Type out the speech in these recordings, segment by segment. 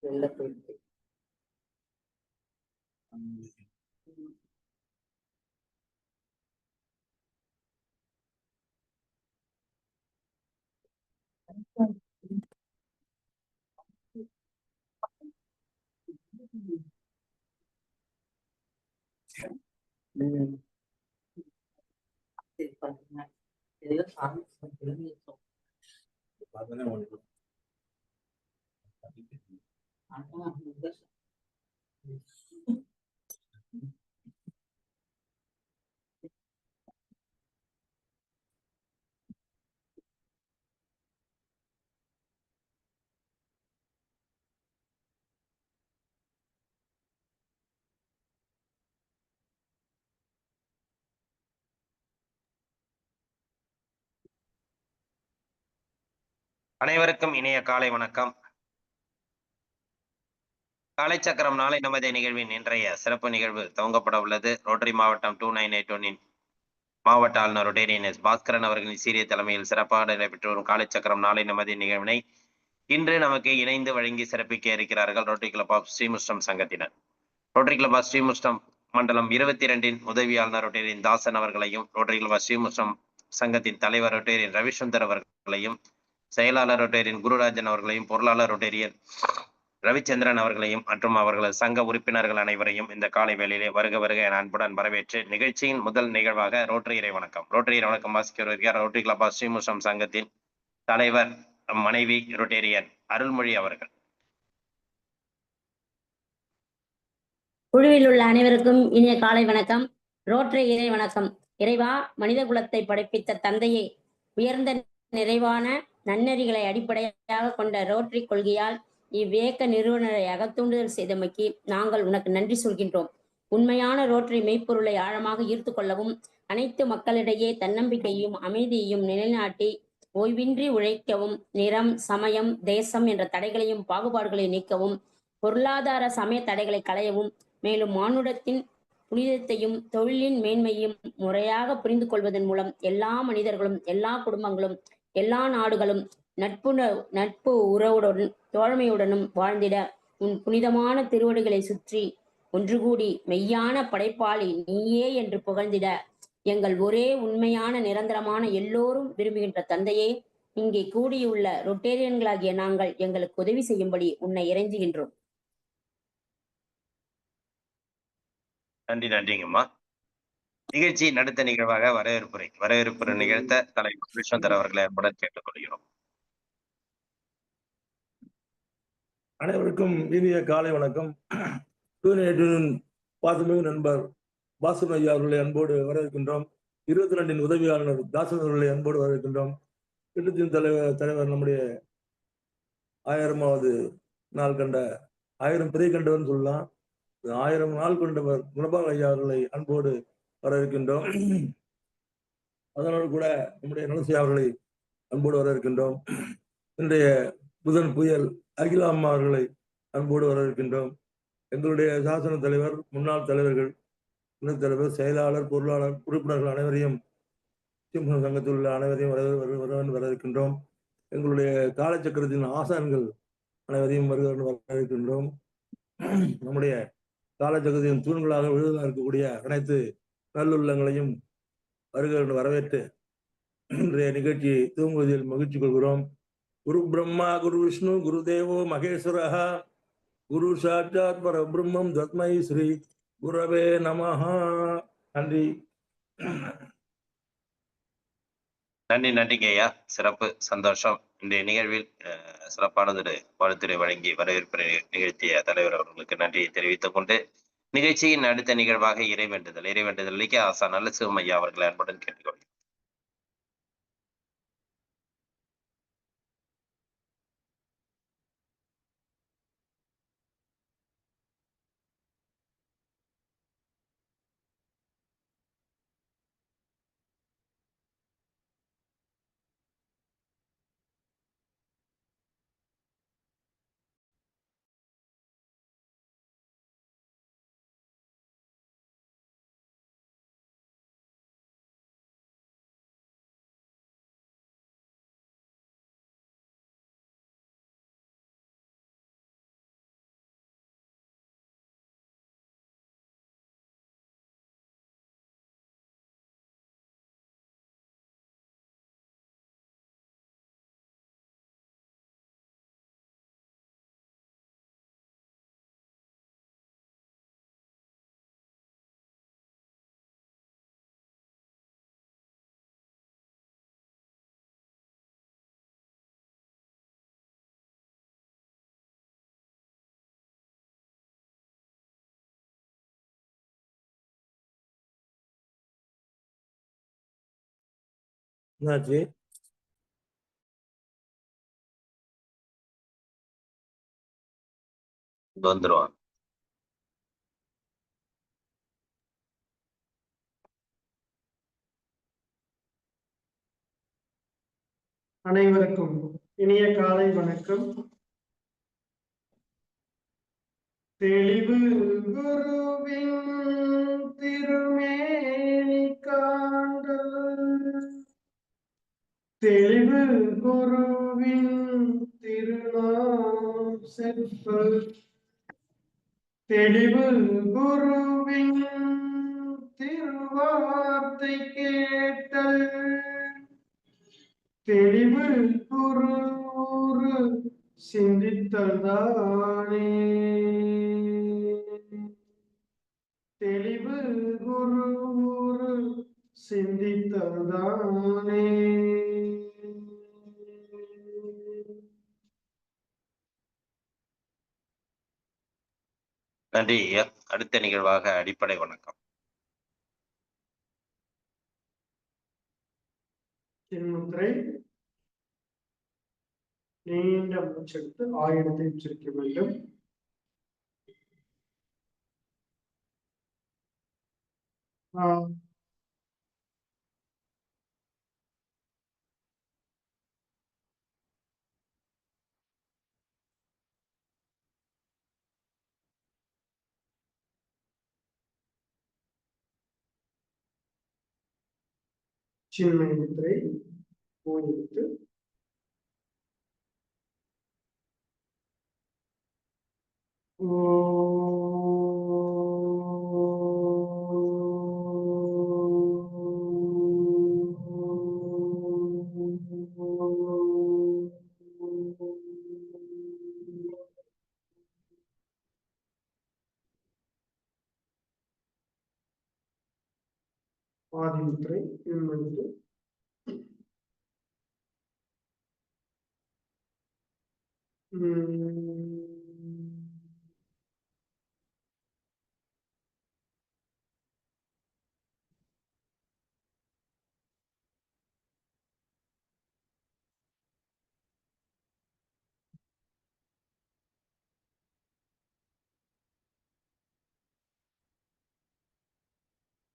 வெளில போயிடுச்சு. ம். சரி பண்ணுங்க. ஏதோ சாமி தெரிஞ்சிருக்கும். ஆனா, அனைவருக்கும் இனிய காலை வணக்கம். காலைச்சக்கரம் நாளை நமதே நிகழ்வின் இன்றைய சிறப்பு நிகழ்வு துவங்கப்பட உள்ளது. ரோட்டரி மாவட்டம் 2981 மாவட்ட ஆளுநர் ரொட்டேரியன் எஸ் பாஸ்கரன் அவர்களின் சீரிய தலைமையில் சிறப்பாக நடைபெற்று வரும் காலைச்சக்கரம் நாளை நமதே நிகழ்வினை இன்று நமக்கு இணைந்து வழங்கி சிறப்பிக்க இருக்கிறார்கள் ரோட்டரி கிளப் ஆஃப் ஸ்ரீமுஷ்டம் சங்கத்தினர். ரோட்டரி கிளப் ஆஃப் ஸ்ரீமுஷ்டம் மண்டலம் 22 உதவி ஆளுநர் ரொட்டேரியன் தாசன் அவர்களையும், ரோட்டரி கிளப் ஆஃப் ஸ்ரீமுஷ்டம் சங்கத்தின் தலைவர் ரொட்டேரியன் ரவிசுந்தர் அவர்களையும், செயலாளர் ரொட்டேரியன் குருராஜன் அவர்களையும், பொருளாளர் ரொட்டேரியன் ரவிச்சந்திரன் அவர்களையும் மற்றும் அவர்களது சங்க உறுப்பினர்கள் அனைவரையும் இந்த காலை வேளையிலே வருக வருக என அன்புடன் வரவேற்று நிகழ்ச்சியின் முதல் நிகழ்வாக ரோட்டரி இறை வணக்கம். ரோட்டரி இறை வணக்கம் வாசிக்க வருகிறார் ரோட்டரி கிளப் ஆஃப் ஸ்ரீமுஷ்டம் சங்கத்தின் தலைவர் மனைவி ரொட்டேரியன் அருள்மொழி அவர்கள். குழுவில் உள்ள அனைவருக்கும் இனிய காலை வணக்கம். ரோட்டரி இறை வணக்கம். இறைவா, மனித குலத்தை படைப்பித்த தந்தையே, உயர்ந்த நிறைவான நன்னெறிகளை அடிப்படையாக கொண்ட ரோட்டரி கொள்கையால் இவ்வியக்க நிறுவனரை அகத்தூண்டுதல் செய்தமைக்கு நாங்கள் உனக்கு நன்றி சொல்கின்றோம். உண்மையான ரோட்டரி மெய்ப்பொருளை ஆழமாக ஈர்த்து கொள்ளவும், அனைத்து மக்களிடையே தன்னம்பிக்கையையும் அமைதியையும் நிலைநாட்டி ஓய்வின்றி உழைக்கவும், நிறம், சமயம், தேசம் என்ற தடைகளையும் பாகுபாடுகளை நீக்கவும், பொருளாதார சமய தடைகளை களையவும், மேலும் மானுடத்தின் புனிதத்தையும் தொழிலின் மேன்மையும் முறையாக புரிந்து கொள்வதன் மூலம் எல்லா மனிதர்களும், எல்லா குடும்பங்களும், எல்லா நாடுகளும் நட்பு உறவுடன் தோழமையுடனும் வாழ்ந்திட உன் புனிதமான திருவடிகளை சுற்றி ஒன்று கூடி மெய்யான படைப்பாளி நீயே என்று புகழ்ந்திட எங்கள் ஒரே உண்மையான நிரந்தரமான எல்லோரும் விரும்புகின்ற தந்தையே, இங்கே கூடியுள்ள ரொட்டேரியன்களாகிய நாங்கள் எங்களுக்கு உதவி செய்யும்படி உன்னை இறைஞ்சுகின்றோம். நன்றிங்கம்மா. நிகழ்ச்சியின் அடுத்த நிகழ்வாக வரவேற்புரை நிகழ்த்த தலைவர் விஸ்வந்தர் அவர்களை அன்புடன் கேட்டுக்கொள்கிறோம். அனைவருக்கும் இனிய காலை வணக்கம். பாசமிகு நண்பர் பாசுன் ஐயா அவர்களை அன்போடு வரவேற்கின்றோம். 22 உதவியாளர் தாசன் அவர்களை அன்போடு வரவேற்கின்றோம். திட்டத்தின் தலைவர் நம்முடைய 1000வது நாள் கண்ட 1000 பிறை கண்டவர்னு சொல்லலாம். 1000 நாள் கொண்டவர் குணபால் ஐயா அவர்களை அன்போடு வரவேற்கின்றோம். அதனோடு கூட நம்முடைய நலசை அவர்களை அன்போடு வரவேற்கின்றோம். இன்றைய புதன் புயல் அகிலா அம்மா அவர்களை அன்போடு வரவேற்கின்றோம். எங்களுடைய சாசன தலைவர், முன்னாள் தலைவர்கள், துணைத் தலைவர், செயலாளர், பொருளாளர், உறுப்பினர்கள் அனைவரையும் சங்கத்தில் உள்ள அனைவரையும் வரவேற்கின்றோம். எங்களுடைய காலச்சக்கரத்தின் ஆசான்கள் அனைவரையும் வரவேற்கின்றோம். நம்முடைய காலச்சக்கரத்தின் தூண்களாக விழுதாக இருக்கக்கூடிய அனைத்து நல்லுள்ளங்களையும் வரவேற்று இன்றைய நிகழ்ச்சியை தூங்குவதில் மகிழ்ச்சி கொள்கிறோம். குரு பிரம்மா குரு விஷ்ணு குரு தேவோ மகேஸ்வரஹா குரு சாட்சாத் பரபிரம்மம் தஸ்மை ஸ்ரீ குரவே நமஹா. நன்றி. நன்றிங்க ஐயா. சிறப்பு, சந்தோஷம். இன்றைய நிகழ்வில் சிறப்பானதொரு வாழ்த்துறை வழங்கி வரவேற்பு நிகழ்த்திய தலைவர் அவர்களுக்கு நன்றியை தெரிவித்துக் கொண்டு நிகழ்ச்சியின் அடுத்த நிகழ்வாக இறைவேண்டுதல் ஆசா நல்ல சிவம் ஐயா அவர்களை அன்புடன் கேட்டுக்கொள்கிறேன். என்னாச்சு? வந்துருவான். அனைவருக்கும் இனிய காலை வணக்கம். தெளிவு குருவின் திருமேனி காண்டல், தெளிவு குருவின் திருநாம் செப்பல், தெளிவு குருவின் திருவார்த்தை கேட்டல், தெளிவு குரு சிந்தித்தல் தானே, தெளிவு குரு சிந்தித்தல் தானே. நன்றி ஐயா. அடுத்த நிகழ்வாக அடிப்படை வணக்கம். சின்முத்திரை. நீண்ட மூச்செடுத்து ஆயுதத்தை உச்சரிக்க வேண்டும். சின்மய முத்திரை. ஓய்வெடுத்து ஆதிமுத்திரை. இன்வெடுத்து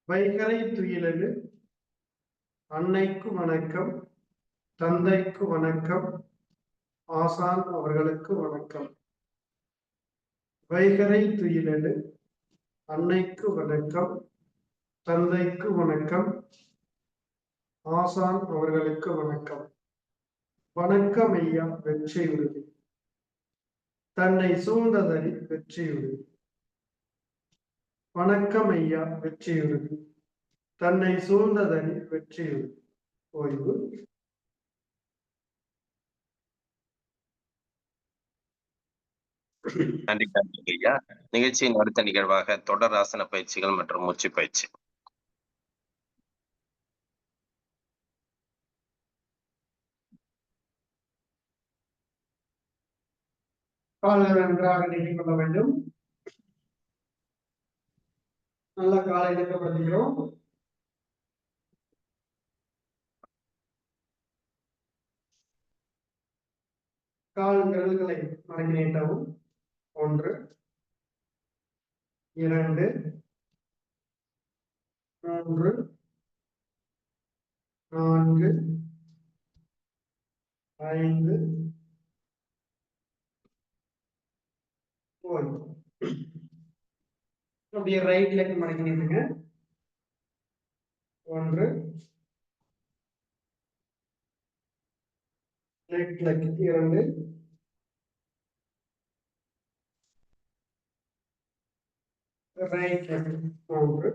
வைகரை துயிலது. அன்னைக்கு வணக்கம், தந்தைக்கு வணக்கம், ஆசான் அவர்களுக்கு வணக்கம். வைகரை துயிலது. அன்னைக்கு வணக்கம், தந்தைக்கு வணக்கம், ஆசான் அவர்களுக்கு வணக்கம். வணக்கம் ஐயா வெற்றியுறுதி. தன்னை சூழ்ந்ததறி வெற்றியுறுதி. வணக்கம் ஐயா வெற்றியுறுதி. தன்னை சூழ்ந்ததறி வெற்றியுறுதி. ஓய்வு. நன்றி ஐயா. நிகழ்ச்சியின் அடுத்த நிகழ்வாக தொடர் ஆசன பயிற்சிகள் மற்றும் மூச்சு பயிற்சி. கால்கள் நன்றாக நீட்டிக் கொள்ள வேண்டும். நல்ல காலை இழக்கப்படுகிறோம். கால் விரல்களை மடக்கி நீட்டவும். 1 2 3 4 5 ஓய்வு. அப்படியே ரைட் லெக் மடக்கி நீட்டுங்க. 1 left leg 2 right leg 3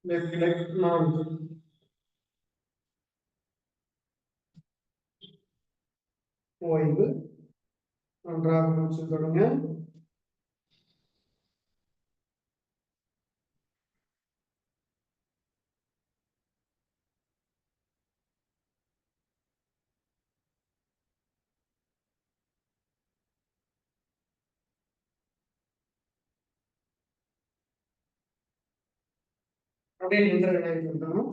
left leg 4 ஓய்வு. நன்றாக மூச்சு தொடங்க. அப்படியே நின்ற நிலையில் இருக்கணும்.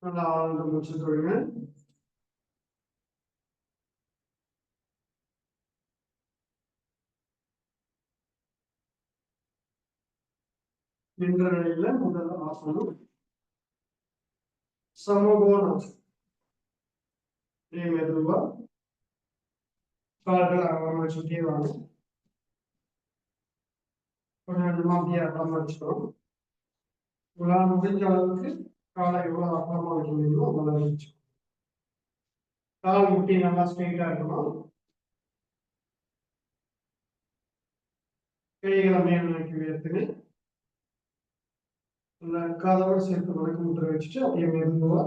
நல்லா ஆழ்ந்த மூச்சு தொடுங்க. நின்ற நிலையில முதல் ஆசனம் சமகோணாசனம். மெதுவா கால்கள் அகலமா சுற்றி வாங்க. கொஞ்சம் அப்படியே அகலமா வச்சுக்கணும். உங்களால் முடிஞ்ச அளவுக்கு காலை எவ்வளவு அகலமா வைக்க முடியுமோ அவ்வளவு வச்சு. கால் முட்டி நல்லா ஸ்ட்ரெயிட்டா இருக்கணும். கைகளை மேல் நோக்கி உயர்த்துங்க. அந்த காலோடு சேர்த்து வணக்க முறை வச்சுட்டு அப்படியே மெதுவா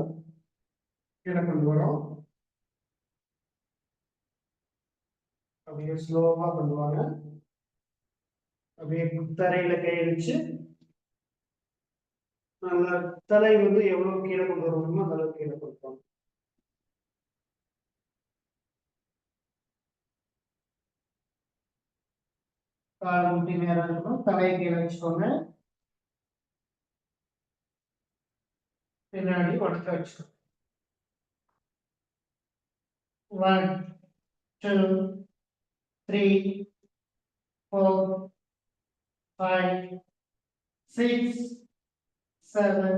கீழே கொண்டு வரோம். அப்படியே ஸ்லோவா பண்ணுவாங்க. அப்படியே தரையில கை வச்சு நல்லா தலை வந்து எவ்வளவு கீழே கொண்டு வர முடியுமோ அந்த அளவுக்கு கீழே கொடுப்பாங்க. கால் முட்டி நேரம் இருக்கணும். தலையை கீழே வச்சுக்கோங்க. பின்னாடி வடக்க வச்சுக்கோங்க. 1 2 3 4 5 6 7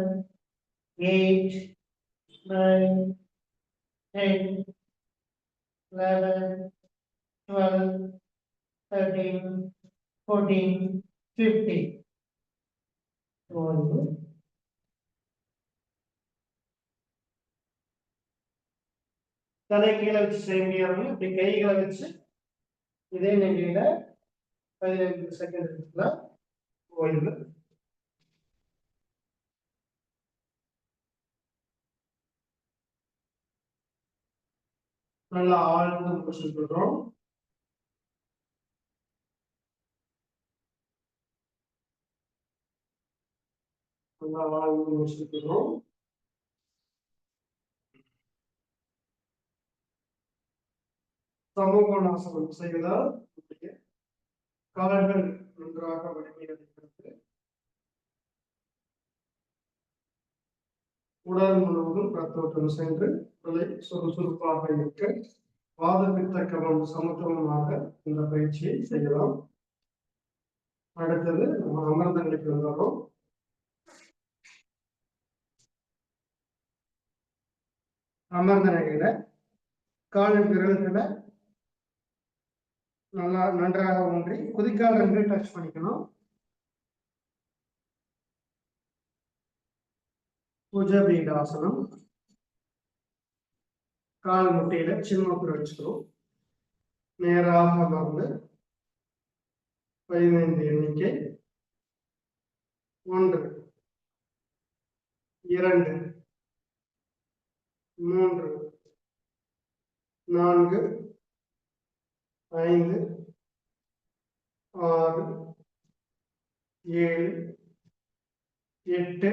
8 9 10 11 12 13 14 15. தலை கீழே வச்சு செய்ய முடியாம இப்படி கைகளை வச்சு இதே நிலையில 15 செகண்ட் ஓய்வு. நல்லா ஆழ்ந்து மூச்சு விடுறோம். நல்லா ஆழ்ந்து மூச்சு விடுறோம். சமகோணாசனம் செய்வதால் கால்கள் நன்றாக வலிமையடைகிறது. உடல் முழுவதும் ரத்தோட்டம் சென்று உடலை சுறுசுறுப்பாக இருக்க வாத பித்த கபம் சமத்துவமாக இந்த பயிற்சியை செய்யலாம். அடுத்தது நம்ம அமர்ந்த நிலைக்கு வந்துடுறோம். அமர்ந்த நிலையில காலின் விரல்களை நல்லா நன்றாக ஊன்றி குதிக்கால் ரெண்டு டச் பண்ணிக்கணும். புஜபீடாசனம். கால் முட்டையில சின்ன வச்சுக்கிறோம். நேராக அமர்ந்து 15 எண்ணிக்கை. 1 2 3 4 5 6 7 8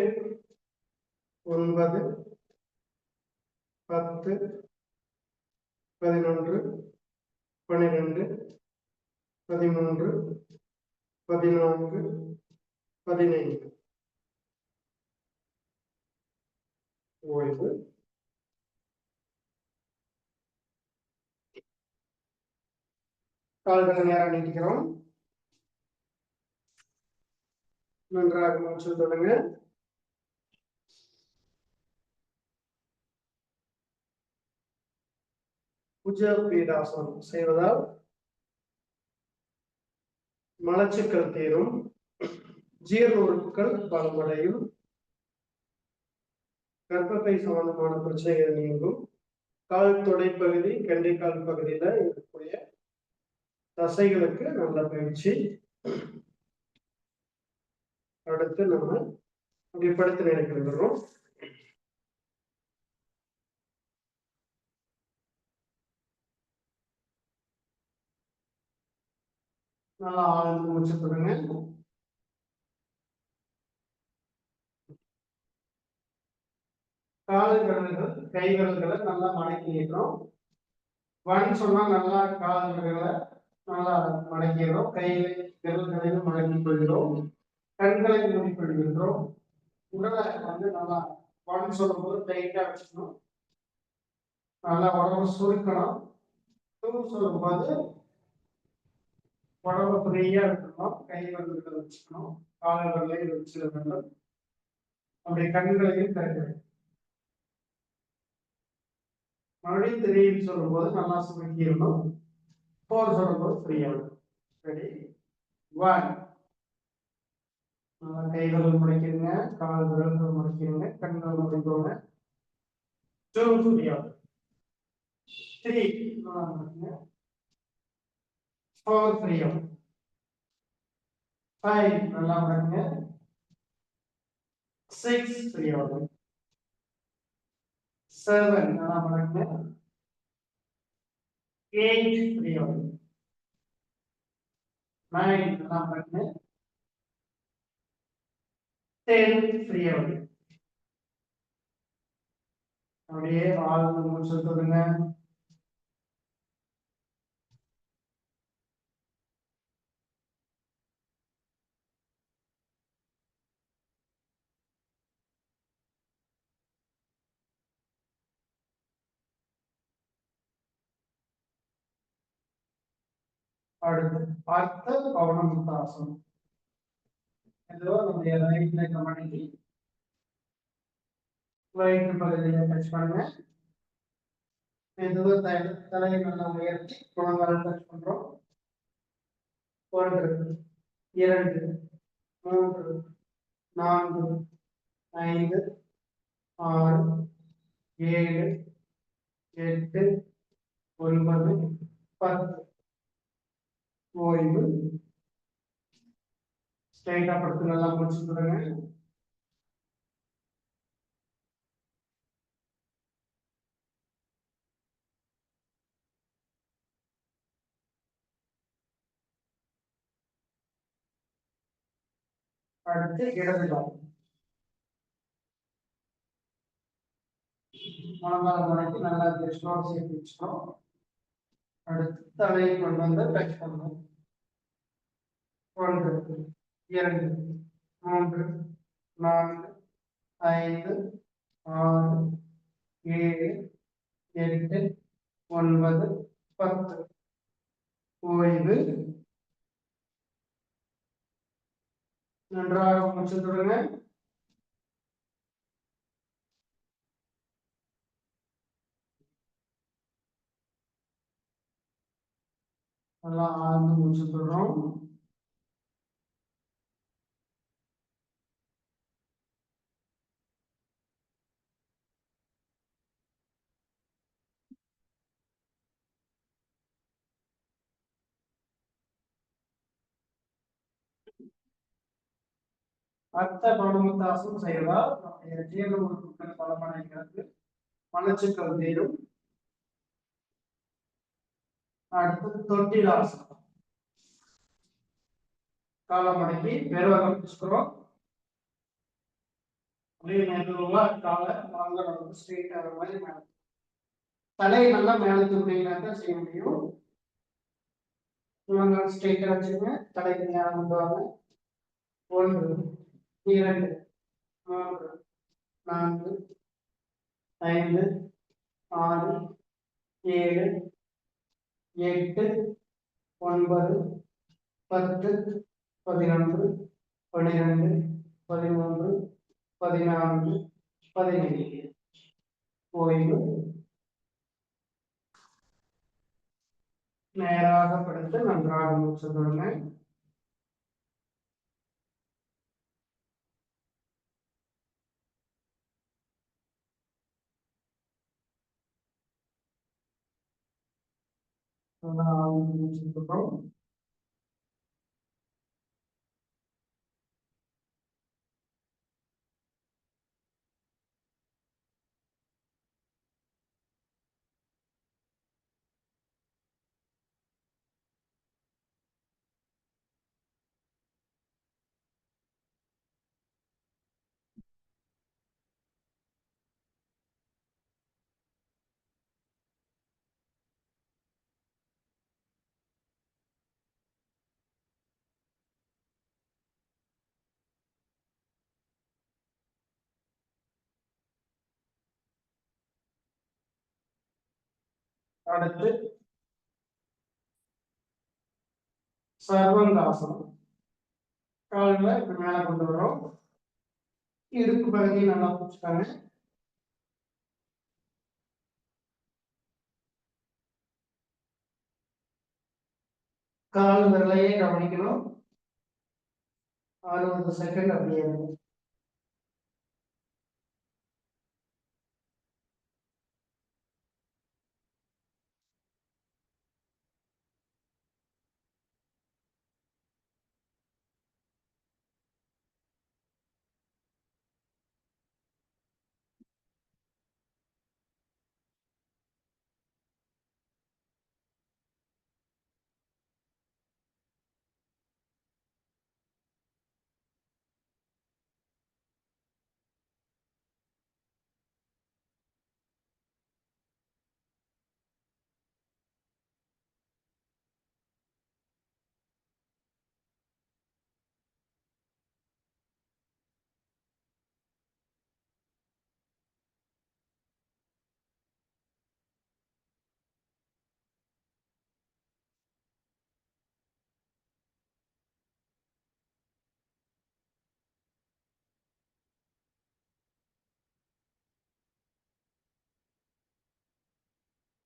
9 10 11 12 13 14 15. ஓய்வு. கால்களை நேரம் நீட்டிக்கிறோம். நன்றாக மூச்சு தொடங்க. புஜபீடாசனம் செய்வதால் மலச்சிக்கல் தீரும், ஜீரண உறுப்புகள் பலமடையும், கர்ப்பப்பை சம்பந்தமான பிரச்சனைகள் நீங்கும், கால் தொடைப்பகுதி கெண்டைக்கால் பகுதியில இருக்கக்கூடிய தசைகளுக்கு நல்ல பயிற்சி. அடுத்து நம்ம அப்படி படுத்த நிலைக்கு வந்துடுறோம். நல்லா ஆழ்ந்து மூச்சு விடுங்க. கால் விரல்கள் கை விரல்களை நல்லா மடக்கி நிற்கிறோம். ஒன் சொன்னா நல்லா கால்களை நல்லா மடக்கிறோம், கைகளை விரல்களையும் மடக்கிக் கொள்கிறோம், கண்களை மூடிக்கொள்கின்றோம், உடலை வந்து நல்லா ஒன் சொல்லும்போது டைட்டா வச்சுக்கணும், நல்லா உடம்பு சுருக்கணும். டூ சொல்லும்போது உடம்பு ஃப்ரீயா இருக்கணும், கை விரல்களை வச்சுக்கணும், கால்களை வச்சிட வேண்டும், அப்படி கண்களையும் திறக்கணும். மறுபடியும் த்ரீன்னு சொல்லும்போது நல்லா சுருக்கிடணும், ஃபோர் சொல்லும்போது ஃப்ரீயா இருக்கும். சரி, ஒன் கைகள் முளைக்கிறீங்க, கால் விரல்கள் முளைக்கிறீங்க, கண்கள் முளைக்கிறோங்க. டூ ஃப்ரீயா, த்ரீ ஃபோர் ஃப்ரீயா, ஃபைவ் நல்லா பண்ணுங்க, சிக்ஸ் ஃப்ரீயா, செவன் நல்லா பண்ணுங்க, எயிட் ஃப்ரீயா, நைன் நல்லா பண்ணுங்க, 10 ஃப்ரீயா. அப்படியே ஆழ்ந்து மூச்சு தொடுங்க. அடுத்து அர்த்த பவனமுக்தாசனம். ஏதோ நம்முடைய ரைட் லெக் மடக்கி வயிற்று பகுதியை டச் பண்ணுங்க. மெதுவா தலையை நல்லா உயர்த்தி முழங்கால் டச் பண்றோம். 1 2 3 4 5 6 7 8 9 10. ஓய்வு. ஸ்ட்ரைட்டா படுத்து நல்லா முடிச்சு விடுங்க. அடுத்து இடது கால் முழங்கால் மடக்கி நல்லா ஸ்லோவா சேர்த்து வச்சுக்கணும். அடுத்து தலையை கொண்டு வந்து டச் பண்ணணும். 1 2 3 4 5 6 7 8 9 10. ஓய்வு. நன்றாக மூச்சு விடுங்க. நல்லா ஆழ்ந்து மூச்சு விடுறோம். அர்த்த பவனமுக்தாசனம் செய்வதால் நம்முடைய ஜீரண உறுப்புகள் பலமடைகிறது, மலச்சிக்கல் தீரும். அடுத்து தொட்டிலாசனம். காலை மடக்கி பெருவகம் வச்சுக்கிறோம். அப்படியே மெதுவா காலை வாங்க வந்து ஸ்ட்ரெயிட் ஆகிற மாதிரி மேல தலையை நல்லா மேலே தூக்கினாக்க செய்ய முடியும். முழங்கால் ஸ்ட்ரெயிட்டா வச்சுங்க. தலைக்கு நேரம் கொண்டு வாங்க. 1 2 3 4 5 6 7 8 9 10 11 12 13 14 15. ஓய்வு. நேராக படுத்து நன்றாக மூச்சு விடுங்க. மூச்சு விடுறோம். அடுத்து சர்வங்காசனம். கால்களை இப்படி மேல கொண்டு வரோம். இடுப்பு பகுதியை நல்லா பிடிச்சிட்டாங்க. கால் விரலையே கவனிக்கணும். 60 செகண்ட் அப்படியே இருக்கும்.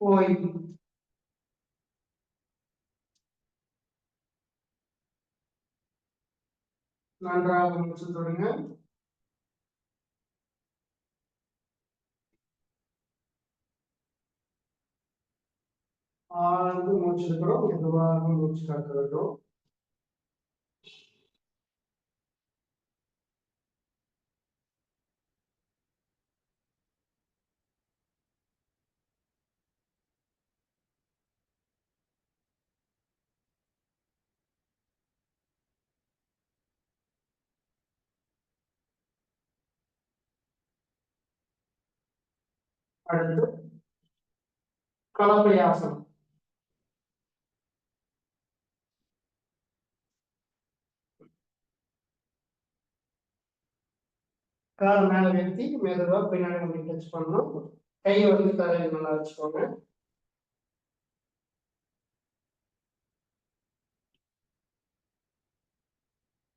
ஓய்வு. நன்றாக மூச்சு தொடுங்க. ஆழ்ந்து மூச்சு எடுக்கிறோம். மெதுவாக மூச்சு காக்க வேண்டும். அடுத்து கலப்பையாசனம். கால் மேல நிறுத்தி மெதுவா பின்னாடி நம்ம டச் பண்ணணும். கையை வந்து தலையில நல்லா வச்சுக்கோங்க.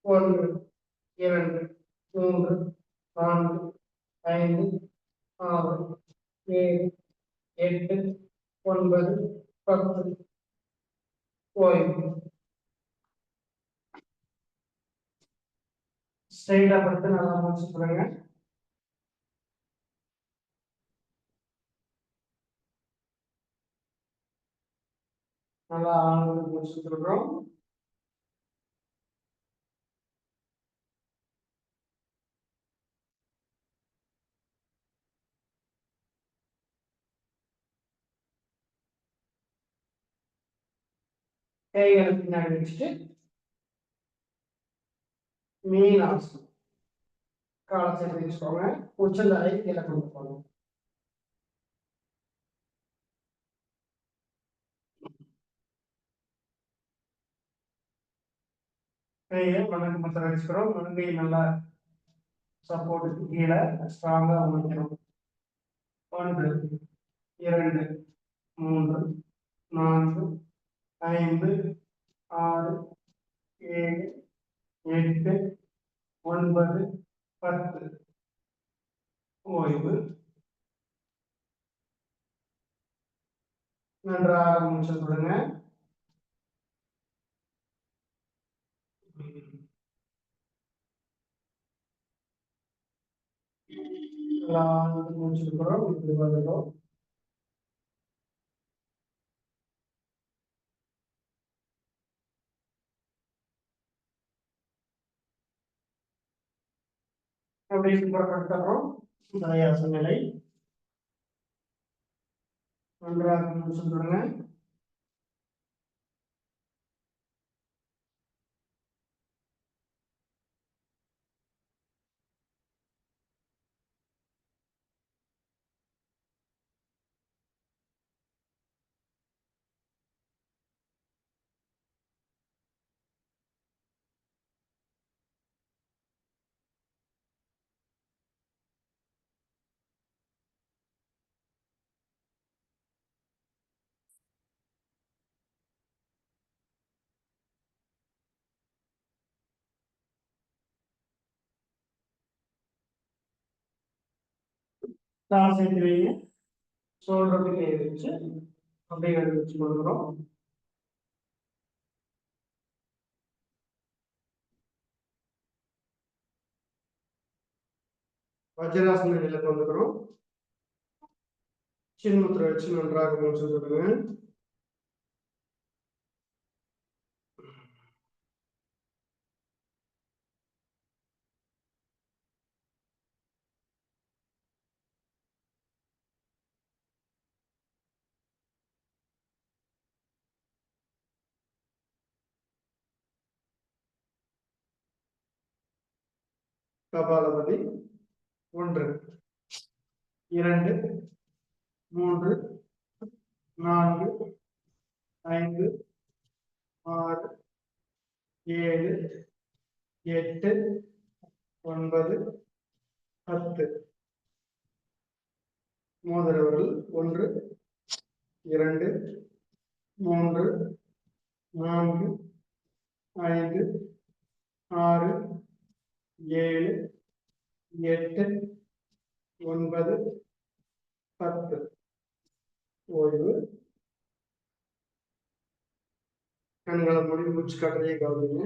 ஒன்று, இரண்டு, மூன்று, நான்கு, ஐந்து, ஆறு, ஏழு, எட்டு, 9, 10. ஓய்வு. ஸ்ட்ரைட்டா படுத்து நல்லா மூச்சு விடுங்க. நல்லா ஆழ்ந்து மூச்சு விடுறோம். கைகளை பின்னாடி வச்சுட்டு மீனாசனம். காலை சேர்த்து வச்சுக்கோங்க. உச்சந்தலை கீழே கொண்டு போகணும். கையை மணக்கு மத்திர வச்சுக்கிறோம். முருங்கை நல்லா சப்போர்ட்டுக்கு கீழே ஸ்ட்ராங்கா அமைக்கணும். 1, 2, 3, 4, 5, 6, 7, 8, 9, 10. ஓய்வு. நன்றாக மூச்சு விடுங்க. மூச்சு விடுறோம். இப்படி வந்துடும். அப்படியே சுத்தப்படுத்துறோம். தலையாச நிலை. நன்றாக மூச்சு விடுங்க. கால் சேர்த்து வைங்க. ஷோல்டருக்கு கை வச்சு அப்படியே வச்சு கொடுக்குறோம். வஜ்ராசன நிலைக்கு வந்துக்கிறோம். சின்முத்திரை வச்சு நன்றாக மூச்சு விடுங்க. கபாலபதி 1 2 3 4 5 6 7 8 9 10. மோதிரவர்கள் 1 2 3 4 5 6 7 8 9 10. ஓய்வு. கண்களை மூடி மூச்சு காட்டுறதை கவனிங்க.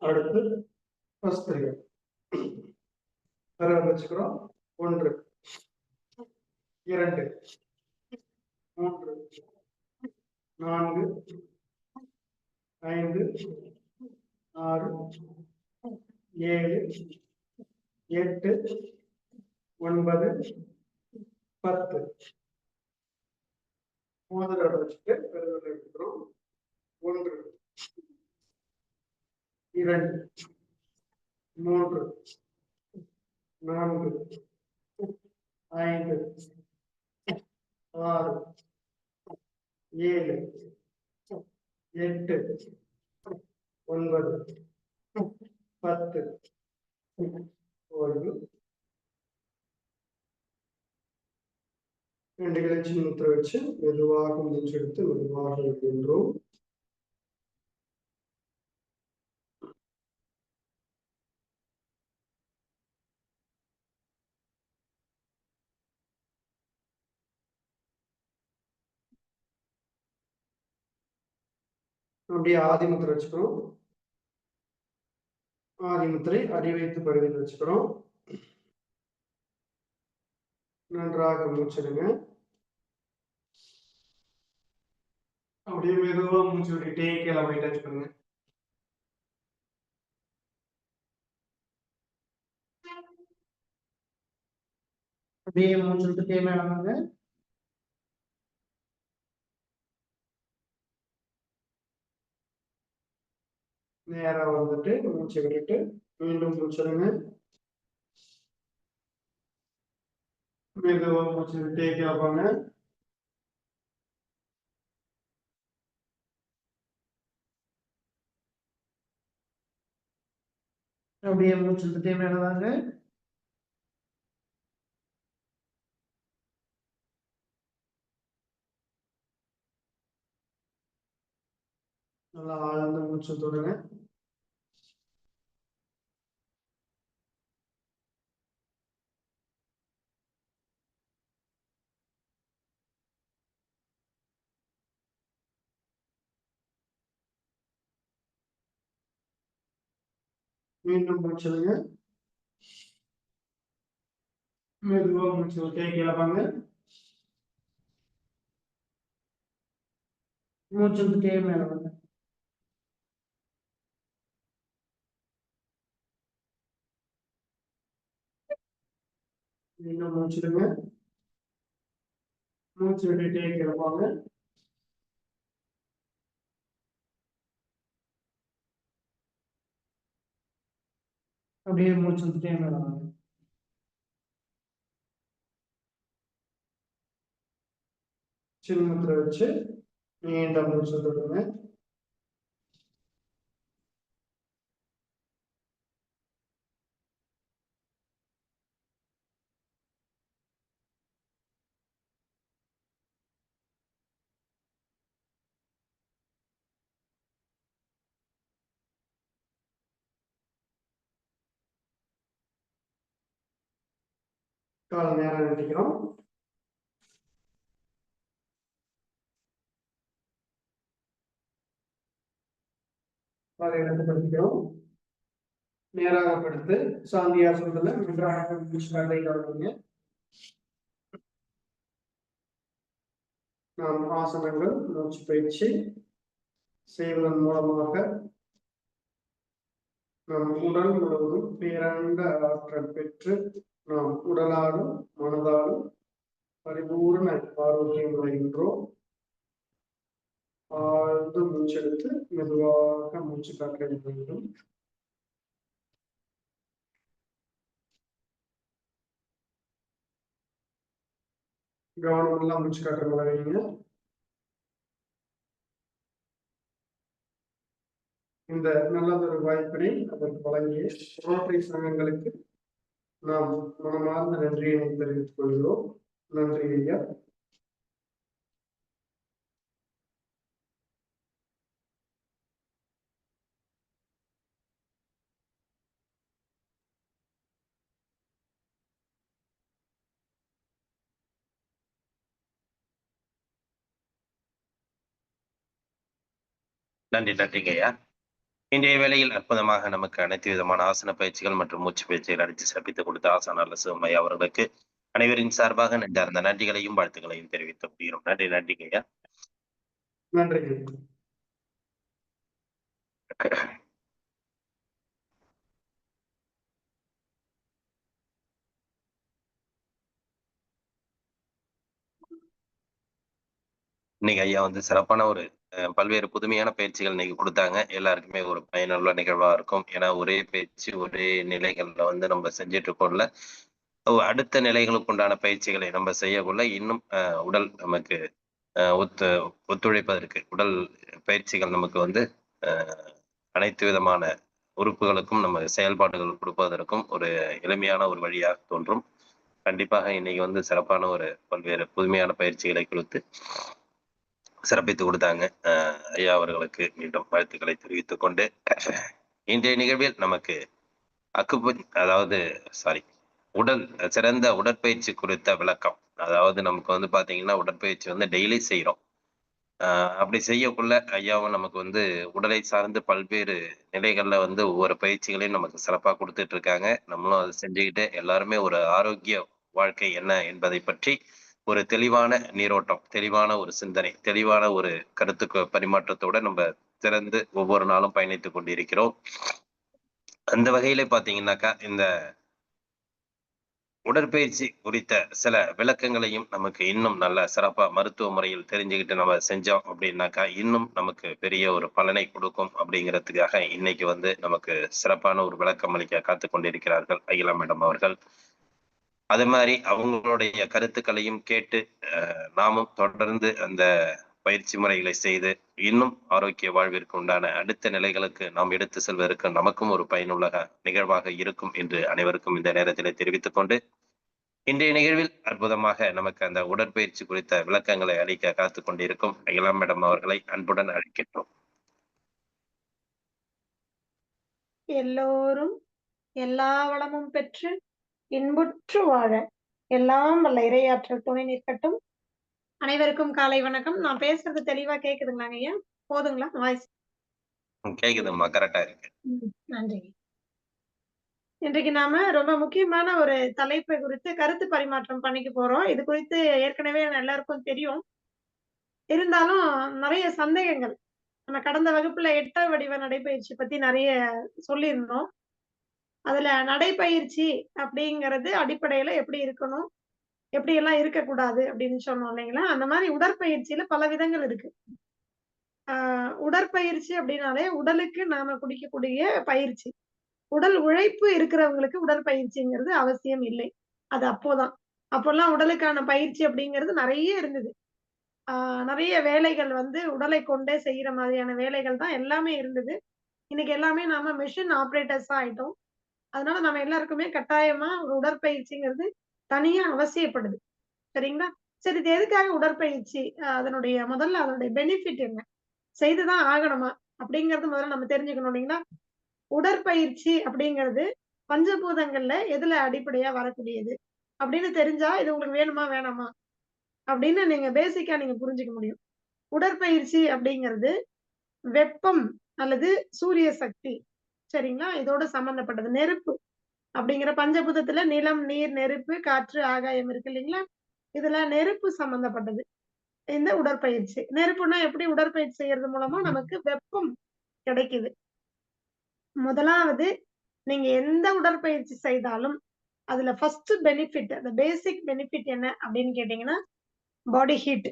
அடுத்து பஸ்திரிகை வச்சுக்கிறோம். 1 2 3 4 5 6 7 8 9 10. மோதிரம் வச்சுட்டு பெருவிரல் எடுத்துக்கிறோம். 1 2 3 4 5 6 7 8 9 10. ஓய்வு. 2 கிளச்சி முத்திரை வச்சு மெதுவாக மூச்செடுத்து மெதுவாக இருக்கின்றோம். அப்படியே ஆதிமுத்திரை வச்சுக்கிறோம். ஆதிமுத்திரை அடி வைத்து பகுதியில் வச்சுக்கிறோம். நன்றாக மூச்சிடுங்க. அப்படியே மெதுவா மூச்சு விட்டுட்டே கீழே போய் டச் பண்ணுங்க. அப்படியே மூச்சு விட்டுட்டே மேலாங்க. நேரா வந்துட்டு மூச்சு விட்டுட்டு மீண்டும் மூச்சிடுங்க. மெதுவா மூச்சு விட்டே கேட்பாங்க. அப்படியே மூச்சு விட்டுட்டே மேலதாங்க. நல்லா ஆழ்ந்த மூச்சு தொடுங்க. மீண்டும் மூச்சிடுங்க. மெதுவா மூச்சு விட்டே கேட்பாங்க. மூச்சு விட்டுட்டே மேல வாங்க. மீண்டும் மூச்சிடுங்க. மூச்சு விட்டுட்டே கேட்பாங்க. அப்படியே மூச்சு விட்டுட்டே மேல வாங்க. சின்முத்திரை வச்சு நீண்ட மூச்சு விடுங்க. கால் நேரம் நீட்டிக்கிறோம். காலை இடத்துப்படுத்திக்கிறோம். நேராக படுத்து சாந்தியா சொல்றதுல நன்றாக முடிச்சு நாம் ஆசனங்கள் மூச்சு பயிற்சி செய்வதன் மூலமாக நம் உடல் முழுவதும் பேரண்ட ஆற்றல் பெற்று நாம் உடலாலும் மனதாலும் பரிபூர்ண ஆரோக்கியம் அடைகின்றோம். ஆழ்ந்து மூச்செடுத்து மெதுவாக மூச்சு காற்ற வேண்டும். கவனம் எல்லாம் மூச்சு காற்ற வைங்க. இந்த நல்லதொரு வாய்ப்பினை அதற்கு வழங்கிய ரோட்டரி சங்கங்களுக்கு நாம் மனமார்ந்த நன்றியை தெரிவித்துக் கொள்கிறோம். நன்றி ஐயா. நன்றிங்க ஐயா. இன்றைய வேளையில் அற்புதமாக நமக்கு அனைத்து விதமான ஆசன பயிற்சிகள் மற்றும் மூச்சு பயிற்சிகள் அடித்து சிறப்பித்துக் கொடுத்த ஆசான சிவமையா அவர்களுக்கு அனைவரின் சார்பாக நெஞ்சார்ந்த நன்றிகளையும் வாழ்த்துக்களையும் தெரிவித்து முடிகிறோம். நன்றிங்க ஐயா. நன்றி. இன்னைக்கு ஐயா வந்து சிறப்பான ஒரு பல்வேறு புதுமையான பயிற்சிகள் இன்னைக்கு கொடுத்தாங்க. எல்லாருக்குமே ஒரு பயனுள்ள நிகழ்வா இருக்கும். ஏன்னா ஒரே பயிற்சி ஒரே நிலைகள்ல வந்து நம்ம செஞ்சுட்டு இருக்கோம்ல, அடுத்த நிலைகளுக்கு உண்டான பயிற்சிகளை நம்ம செய்யக்குள்ள இன்னும் உடல் நமக்கு ஒத்துழைப்பதற்கு உடல் பயிற்சிகள் நமக்கு வந்து அனைத்து விதமான உறுப்புகளுக்கும் நம்ம செயல்பாடுகள் கொடுப்பதற்கும் ஒரு எளிமையான ஒரு வழியாக தோன்றும். கண்டிப்பாக இன்னைக்கு வந்து சிறப்பான ஒரு பல்வேறு புதுமையான பயிற்சிகளை கொடுத்து சிறப்பித்து கொடுத்தாங்க. ஐயா அவர்களுக்கு மீண்டும் வாழ்த்துக்களை தெரிவித்துக் கொண்டு இன்றைய நிகழ்வில் நமக்கு உடல் சிறந்த உடற்பயிற்சி குறித்த விளக்கம். அதாவது நமக்கு வந்து பாத்தீங்கன்னா உடற்பயிற்சி வந்து டெய்லி செய்யறோம். அப்படி செய்யக்குள்ள ஐயாவும் நமக்கு வந்து உடலை சார்ந்து பல்வேறு நிலைகள்ல வந்து ஒவ்வொரு பயிற்சிகளையும் நமக்கு சிறப்பா கொடுத்துட்டு இருக்காங்க. நம்மளும் அதை செஞ்சுக்கிட்டு எல்லாருமே ஒரு ஆரோக்கிய வாழ்க்கை என்ன என்பதை பற்றி ஒரு தெளிவான நீரோட்டம், தெளிவான ஒரு சிந்தனை, தெளிவான ஒரு கருத்து பரிமாற்றத்தோட நம்ம திறந்து ஒவ்வொரு நாளும் பயணித்துக் கொண்டிருக்கிறோம். அந்த வகையில பாத்தீங்கன்னாக்கா இந்த உடற்பயிற்சி குறித்த சில விளக்கங்களையும் நமக்கு இன்னும் நல்ல சிறப்பா மருத்துவ முறையில் தெரிஞ்சுக்கிட்டு நம்ம செஞ்சோம் அப்படின்னாக்கா இன்னும் நமக்கு பெரிய ஒரு பலனை கொடுக்கும் அப்படிங்கிறதுக்காக இன்னைக்கு வந்து நமக்கு சிறப்பான ஒரு விளக்கம் அளிக்க காத்து கொண்டிருக்கிறார்கள் அகிலா மேடம் அவர்கள். அதே மாதிரி அவங்களுடைய கருத்துக்களையும் கேட்டு நாமும் தொடர்ந்து அந்த பயிற்சி முறைகளை செய்து இன்னும் ஆரோக்கிய வாழ்விற்கு உண்டான அடுத்த நிலைகளுக்கு நாம் எடுத்து செல்வதற்கு நமக்கும் ஒரு பயனுள்ள நிகழ்வாக இருக்கும் என்று அனைவருக்கும் இந்த நேரத்திலே தெரிவித்துக் கொண்டு இன்றைய நிகழ்வில் அற்புதமாக நமக்கு அந்த உடற்பயிற்சி குறித்த விளக்கங்களை அளிக்க காத்துக் கொண்டிருக்கும் இளம் மேடம் அவர்களை அன்புடன் அழைக்கின்றோம். எல்லோரும் எல்லா வளமும் பெற்று இன்புற்று வாழ எல்லாம் வல்ல இறையாற்றல் துணை நிற்கட்டும். அனைவருக்கும் காலை வணக்கம். நான் பேசுறது தெளிவா கேக்குதுங்களாங்க ஐயா? போதுங்களா வாய்ஸ்? கேக்குதும்மா, கரெக்டா இருக்கு. நன்றி. இன்றைக்கு நாம ரொம்ப முக்கியமான ஒரு தலைப்பை குறித்து கருத்து பரிமாற்றம் பண்ணிக்க போறோம். இது குறித்து ஏற்கனவே எல்லாருக்கும் தெரியும். இருந்தாலும் நிறைய சந்தேகங்கள். நம்ம கடந்த வகுப்புல 8 வடிவ நடைப்பயிற்சி பத்தி நிறைய சொல்லியிருந்தோம். அதுல நடைப்பயிற்சி அப்படிங்கிறது அடிப்படையில எப்படி இருக்கணும், எப்படி எல்லாம் இருக்கக்கூடாது அப்படின்னு சொன்னோம் இல்லைங்களா? அந்த மாதிரி உடற்பயிற்சியில பல விதங்கள் இருக்கு. உடற்பயிற்சி அப்படின்னாலே உடலுக்கு நாம குடிக்கக்கூடிய பயிற்சி. உடல் உழைப்பு இருக்கிறவங்களுக்கு உடற்பயிற்சிங்கிறது அவசியம் இல்லை. அது அப்போதான். அப்போல்லாம் உடலுக்கான பயிற்சி அப்படிங்கிறது நிறைய இருந்தது. நிறைய வேலைகள் வந்து உடலை கொண்டே செய்யற மாதிரியான வேலைகள் தான் எல்லாமே இருந்தது. இன்னைக்கு எல்லாமே நாம மெஷின் ஆபரேட்டர்ஸா ஆயிட்டோம். அதனால நம்ம எல்லாருக்குமே கட்டாயமா ஒரு உடற்பயிற்சிங்கிறது தனியா அவசியப்படுது. சரிங்களா? சரி, இது எதுக்காக உடற்பயிற்சி? முதல்ல அதனுடைய பெனிஃபிட் என்ன? செய்துதான் ஆகணுமா? அப்படிங்கறது முதல்ல நம்ம தெரிஞ்சுக்கணும் இல்லைங்களா? உடற்பயிற்சி அப்படிங்கிறது பஞ்சபூதங்கள்ல எதுல அடிப்படையா வரக்கூடியது? அப்படின்னு தெரிஞ்சா இது உங்களுக்கு வேணுமா வேணாமா அப்படின்னு நீங்க பேசிக்கா நீங்க புரிஞ்சுக்க முடியும். உடற்பயிற்சி அப்படிங்கிறது வெப்பம் அல்லது சூரிய சக்தி, சரிங்களா? இதோட சம்பந்தப்பட்டது. நெருப்பு அப்படிங்கிற பஞ்சபூதத்துல நிலம், நீர், நெருப்பு, காற்று, ஆகாயம் இருக்கு இல்லைங்களா? இதுல நெருப்பு சம்பந்தப்பட்டது இந்த உடற்பயிற்சி. நெருப்புனா எப்படி உடற்பயிற்சி செய்யறது மூலமா நமக்கு வெப்பம் கிடைக்குது. முதலாவது நீங்க எந்த உடற்பயிற்சி செய்தாலும் அதுல ஃபர்ஸ்ட் பெனிஃபிட், அந்த பேசிக் பெனிஃபிட் என்ன அப்படின்னு கேட்டீங்கன்னா, பாடி ஹீட்.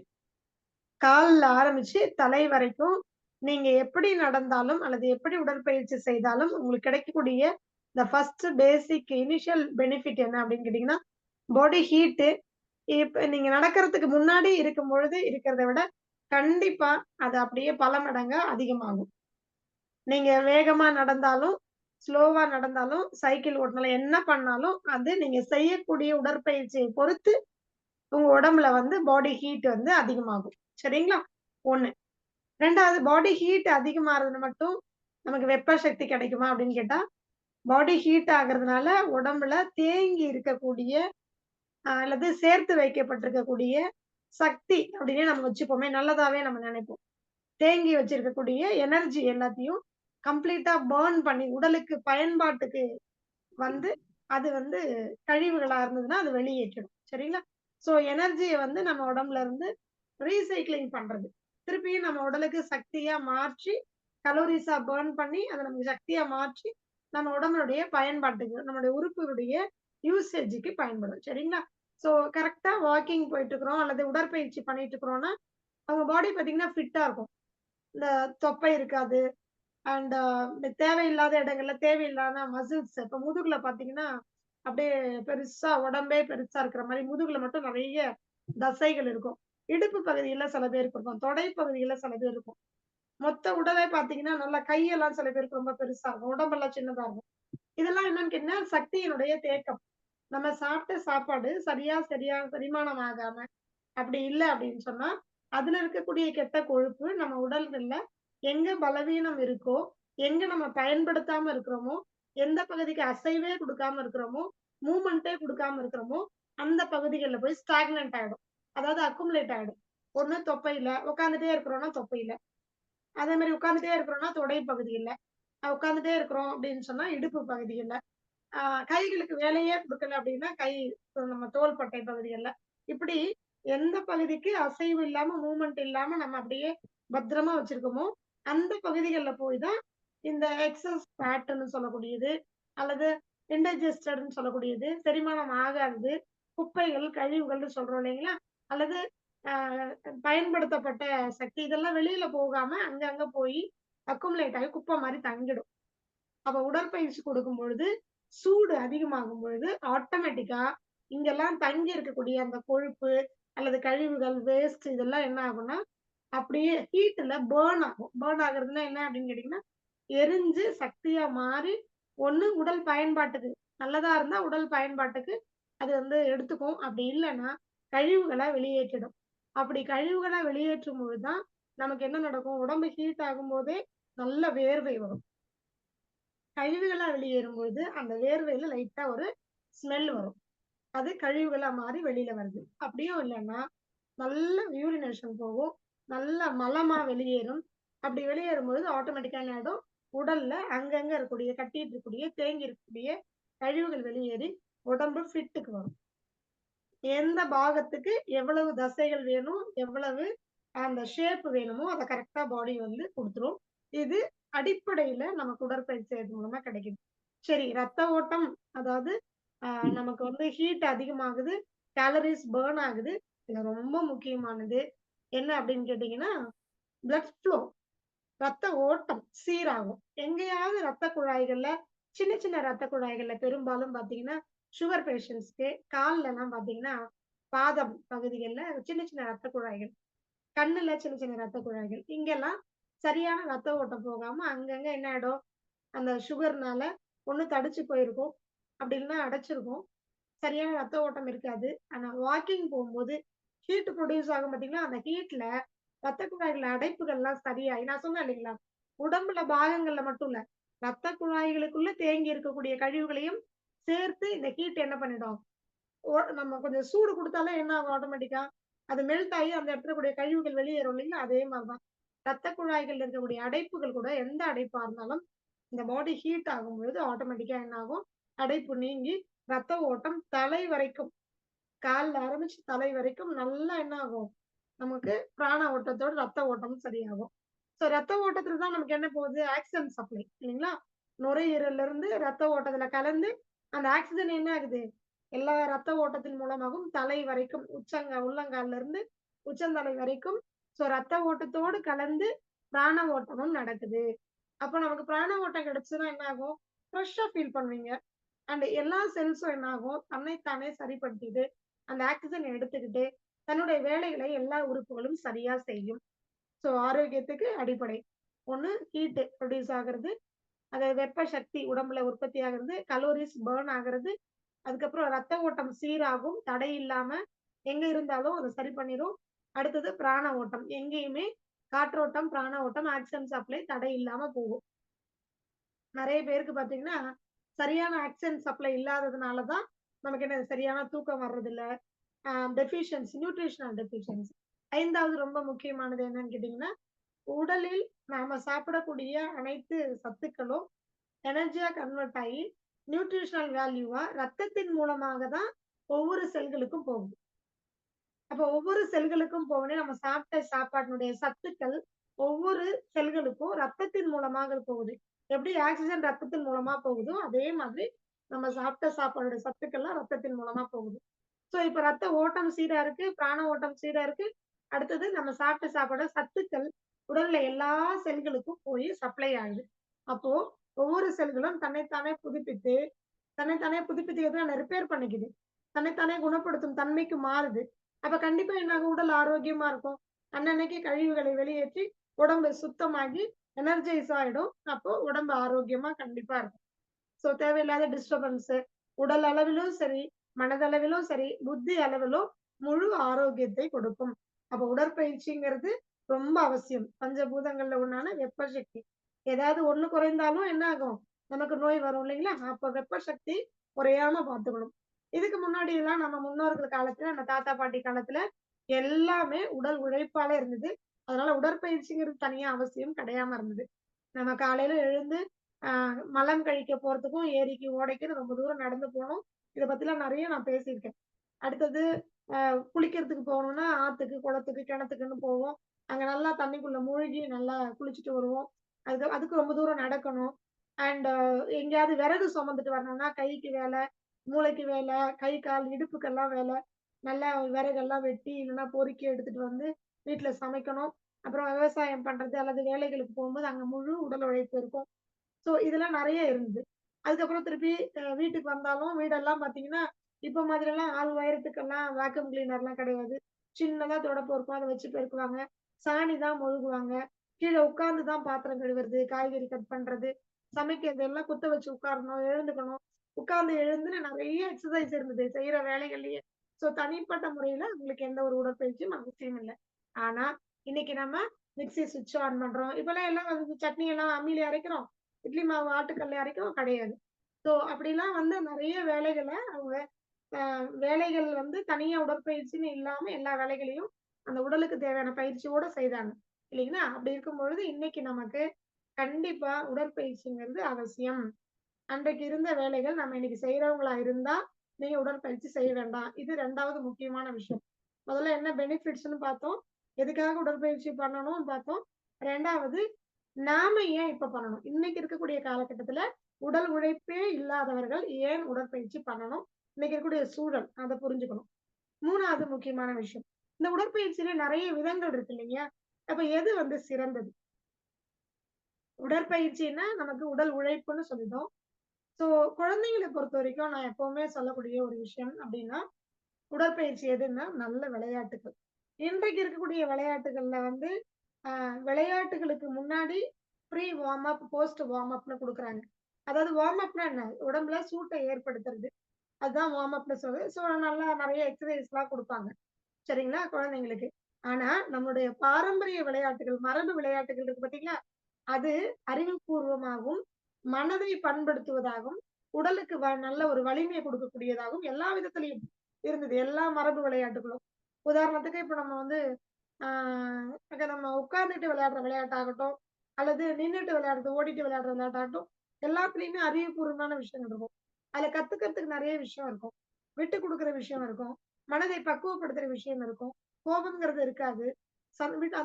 கால்ல ஆரம்பிச்சு தலை வரைக்கும் நீங்க எப்படி நடந்தாலும் அல்லது எப்படி உடற்பயிற்சி செய்தாலும் உங்களுக்கு கிடைக்கக்கூடிய இந்த ஃபர்ஸ்ட் பேசிக் இனிஷியல் பெனிஃபிட் என்ன அப்படின்னு கேட்டீங்கன்னா, பாடி ஹீட். இப்ப நீங்க நடக்கிறதுக்கு முன்னாடி இருக்கும் பொழுது இருக்கிறத விட கண்டிப்பா அது அப்படியே பல மடங்கா அதிகமாகும். நீங்க வேகமா நடந்தாலும், ஸ்லோவா நடந்தாலும், சைக்கிள் ஓட்டினாலும், என்ன பண்ணாலும் அது நீங்க செய்யக்கூடிய உடற்பயிற்சியை பொறுத்து உங்க உடம்புல பாடி ஹீட் அதிகமாகும். சரிங்களா? 1. 2வது பாடி ஹீட் அதிகமாறது மட்டும் நமக்கு வெப்ப சக்தி கிடைக்குமா அப்படின்னு கேட்டா, பாடி ஹீட் ஆகுறதுனால உடம்புல தேங்கி இருக்கக்கூடிய அல்லது சேர்த்து வைக்கப்பட்டிருக்கக்கூடிய சக்தி அப்படின்னே நம்ம வச்சுப்போமே, நல்லதாவே நம்ம நினைப்போம். தேங்கி வச்சிருக்கக்கூடிய எனர்ஜி எல்லாத்தையும் கம்ப்ளீட்டா பர்ன் பண்ணி உடலுக்கு பயன்பாட்டுக்கு வந்து அது கழிவுகளா இருந்ததுன்னா அது வெளியேற்றிடும். சரிங்களா? சோ எனர்ஜிய நம்ம உடம்புல இருந்து ரீசைக்ளிங் பண்றது. திருப்பியும் நம்ம உடலுக்கு சக்தியா மாற்றி கலோரிஸா பர்ன் பண்ணி அதை நமக்கு சக்தியா மாற்றி நம்ம உடம்புடைய பயன்பாட்டுக்கு நம்மளுடைய உறுப்புடைய யூசேஜுக்கு பயன்படும். சரிங்களா? சோ கரெக்டா வாக்கிங் போயிட்டு இருக்கிறோம் அல்லது உடற்பயிற்சி பண்ணிட்டு இருக்கிறோம்னா அவங்க பாடி பாத்தீங்கன்னா ஃபிட்டா இருக்கும். இந்த தொப்பை இருக்காது. அண்ட் தேவையில்லாத இடங்கள்ல தேவையில்லாத மசில்ஸ் இப்ப முதுகுல பாத்தீங்கன்னா அப்படியே பெருசா உடம்பே பெருசா இருக்கிற மாதிரி முதுகுல மட்டும் நிறைய தசைகள் இருக்கும். இடுப்பு பகுதியில சில பேருக்கு இருக்கும். தொடை பகுதியில சில பேர் இருக்கும். மொத்த உடலே பாத்தீங்கன்னா நல்லா கையெல்லாம் சில பேருக்கு ரொம்ப பெருசா இருக்கும். உடம்பெல்லாம் சின்னதா இருக்கும். இதெல்லாம் என்னன்னு கேட்டீங்கன்னா சக்தியினுடைய தேக்கம். நம்ம சாப்பிட்ட சாப்பாடு சரியா செரிமானம் ஆகாம அப்படி இல்ல அப்படின்னு சொன்னா அதுல இருக்கக்கூடிய கெட்ட கொழுப்பு நம்ம உடல்கள்ல எங்க பலவீனம் இருக்கோ, எங்க நம்ம பயன்படுத்தாம இருக்கிறோமோ, எந்த பகுதிக்கு அசைவே கொடுக்காம இருக்கிறோமோ, மூவ்மெண்ட்டே கொடுக்காம இருக்கிறோமோ, அந்த பகுதிகள்ல போய் ஸ்டாக்னன்ட் ஆயிடும். அதாவது அக்குமுலேட் ஆயிடும். ஒண்ணு தொப்பையில உட்கார்ந்துட்டே இருக்கிறோம்னா தொப்பையில, அதே மாதிரி உட்கார்ந்துட்டே இருக்கிறோம்னா தொடை பகுதியில, உட்கார்ந்துட்டே இருக்கிறோம் அப்படின்னு சொன்னா இடுப்பு பகுதியில, கைகளுக்கு வேலையே கொடுக்கல அப்படின்னா கை நம்ம தோள்பட்டை பகுதிகள்ல, இப்படி எந்த பகுதிக்கு அசைவு இல்லாம மூவ்மெண்ட் இல்லாம நம்ம அப்படியே பத்திரமா வச்சிருக்கோமோ அந்த பகுதிகள்ல போய் தான் இந்த எக்ஸஸ் ஃபேட்னு சொல்லக்கூடியது அல்லது இன்டைஜஸ்டட்னு சொல்லக்கூடியது, செரிமானம் ஆகாதது, குப்பைகள் கழிவுகள்னு சொல்றோம் இல்லைங்களா? அல்லது பயன்படுத்தப்பட்ட சக்தி இதெல்லாம் வெளியில போகாம அங்கங்க போய் அக்குமுலேட் ஆகி குப்பை மாதிரி தங்கிடும். அப்ப உடற்பயிற்சி கொடுக்கும் பொழுது சூடு அதிகமாகும் பொழுது ஆட்டோமேட்டிக்கா இங்கெல்லாம் தங்கி இருக்கக்கூடிய அந்த கொழுப்பு அல்லது கழிவுகள் வேஸ்ட் இதெல்லாம் என்ன ஆகும்னா அப்படியே ஹீட்ல பேர்ன் ஆகும். பேர்ன் ஆகுறதுன்னா என்ன அப்படின்னு கேட்டீங்கன்னா எரிஞ்சு சக்தியா மாறி ஒண்ணு உடல் பயன்பாட்டுக்கு நல்லதா இருந்தா உடல் பயன்பாட்டுக்கு அது எடுத்துக்கும். அப்படி இல்லைன்னா கழிவுகளை வெளியேற்றிடும். அப்படி கழிவுகளை வெளியேற்றும் பொழுதுதான் நமக்கு என்ன நடக்கும், உடம்பு ஹீட் ஆகும் போதே நல்ல வேர்வை வரும். கழிவுகளா வெளியேறும் பொழுது அந்த வேர்வையில லைட்டா ஒரு ஸ்மெல் வரும். அது கழிவுகளா மாறி வெளியில வருது. அப்படியும் இல்லைன்னா நல்ல யூரினேஷன் போகும், நல்ல மலமா வெளியேறும். அப்படி வெளியேறும் பொழுது ஆட்டோமேட்டிக்கா என்ன ஆயிடும், உடல்ல அங்கங்க இருக்கக்கூடிய கட்டிட்டு இருக்கக்கூடிய தேங்கி இருக்கக்கூடிய கழிவுகள் வெளியேறி உடம்பு ஃபிட்டுக்கு வரும். எந்த பாகத்துக்கு எவ்வளவு தசைகள் வேணும், எவ்வளவு அந்த ஷேப் வேணுமோ அதை கரெக்டா பாடி கொடுத்துரும். இது அடிப்படையில நமக்கு உடற்பயிற்சி செய்யறது மூலமா கிடைக்குது. சரி, ரத்த ஓட்டம், அதாவது நமக்கு ஹீட் அதிகமாகுது, கேலரிஸ் பர்ன் ஆகுது. இது ரொம்ப முக்கியமானது என்ன அப்படின்னு கேட்டீங்கன்னா பிளட் ஃப்ளோ, ரத்த ஓட்டம் சீராகும். எங்கேயாவது ரத்த குழாய்கள்ல சின்ன சின்ன ரத்த குழாய்கள்ல பெரும்பாலும் பாத்தீங்கன்னா சுகர் பேஷண்ட்ஸ்க்கு கால்ல எல்லாம் பாத்தீங்கன்னா பாதம் பகுதிகள்ல சின்ன சின்ன ரத்த குழாய்கள், கண்ணுல சின்ன சின்ன ரத்த குழாய்கள், இங்கெல்லாம் சரியான ரத்த ஓட்டம் போகாம அங்கங்க என்ன ஆயிடும், அந்த சுகர்னால ஒண்ணு தடிச்சு போயிருக்கும், அப்படி இல்லைன்னா அடைச்சிருக்கும், சரியான ரத்த ஓட்டம் இருக்காது. ஆனா வாக்கிங் போகும்போது ஹீட் ப்ரொடியூஸ் ஆகும் பாத்தீங்கன்னா அந்த ஹீட்ல ரத்த குழாய்கள் அடைப்புகள்லாம் சரியாயி, நான் சொன்னேன் இல்லைங்களா, உடம்புல பாகங்கள்ல மட்டும் இல்ல ரத்த குழாய்களுக்குள்ள தேங்கி இருக்கக்கூடிய கழிவுகளையும் சேர்த்து இந்த ஹீட் என்ன பண்ணிடும், நம்ம கொஞ்சம் சூடு கொடுத்தாலே என்ன ஆகும் ஆட்டோமேட்டிக்கா அது மெல்ட் ஆகி அந்த இடத்துல கூடிய கழிவுகள் வெளியேறும் இல்லைங்களா? அதே மாதிரிதான் ரத்த குழாய்கள் இருக்கக்கூடிய அடைப்புகள் கூட எந்த அடைப்பா இருந்தாலும் இந்த பாடி ஹீட் ஆகும்பொழுது ஆட்டோமேட்டிக்கா என்ன ஆகும்? அடைப்பு நீங்கி ரத்த ஓட்டம் தலை வரைக்கும், கால்ல ஆரம்பிச்சு தலை வரைக்கும் நல்லா என்ன ஆகும்? நமக்கு பிராண ஓட்டத்தோட ரத்த ஓட்டம் சரியாகும். சோ ரத்த ஓட்டத்துல தான் நமக்கு என்ன போகுது? ஆக்சிஜன் சப்ளை இல்லைங்களா? நுரையீரல்ல இருந்து ரத்த ஓட்டத்துல கலந்து அந்த ஆக்சிஜன் என்ன ஆகுது? எல்லா ரத்த ஓட்டத்தின் மூலமாகவும் தலை வரைக்கும் உள்ளங்கால்ல இருந்து உச்சந்தலை வரைக்கும் சோ ரத்த ஓட்டத்தோடு கலந்து பிராண ஓட்டமும் நடக்குது. அப்ப நமக்கு பிராண ஓட்டம் கிடைச்சதுன்னா என்ன ஆகும்? ஃப்ரெஷ்ஷா ஃபீல் பண்ணுவீங்க. அண்ட் எல்லா செல்ஸும் என்ன ஆகும்? தன்னைத்தானே சரிப்படுத்திட்டு அந்த ஆக்சிஜன் எடுத்துக்கிட்டு தன்னுடைய வேலைகளை எல்லா உறுப்புகளும் சரியா செய்யும். சோ ஆரோக்கியத்துக்கு அடிப்படை ஒண்ணு ஹீட் ப்ரொடியூஸ் ஆகுறது, அதாவது வெப்ப சக்தி உடம்புல உற்பத்தி ஆகுறது, கலோரிஸ் பர்ன் ஆகுறது, அதுக்கப்புறம் ரத்த ஓட்டம் சீராகும், தடை இல்லாம எங்க இருந்தாலும் அதை சரி பண்ணிரும். அடுத்தது பிராண ஓட்டம், எங்கேயுமே காற்றோட்டம், பிராண ஓட்டம், ஆக்சிஜன் சப்ளை தடை இல்லாம போகும். நிறைய பேருக்கு பாத்தீங்கன்னா சரியான ஆக்சிஜன் சப்ளை இல்லாததுனாலதான் நமக்கு என்ன சரியான தூக்கம் வர்றது இல்ல, டெஃபிஷியன்சி, நியூட்ரிஷனல் டெஃபிஷியன்சி. 5வது ரொம்ப முக்கியமானது என்னன்னு கேட்டீங்கன்னா, உடலில் நாம சாப்பிடக்கூடிய அனைத்து சத்துக்களும் எனர்ஜியா கன்வெர்ட் ஆகி நியூட்ரிஷனல் வேல்யூவா ரத்தத்தின் மூலமாக தான் ஒவ்வொரு செல்களுக்கும் போகுது. அப்ப ஒவ்வொரு செல்களுக்கும் போகணும் நம்ம சாப்பிட்ட சாப்பாட்டினுடைய சத்துக்கள் ஒவ்வொரு செல்களுக்கும் ரத்தத்தின் மூலமாக போகுது. எப்படி ஆக்சிஜன் ரத்தத்தின் மூலமா போகுதோ அதே மாதிரி நம்ம சாப்பிட்ட சாப்பாடோட சத்துக்கள்லாம் ரத்தத்தின் மூலமா போகுது. சோ இப்ப ரத்த ஓட்டம் சீரா இருக்கு, பிராண ஓட்டம் சீரா இருக்கு. அடுத்தது நம்ம சாப்பிட்ட சாப்பாட சத்துக்கள் உடல்ல எல்லா செல்களுக்கும் போய் சப்ளை ஆகுது. அப்போ ஒவ்வொரு செல்களும் தன்னைத்தானே புதுப்பித்துக்கிறதுக்கு ரிப்பேர் பண்ணிக்குது. தன்னைத்தானே குணப்படுத்தும் தன்மைக்கு மாறுது. அப்ப கண்டிப்பா என்ன ஆகும்? உடல் ஆரோக்கியமா இருக்கும். அன்னன்னைக்கு கழிவுகளை வெளியேற்றி உடம்பு சுத்தமாகி எனர்ஜைஸ் ஆயிடும். அப்போ உடம்பு ஆரோக்கியமா கண்டிப்பா இருக்கும். சோ தேவையில்லாத டிஸ்டர்பன்ஸ் உடல் அளவிலும் சரி, மனதளவிலும் சரி, புத்தி அளவிலும் முழு ஆரோக்கியத்தை கொடுக்கும். அப்ப உடற்பயிற்சிங்கிறது ரொம்ப அவசியம். பஞ்சபூதங்கள்ல ஒண்ணான வெப்ப சக்தி. ஏதாவது ஒண்ணு குறைந்தாலும் என்ன ஆகும்? நமக்கு நோய் வரும் இல்லைங்களா? அப்ப வெப்ப சக்தி குறையாம பார்த்துக்கணும். இதுக்கு முன்னாடி எல்லாம் நம்ம முன்னோர்கள் காலத்துல, நம்ம தாத்தா பாட்டி காலத்துல எல்லாமே உடல் உழைப்பால இருந்தது. அதனால உடற்பயிற்சிங்கிறது தனியா அவசியம் கிடையாம இருந்தது. நம்ம காலையில எழுந்து மலம் கழிக்க போறதுக்கும் ஏரிக்கு ஓடைக்குன்னு ரொம்ப தூரம் நடந்து போனோம். இத பத்திலாம் நிறைய நான் பேசியிருக்கேன். அடுத்தது குளிக்கிறதுக்கு போகணும்னா ஆத்துக்கு, குளத்துக்கு, கிணத்துக்குன்னு போவோம். அங்க நல்லா தண்ணிக்குள்ள மூழ்கி நல்லா குளிச்சுட்டு வருவோம். அதுக்கு ரொம்ப தூரம் நடக்கணும். அண்ட் எங்கேயாவது விறகு சுமந்துட்டு வரணும்னா கைக்கு வேலை, மூளைக்கு வேலை, கை கால் இடுப்புக்கெல்லாம் வேலை. நல்லா விறகெல்லாம் வெட்டி இல்லைன்னா பொறுக்கி எடுத்துட்டு வந்து வீட்டுல சமைக்கணும். அப்புறம் விவசாயம் பண்றது அல்லது வேலைகளுக்கு போகும்போது அங்க முழு உடல் உழைப்பு இருக்கும். சோ இதெல்லாம் நிறைய இருந்தது. அதுக்கப்புறம் திருப்பி வீட்டுக்கு வந்தாலும் வீடெல்லாம் பாத்தீங்கன்னா இப்ப மாதிரி எல்லாம் ஆள் உயரத்துக்கெல்லாம் வேக்யூம் கிளீனர் எல்லாம் கிடையாது. சின்னதா தொடப்பு இருக்கும், அதை வச்சு பெருக்குவாங்க. சாணி தான் மொழுகுவாங்க. கீழே உட்கார்ந்து தான் பாத்திரம் கழுவுறது, காய்கறி கட் பண்றது, சமைக்கிறது எல்லாம் குத்த வச்சு உட்காரணும், எழுந்துக்கணும். உட்கார்ந்து எழுந்து நிறைய எக்ஸசைஸ் இருந்தது செய்யற வேலைகள்லயே. சோ தனிப்பட்ட முறையில உங்களுக்கு எந்த ஒரு உடற்பயிற்சியும் அவசியம் இல்லை. ஆனா இன்னைக்கு நம்ம மிக்ஸி சுவிட்ச் ஆன் பண்றோம். இப்பெல்லாம் எல்லாம் வந்து சட்னி எல்லாம் அம்மியில அரைக்கிறோம், இட்லி மாவு ஆட்டுக்கல்ல அரைக்கிறோம் கிடையாது. சோ அப்படிலாம் வந்து நிறைய வேலைகளை அவங்க வேலைகள் வந்து தனியா உடற்பயிற்சின்னு இல்லாம எல்லா வேலைகளையும் அந்த உடலுக்கு தேவையான பயிற்சியோட செய்தாங்க இல்லைங்களா? அப்படி இருக்கும் பொழுது இன்னைக்கு நமக்கு கண்டிப்பா உடற்பயிற்சிங்கிறது அவசியம். அன்றைக்கு இருந்த வேலைகள் நம்ம இன்னைக்கு செய்யறவங்களா இருந்தா நீங்க உடற்பயிற்சி செய்ய வேண்டாம். இது 2வது முக்கியமான விஷயம். முதல்ல என்ன பெனிஃபிட்ஸ்ன்னு பார்த்தோம், எதுக்காக உடற்பயிற்சி பண்ணணும்னு பார்த்தோம். 2வது நாம ஏன் இப்ப பண்ணணும்? இன்னைக்கு இருக்கக்கூடிய காலகட்டத்துல உடல் உழைப்பே இல்லாதவர்கள் ஏன் உடற்பயிற்சி பண்ணணும்? இன்னைக்கு இருக்கக்கூடிய சூழல் அதை புரிஞ்சுக்கணும். 3வது முக்கியமான விஷயம், இந்த உடற்பயிற்சியில நிறைய விதங்கள் இருக்கு இல்லையா? அப்ப எது வந்து சிறந்தது? உடற்பயிற்சின்னா நமக்கு உடல் உழைப்புன்னு சொல்லிட்டோம். சோ குழந்தைங்களை பொறுத்த வரைக்கும் நான் எப்பவுமே சொல்லக்கூடிய ஒரு விஷயம் அப்படின்னா, உடற்பயிற்சி எதுன்னா நல்ல விளையாட்டுகள். இன்றைக்கு இருக்கக்கூடிய விளையாட்டுகள்ல வந்து விளையாட்டுகளுக்கு முன்னாடி pre warm up, post warm அப்னு கொடுக்குறாங்க. அதாவது வார்ம் அப்னா என்ன? உடம்புல சூட்டை ஏற்படுத்துறது. அதுதான் வார்ம் அப்னு சொல்றது. சோ நல்லா நிறைய எக்ஸசைஸ் எல்லாம் கொடுப்பாங்க. சரிங்களா? குழந்தைங்களுக்கு. ஆனா நம்மளுடைய பாரம்பரிய விளையாட்டுகள், மரபு விளையாட்டுகள் இருக்கு பாத்தீங்களா? அது அறிவுபூர்வமாகவும், மனதை பண்படுத்துவதாகவும், உடலுக்கு நல்ல ஒரு வலிமையை கொடுக்கக்கூடியதாகவும் எல்லா விதத்திலையும் இருந்தது எல்லா மரபு விளையாட்டுகளும். உதாரணத்துக்கு இப்ப நம்ம வந்து நம்ம உட்கார்ந்துட்டு விளையாடுற விளையாட்டாகட்டும், அல்லது நின்னுட்டு விளையாடுறது, ஓடிட்டு விளையாடுற விளையாட்டாகட்டும், எல்லாத்துலயுமே அறிவுபூர்வமான விஷயங்கள் இருக்கும். அதுல கத்துக்கிறதுக்கு நிறைய விஷயம் இருக்கும். விட்டு குடுக்குற விஷயம் இருக்கும். மனதை பக்குவப்படுத்துற விஷயம் இருக்கும். கோபம்ங்கிறது இருக்காது.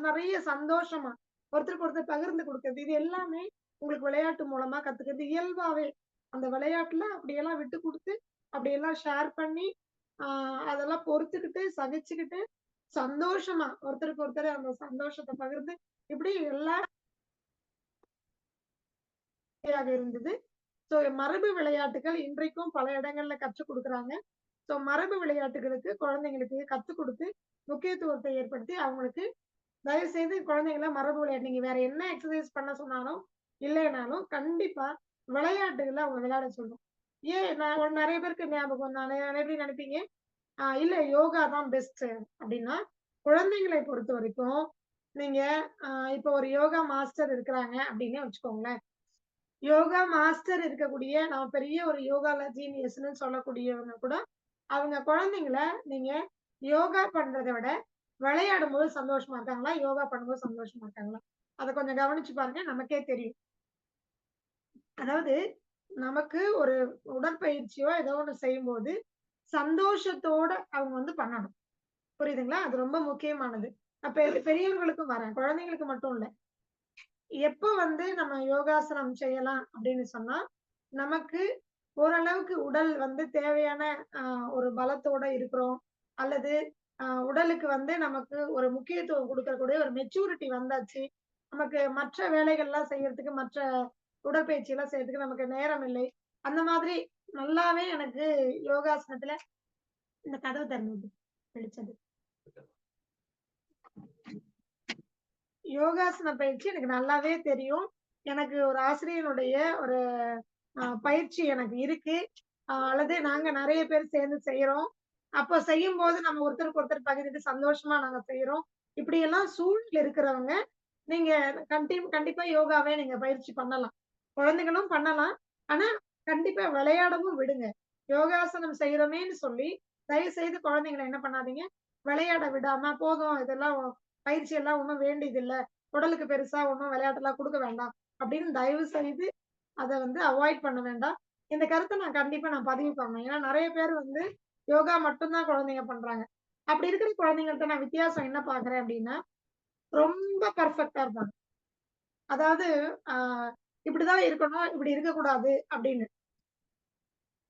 நிறைய சந்தோஷமா ஒருத்தருக்கு ஒருத்தர் பகிர்ந்து கொடுக்கிறது. இது எல்லாமே உங்களுக்கு விளையாட்டு மூலமா கத்துக்கிறது. இயல்பாவே அந்த விளையாட்டுல அப்படியெல்லாம் விட்டு குடுத்து, அப்படியெல்லாம் ஷேர் பண்ணி, அதெல்லாம் பொறுத்துக்கிட்டு, சகிச்சுக்கிட்டு, சந்தோஷமா ஒருத்தருக்கு ஒருத்தர் அந்த சந்தோஷத்த பகிர்ந்து, இப்படி எல்லாம் இருந்தது. சோ மரபு விளையாட்டுகள் இன்றைக்கும் பல இடங்கள்ல கற்றுக் குடுக்குறாங்க. சோ மரபு விளையாட்டுகளுக்கு குழந்தைங்களுக்கு கத்துக் குடுத்து, முக்கியத்துவத்தை ஏற்படுத்தி அவங்களுக்கு தயவு செய்து குழந்தைங்கள மரபு விளையாட்டு நீங்க வேற என்ன எக்ஸர்சைஸ் பண்ண சொன்னாலும், இல்லைனாலும் கண்டிப்பா விளையாட்டுகள அவங்க விளையாட சொல்லணும். ஏன் நான் நிறைய பேருக்கு ஞாபகம் நிறைய பேர் நினைப்பீங்க, இல்ல யோகா தான் பெஸ்ட் அப்படின்னா, குழந்தைங்களை பொறுத்தவரைக்கும் நீங்க இப்ப ஒரு யோகா மாஸ்டர் இருக்கிறாங்க அப்படின்னு வச்சுக்கோங்களேன். யோகா மாஸ்டர் இருக்கக்கூடிய நம்ம பெரிய ஒரு யோகால ஜீனியஸ்ன்னு சொல்லக்கூடியவங்க கூட, அவங்க குழந்தைங்கள நீங்க யோகா பண்றத விட விளையாடும்போது சந்தோஷமா இருக்காங்களா? யோகா பண்ணும்போது சந்தோஷமா இருக்காங்களா? அத கொஞ்சம் கவனிச்சு பாருங்க. நமக்கே தெரியும். அதாவது நமக்கு ஒரு உடற்பயிற்சியோ ஏதோ ஒண்ணு செய்யும்போது, சந்தோஷத்தோட அவங்க வந்து பண்ணணும். புரியுதுங்களா? அது ரொம்ப முக்கியமானது. பெரியவர்களுக்கும் வரேன். குழந்தைங்களுக்கு மட்டும் இல்ல. எப்ப வந்து நம்ம யோகாசனம் செய்யலாம் அப்படின்னு சொன்னா, நமக்கு ஓரளவுக்கு உடல் வந்து தேவையான ஒரு பலத்தோட இருக்கிறோம். அல்லது உடலுக்கு வந்து நமக்கு ஒரு முக்கியத்துவம் குடுக்கக்கூடிய ஒரு மெச்சூரிட்டி வந்தாச்சு. நமக்கு மற்ற வேலைகள்லாம் செய்யறதுக்கு, மற்ற உடற்பயிற்சிலாம் செய்யறதுக்கு நமக்கு நேரம் இல்லை. அந்த மாதிரி நல்லாவே எனக்கு யோகாசனத்துல இந்த கதவு திறந்தது வெளிச்சது. யோகாசன பயிற்சி எனக்கு நல்லாவே தெரியும். எனக்கு ஒரு ஆசிரியனுடைய ஒரு பயிற்சி எனக்கு இருக்கு. அல்லது நாங்க நெறைய பேர் சேர்ந்து செய்றோம். அப்ப செய்யும்போது நம்ம ஒருத்தருக்கு ஒருத்தர் பகிர்ந்து சந்தோஷமா நாங்க செய்றோம். இப்படியெல்லாம் சூழல் இருக்கிறவங்க, நீங்க கண்டிப்பா யோகாவே நீங்க பயிற்சி பண்ணலாம். குழந்தைகளும் பண்ணலாம். ஆனா, கண்டிப்பா விளையாடவும் விடுங்க. யோகாசனம் செய்றோமேன்னு சொல்லி, தயவு செய்து குழந்தைங்கள என்ன பண்ணாதீங்க, விளையாட விடாம, போதும் இதெல்லாம் பயிற்சி எல்லாம் ஒண்ணும் வேண்டியதில்ல. உடலுக்கு பெருசா ஒண்ணும் விளையாட்டெல்லாம் குடுக்க வேண்டாம். அப்படின்னு தயவு செய்து அத வந்து அவாய்ட் பண்ண வேண்டாம். இந்த கருத்த நான் கண்டிப்பா பதிவு பண்ணேன். ஏன்னா நெறைய பேர் வந்து யோகா மட்டும் தான் குழந்தைங்க பண்றாங்க. அப்படி இருக்கிற குழந்தைங்கள்ட்ட நான் வித்தியாசம் என்ன பார்க்கிறேன் அப்படின்னா, ரொம்ப பெர்ஃபெக்ட்டா இருப்பாங்க. அதாவது அ இப்படிதான் இருக்கணும், இப்படி இருக்கக்கூடாது அப்படின்னு.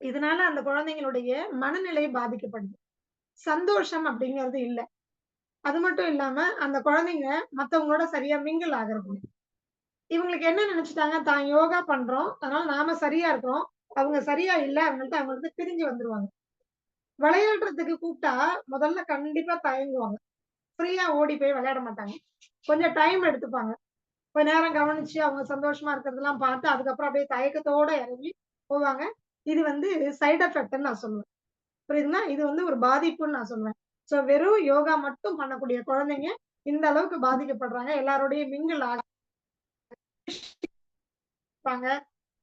இதனால அந்த குழந்தைங்களுடைய மனநிலை பாதிக்கப்படுது. சந்தோஷம் அப்படிங்கிறது இல்ல. அது மட்டும் இல்லாம அந்த குழந்தைங்க மத்தவங்களோட சரியா மிங்கிள் ஆகுறது. இவங்களுக்கு என்ன நினைச்சுட்டாங்க, தான் யோகா பண்றோம். அதனால நாம சரியா இருக்கிறோம். அவங்க சரியா இல்ல. அவங்கள்ட்ட பிரிஞ்சு வந்துருவாங்க. விளையாடுறதுக்கு கூப்பிட்டா முதல்ல கண்டிப்பா தயங்குவாங்க. ஃப்ரீயா ஓடி போய் விளையாட மாட்டாங்க. கொஞ்சம் டைம் எடுத்துப்பாங்க. கொஞ்ச நேரம் கவனிச்சு அவங்க சந்தோஷமா இருக்கிறதெல்லாம் பார்த்து, அதுக்கப்புறம் அப்படியே தயக்கத்தோட இறங்கி போவாங்க. இது வந்து சைட் எஃபெக்ட்ன்னு நான் சொல்லுவேன். புரியுதுங்களா? இது வந்து ஒரு பாதிப்புன்னு நான் சொல்லுவேன். சோ வெறும் யோகா மட்டும் பண்ணக்கூடிய குழந்தைங்க இந்த அளவுக்கு பாதிக்கப்படுறாங்க. எல்லாரோடையும் மிங்கிள் ஆகிப்பாங்க.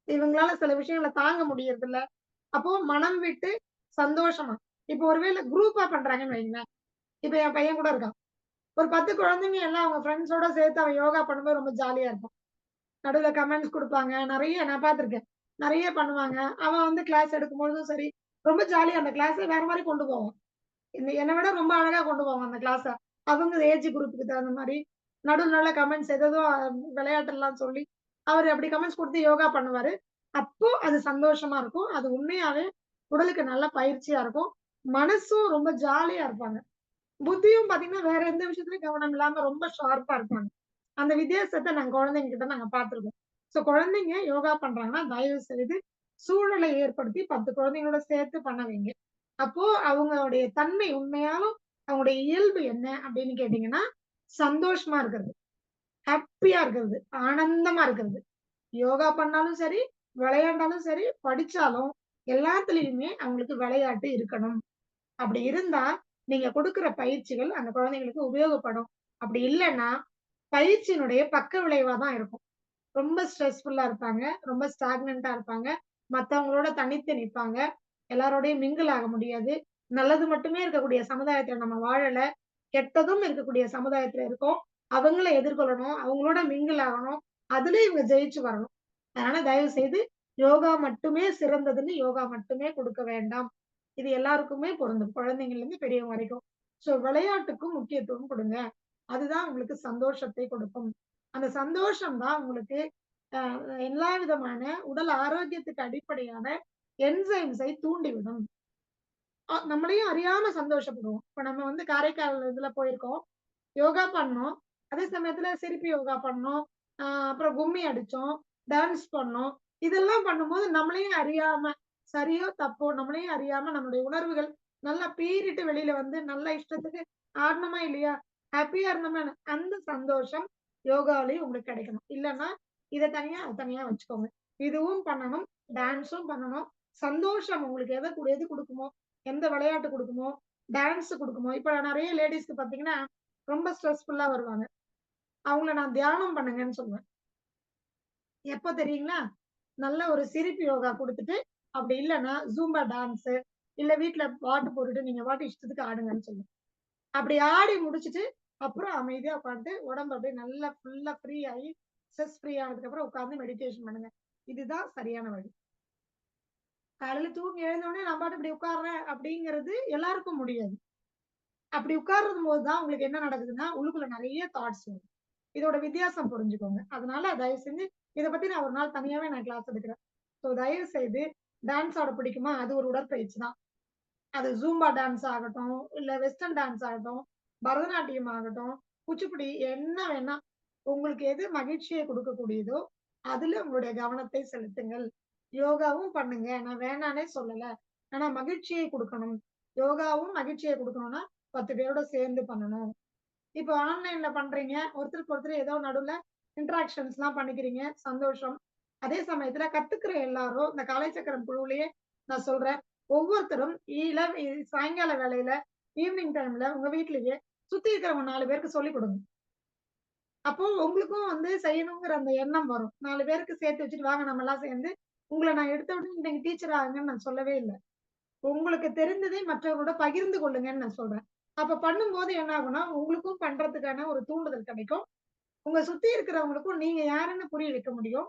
இவங்களால சில விஷயங்கள தாங்க முடியறதில்ல. அப்போ மனம் விட்டு சந்தோஷமா இப்போ ஒருவேளை குரூப்பா பண்றாங்கன்னு வைங்களேன். இப்ப என் பையன் கூட இருக்கான். ஒரு 10 குழந்தைங்க எல்லாம் அவங்க ஃப்ரெண்ட்ஸோட சேர்த்து அவன் யோகா பண்ணும்போது ரொம்ப ஜாலியா இருப்பான். நடுவுல கமெண்ட்ஸ் குடுப்பாங்க. நெறைய நான் பார்த்துருக்கேன். நெறைய பண்ணுவாங்க. அவன் வந்து கிளாஸ் எடுக்கும்பொழுதும் சரி, ரொம்ப ஜாலியா அந்த கிளாஸ வேற மாரி கொண்டு போவான். என்ன விட ரொம்ப அழகா கொண்டு போவான் அந்த கிளாஸ. அவங்க ஏஜ் குரூப்புக்கு தகுந்த மாரி. நடுவுல கமெண்ட்ஸ் ஏதேதோ விளையாட்டெல்லாம் சொல்லி, அவரு அப்படி கமெண்ட்ஸ் குடுத்து யோகா பண்ணுவாரு. அப்போ அது சந்தோஷமா இருக்கும். அது உண்மையாவே உடலுக்கு நல்ல பயிற்சியா இருக்கும். மனசும் ரொம்ப ஜாலியா இருப்பாங்க. புத்தியும் பார்த்தீங்கன்னா, வேற எந்த விஷயத்துலயும் கவனம் இல்லாம ரொம்ப ஷார்ப்பா இருப்பாங்க. அந்த வித்தியாசத்த நாங்க குழந்தைங்க கிட்ட நாங்க பார்த்துருக்கோம். குழந்தைங்க யோகா பண்றாங்கன்னா, தயவு செய்து சூழலை ஏற்படுத்தி 10 குழந்தைங்களோட சேர்த்து பண்ண வைங்க. அப்போ அவங்களுடைய தன்மை உண்மையாலும் அவங்களுடைய இயல்பு என்ன அப்படின்னு கேட்டீங்கன்னா, சந்தோஷமா இருக்கிறது, ஹேப்பியா இருக்கிறது, ஆனந்தமா இருக்கிறது. யோகா பண்ணாலும் சரி, விளையாண்டாலும் சரி, படிச்சாலும் எல்லாத்துலயுமே அவங்களுக்கு விளையாட்டு இருக்கணும். அப்படி இருந்தா, நீங்க குடுக்குற பயிற்சிகள் அந்த குழந்தைங்களுக்கு உபயோகப்படும். அப்படி இல்லன்னா, பயிற்சியினுடைய பக்க விளைவா தான் இருக்கும். ரொம்ப ஸ்ட்ரெஸ்ஃபுல்லா இருப்பாங்க. ரொம்ப ஸ்டாக்னன்ட்டா இருப்பாங்க. மத்தவங்களோட தனித்து நிப்பாங்க. எல்லாரோடையும் மிங்கிள் ஆக முடியாது. நல்லது மட்டுமே இருக்கக்கூடிய சமுதாயத்துல நம்ம வாழல, கெட்டதும் இருக்கக்கூடிய சமுதாயத்துல இருக்கோம். அவங்கள எதிர்கொள்ளணும், அவங்களோட மிங்கிள் ஆகணும், அதுல இவங்க ஜெயிச்சு வரணும். அதனால தயவு செய்து யோகா மட்டுமே சிறந்ததுன்னு யோகா மட்டுமே கொடுக்க வேண்டாம். இது எல்லாருக்குமே பொருந்தும். குழந்தைங்கள்ல இருந்து பெரியவங்க வரைக்கும். சோ விளையாட்டுக்கும் முக்கியத்துவம் கொடுங்க. அதுதான் உங்களுக்கு சந்தோஷத்தை கொடுக்கும். அந்த சந்தோஷம் தான் உங்களுக்கு அ எல்லா விதமான உடல் ஆரோக்கியத்துக்கு அடிப்படையான என்சைம்ஸை தூண்டிவிடும். நம்மளையும் அறியாம சந்தோஷப்படுவோம். இப்ப நம்ம வந்து காரைக்கால் இதுல போயிருக்கோம். யோகா பண்ணோம். அதே சமயத்துல சிரிப்பு யோகா பண்ணோம். அப்புறம் கும்மி அடிச்சோம். டான்ஸ் பண்ணோம். இதெல்லாம் பண்ணும்போது நம்மளையும் அறியாம, சரியோ தப்போ நம்மளையும் அறியாம நம்மளுடைய உணர்வுகள் நல்லா பீறிட்டு வெளியில வந்து நல்ல இஷ்டத்துக்கு ஆடனமா இல்லையா? ஹாப்பியா இருந்தோமா அந்த சந்தோஷம் யோகாலயும் உங்களுக்கு கிடைக்கணும். இல்லன்னா இத தனியா, அத தனியா வச்சுக்கோங்க. இதுவும் பண்ணணும், டான்ஸும் பண்ணணும். சந்தோஷம் உங்களுக்கு எது குடுக்குமோ, எந்த விளையாட்டு குடுக்குமோ, டான்ஸ் குடுக்குமோ, இப்ப நெறைய லேடீஸ்க்கு பாத்தீங்கன்னா, ரொம்ப ஸ்ட்ரெஸ்ஃபுல்லா வருவாங்க. அவங்கள நான் தியானம் பண்ணுங்கன்னு சொல்லுவேன். எப்ப தெரியுங்களா? நல்ல ஒரு சிரிப்பு யோகா குடுத்துட்டு, அப்படி இல்லன்னா ஜூம்பா டான்ஸு, இல்ல வீட்ல பாட்டு போட்டுட்டு நீங்க பாட்டு இஷ்டத்துக்கு ஆடுங்கன்னு சொல்லுவேன். அப்படி ஆடி முடிச்சுட்டு, அப்புறம் அமைதியா உட்கார்ந்துட்டு, உடம்பு அப்படியே நல்லா ஃபுல்லா ஃப்ரீ ஆயி, ஸ்ட்ரெஸ் ஃப்ரீ ஆனதுக்கு அப்புறம் உட்கார்ந்து மெடிடேஷன் பண்ணுங்க. இதுதான் சரியான வழி. காலையில தூங்கி எழுந்த உடனே நான் பாட்டுக்கு இப்படி உட்கார்றேன் அப்படிங்கிறது எல்லாருக்கும் முடியாது. அப்படி உட்கார்றது போது தான் உங்களுக்கு என்ன நடக்குதுன்னா, உள்ளுக்குள்ள நெறைய தாட்ஸ் வரும். இதோட வித்தியாசம் புரிஞ்சுக்கோங்க. அதனால தயவு செஞ்சு இத பத்தி நான் ஒரு நாள் தனியாவே நான் கிளாஸ் எடுக்கிறேன். ஸோ தயவு செய்து டான்ஸ் ஆட பிடிக்குமா? அது ஒரு உடற்பயிற்சி தான். அது ஜூம்பா டான்ஸ் ஆகட்டும், இல்ல வெஸ்டர்ன் டான்ஸ் ஆகட்டும், பரதநாட்டியம் ஆகட்டும், குச்சிப்புடி என்ன வேணா உங்களுக்கு எது மகிழ்ச்சியை கொடுக்கக்கூடியதோ, அதுல உங்களுடைய கவனத்தை செலுத்துங்கள். யோகாவும் பண்ணுங்க. நான் வேணான்னே சொல்லல. ஆனா மகிழ்ச்சியை குடுக்கணும். யோகாவும் மகிழ்ச்சியை குடுக்கணும்னா 10 பேரோட சேர்ந்து பண்ணணும். இப்போ ஆன்லைன்ல பண்றீங்க. ஒருத்தருக்கு ஒருத்தர் ஏதோ நடுவுல இன்டராக்ஷன்ஸ்லாம் பண்ணிக்கிறீங்க. சந்தோஷம். அதே சமயத்துல கத்துக்கிற எல்லாரும் இந்த காலைச்சக்கரம் குழுவுலயே நான் சொல்றேன். ஒவ்வொருத்தரும் சாயங்கால வேளையில, ஈவினிங் டைம்ல உங்க வீட்லயே சுத்தி இருக்கிறவங்க 4 பேருக்கு சொல்லிக் குடுங்க. அப்போ உங்களுக்கும் வந்து செய்யணுங்கிற அந்த எண்ணம் வரும். 4 பேருக்கு சேர்த்து வச்சுட்டு வாங்க நம்மலாம் சேர்ந்து, உங்கள நான் எடுத்த உடனே நீங்க டீச்சர் ஆகுங்கன்னு நான் சொல்லவே இல்ல. உங்களுக்கு தெரிந்ததை மற்றவர்களோட பகிர்ந்து கொள்ளுங்கன்னு நான் சொல்றேன். அப்ப பண்ணும்போது என்ன ஆகும்னா, உங்களுக்கும் பண்றதுக்கான ஒரு தூண்டுதல் கிடைக்கும். உங்க சுத்தி இருக்கிறவங்களுக்கும் நீங்க யாருன்னு புரிய வைக்க முடியும்.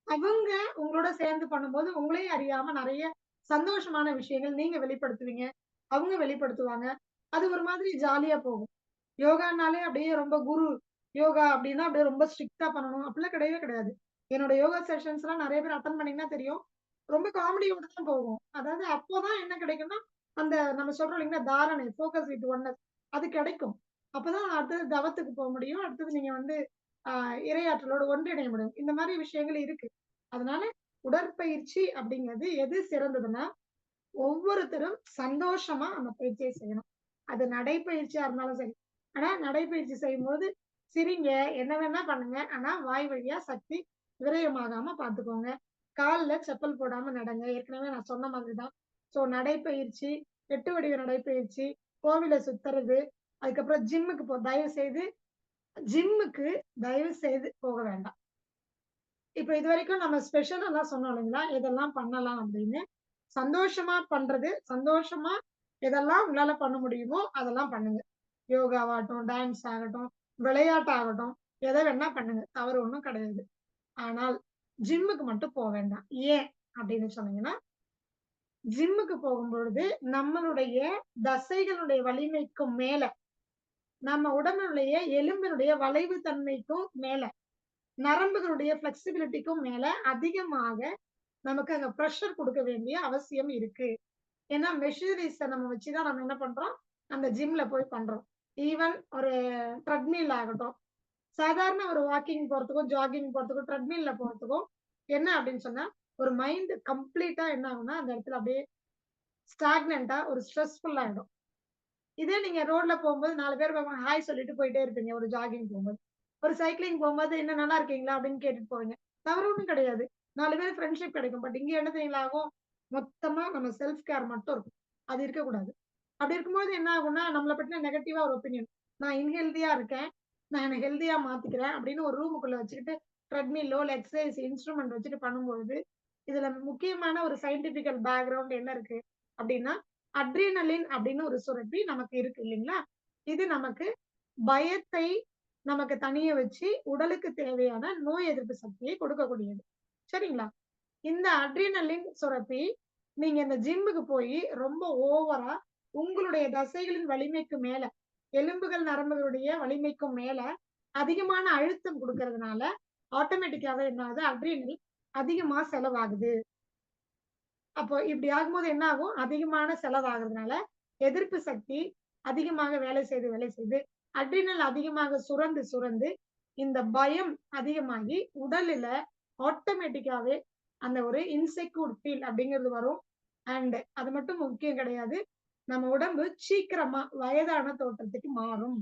அவங்க உங்களோட சேர்ந்து பண்ணும்போது உங்களையும் அறியாம நெறைய சந்தோஷமான விஷயங்கள் நீங்க வெளிப்படுத்துவீங்க. அவங்க வெளிப்படுத்துவாங்க. அது ஒரு மாதிரி ஜாலியா போகும். யோகானாலே அப்படியே ரொம்ப குரு யோகா அப்படின்னா அப்படியே ரொம்ப ஸ்ட்ரிக்ட்டா பண்ணணும். அப்படிலாம் கிடையவே கிடையாது. என்னோட யோகா செஷன்ஸ்லாம் நெறைய பேர் அட்டெண்ட் பண்ணீங்கன்னா தெரியும். ரொம்ப காமெடியோட தான் போகும். அதாவது அப்போதான் என்ன கிடைக்கும்னா, அந்த நம்ம சொல்றோம் இல்லைங்களா தாரணை, ஃபோக்கஸ் வித் ஒன்னஸ் அது கிடைக்கும். அப்பதான் அடுத்தது தவத்துக்கு போ முடியும். அடுத்தது நீங்க வந்து ஆ இறையாற்றலோட ஒன்றிணைய முடியும். இந்த மாரி விஷயங்கள் இருக்கு. அதனால உடற்பயிற்சி அப்படிங்கிறது எது சிறந்ததுன்னா, ஒவ்வொருத்தரும் சந்தோஷமா அந்த பயிற்சிய செய்யணும். அது நடைப்பயிற்சியா இருந்தாலும் சரி. ஆனா நடைப்பயிற்சி செய்யும்போது சிரிங்க, என்ன வேணா பண்ணுங்க. ஆனா வாய் வழியா சக்தி விரயமாகாம பார்த்துக்கோங்க. கால்ல செப்பல் போடாம நடங்க. ஏற்கனவே நான் சொன்ன மாதிரி தான். ஸோ நடைப்பயிற்சி, 8 வடிவ நடைப்பயிற்சி, கோவில சுத்துறது, அதுக்கப்புறம் ஜிம்முக்கு தயவு செய்து போக வேண்டாம். இப்ப இதுவரைக்கும் நம்ம ஸ்பெஷலா சொன்னோம் இல்லைங்களா? இதெல்லாம் பண்ணலாம் அப்படின்னு. சந்தோஷமா பண்றது, சந்தோஷமா எதெல்லாம் உங்களால பண்ண முடியுமோ அதெல்லாம் பண்ணுங்க. யோகாவாகட்டும், டான்ஸ் ஆகட்டும், விளையாட்டாகட்டும், எத வேணா பண்ணுங்க. தவறு ஒண்ணும் கிடையாது. ஆனால் ஜிம்முக்கு மட்டும் போ வேண்டாம். ஏன் அப்படின்னு சொன்னீங்கன்னா, ஜிம்முக்கு போகும்பொழுது நம்மளுடைய தசைகளுடைய வலிமைக்கும் மேல, நம்ம உடம்பினுடைய எலும்பினுடைய வளைவு தன்மைக்கும் மேல, நரம்புகளுடைய ஃப்ளெக்சிபிலிட்டிக்கும் மேல அதிகமாக நமக்கு அங்க பிரஷர் குடுக்க வேண்டிய அவசியம் இருக்கு. ஏன்னா மெஷினரீஸ நம்ம வச்சுதான் நம்ம என்ன பண்றோம், அந்த ஜிம்ல போய் பண்றோம். ஈவன் ஒரு ட்ரெட்மில் ஆகட்டும், சாதாரண ஒரு வாக்கிங் போறதுக்கும், ஜாகிங் போறதுக்கும், ட்ரெட்மில்ல போறதுக்கும் என்ன அப்படின்னு சொன்னா, ஒரு மைண்ட் கம்ப்ளீட்டா என்ன ஆகும்னா, அந்த இடத்துல அப்படியே ஸ்டாக்னன்ட்டா ஒரு ஸ்ட்ரெஸ்ஃபுல் ஆயிடும். இதே நீங்க ரோட்ல போகும்போது 4 பேர் ஹாய் சொல்லிட்டு போயிட்டே இருப்பீங்க ஒரு ஜாகிங் போகும்போது. ஒரு சைக்கிளிங் போகும்போது, "என்ன நல்லா இருக்கீங்களா?" அப்படின்னு கேட்டுட்டு போவீங்க. தவறு ஒண்ணும் கிடையாது. 4 பேர் ஃப்ரெண்ட்ஷிப் கிடைக்கும். பட் இங்க என்ன தெரியுங்களா ஆகும்? மொத்தமா நம்ம செல்ஃப் கேர் மட்டும் இருக்கும். அது இருக்கக்கூடாது. அப்படி இருக்கும்போது என்ன ஆகும்னா, நம்மள பத்தின நெகட்டிவா ஒரு ஒப்பீனியன். நான் அன்ஹெல்தியா இருக்கேன். நான் என்ன ஹெல்தியா மாத்திக்கிறேன் அப்படின்னு ஒரு ரூமுக்குள்ள வச்சுக்கிட்டு ட்ரெட்மில்லோ, இல்ல எக்சர்சைஸ் இன்ஸ்ட்ருமெண்ட் வச்சுட்டு பண்ணும்பொழுது, இதுல முக்கியமான ஒரு சயின்டிபிக்கல் பேக்கிரவுண்ட் என்ன இருக்கு அப்படின்னா, அட்ரினலின் அப்படின்னு ஒரு சுரப்பி நமக்கு இருக்கு இல்லைங்களா? இது நமக்கு பயத்தை நமக்கு தனிய வச்சு உடலுக்கு தேவையான நோய் எதிர்ப்பு சக்தியை கொடுக்கக்கூடியது. சரிங்களா? இந்த அட்ரினலின் சுரப்பி நீங்க இந்த ஜிம்முக்கு போய் ரொம்ப ஓவரா உங்களுடைய தசைகளின் வலிமைக்கு மேல, எலும்புகள் நரம்புகளுடைய வலிமைக்கும் மேல அதிகமான அழுத்தம் கொடுக்கறதுனால ஆட்டோமேட்டிக்காவே என்ன ஆகுது? அட்ரினல் அதிகமா செலவாகுது. அப்போ இப்படி ஆகும்போது என்ன ஆகும்? அதிகமான செலவாகுறதுனால எதிர்ப்பு சக்தி அதிகமாக வேலை செய்து அட்ரினல் அதிகமாக சுரந்து இந்த பயம் அதிகமாகி உடலுல ஆட்டோமேட்டிக்காவே அந்த ஒரு இன்செக்யூர் ஃபீல் அப்படிங்கிறது வரும். அண்ட் அது மட்டும் முக்கியம் கிடையாது. நம்ம உடம்பு சீக்கிரமா வயதான தோற்றத்துக்கு மாறும்.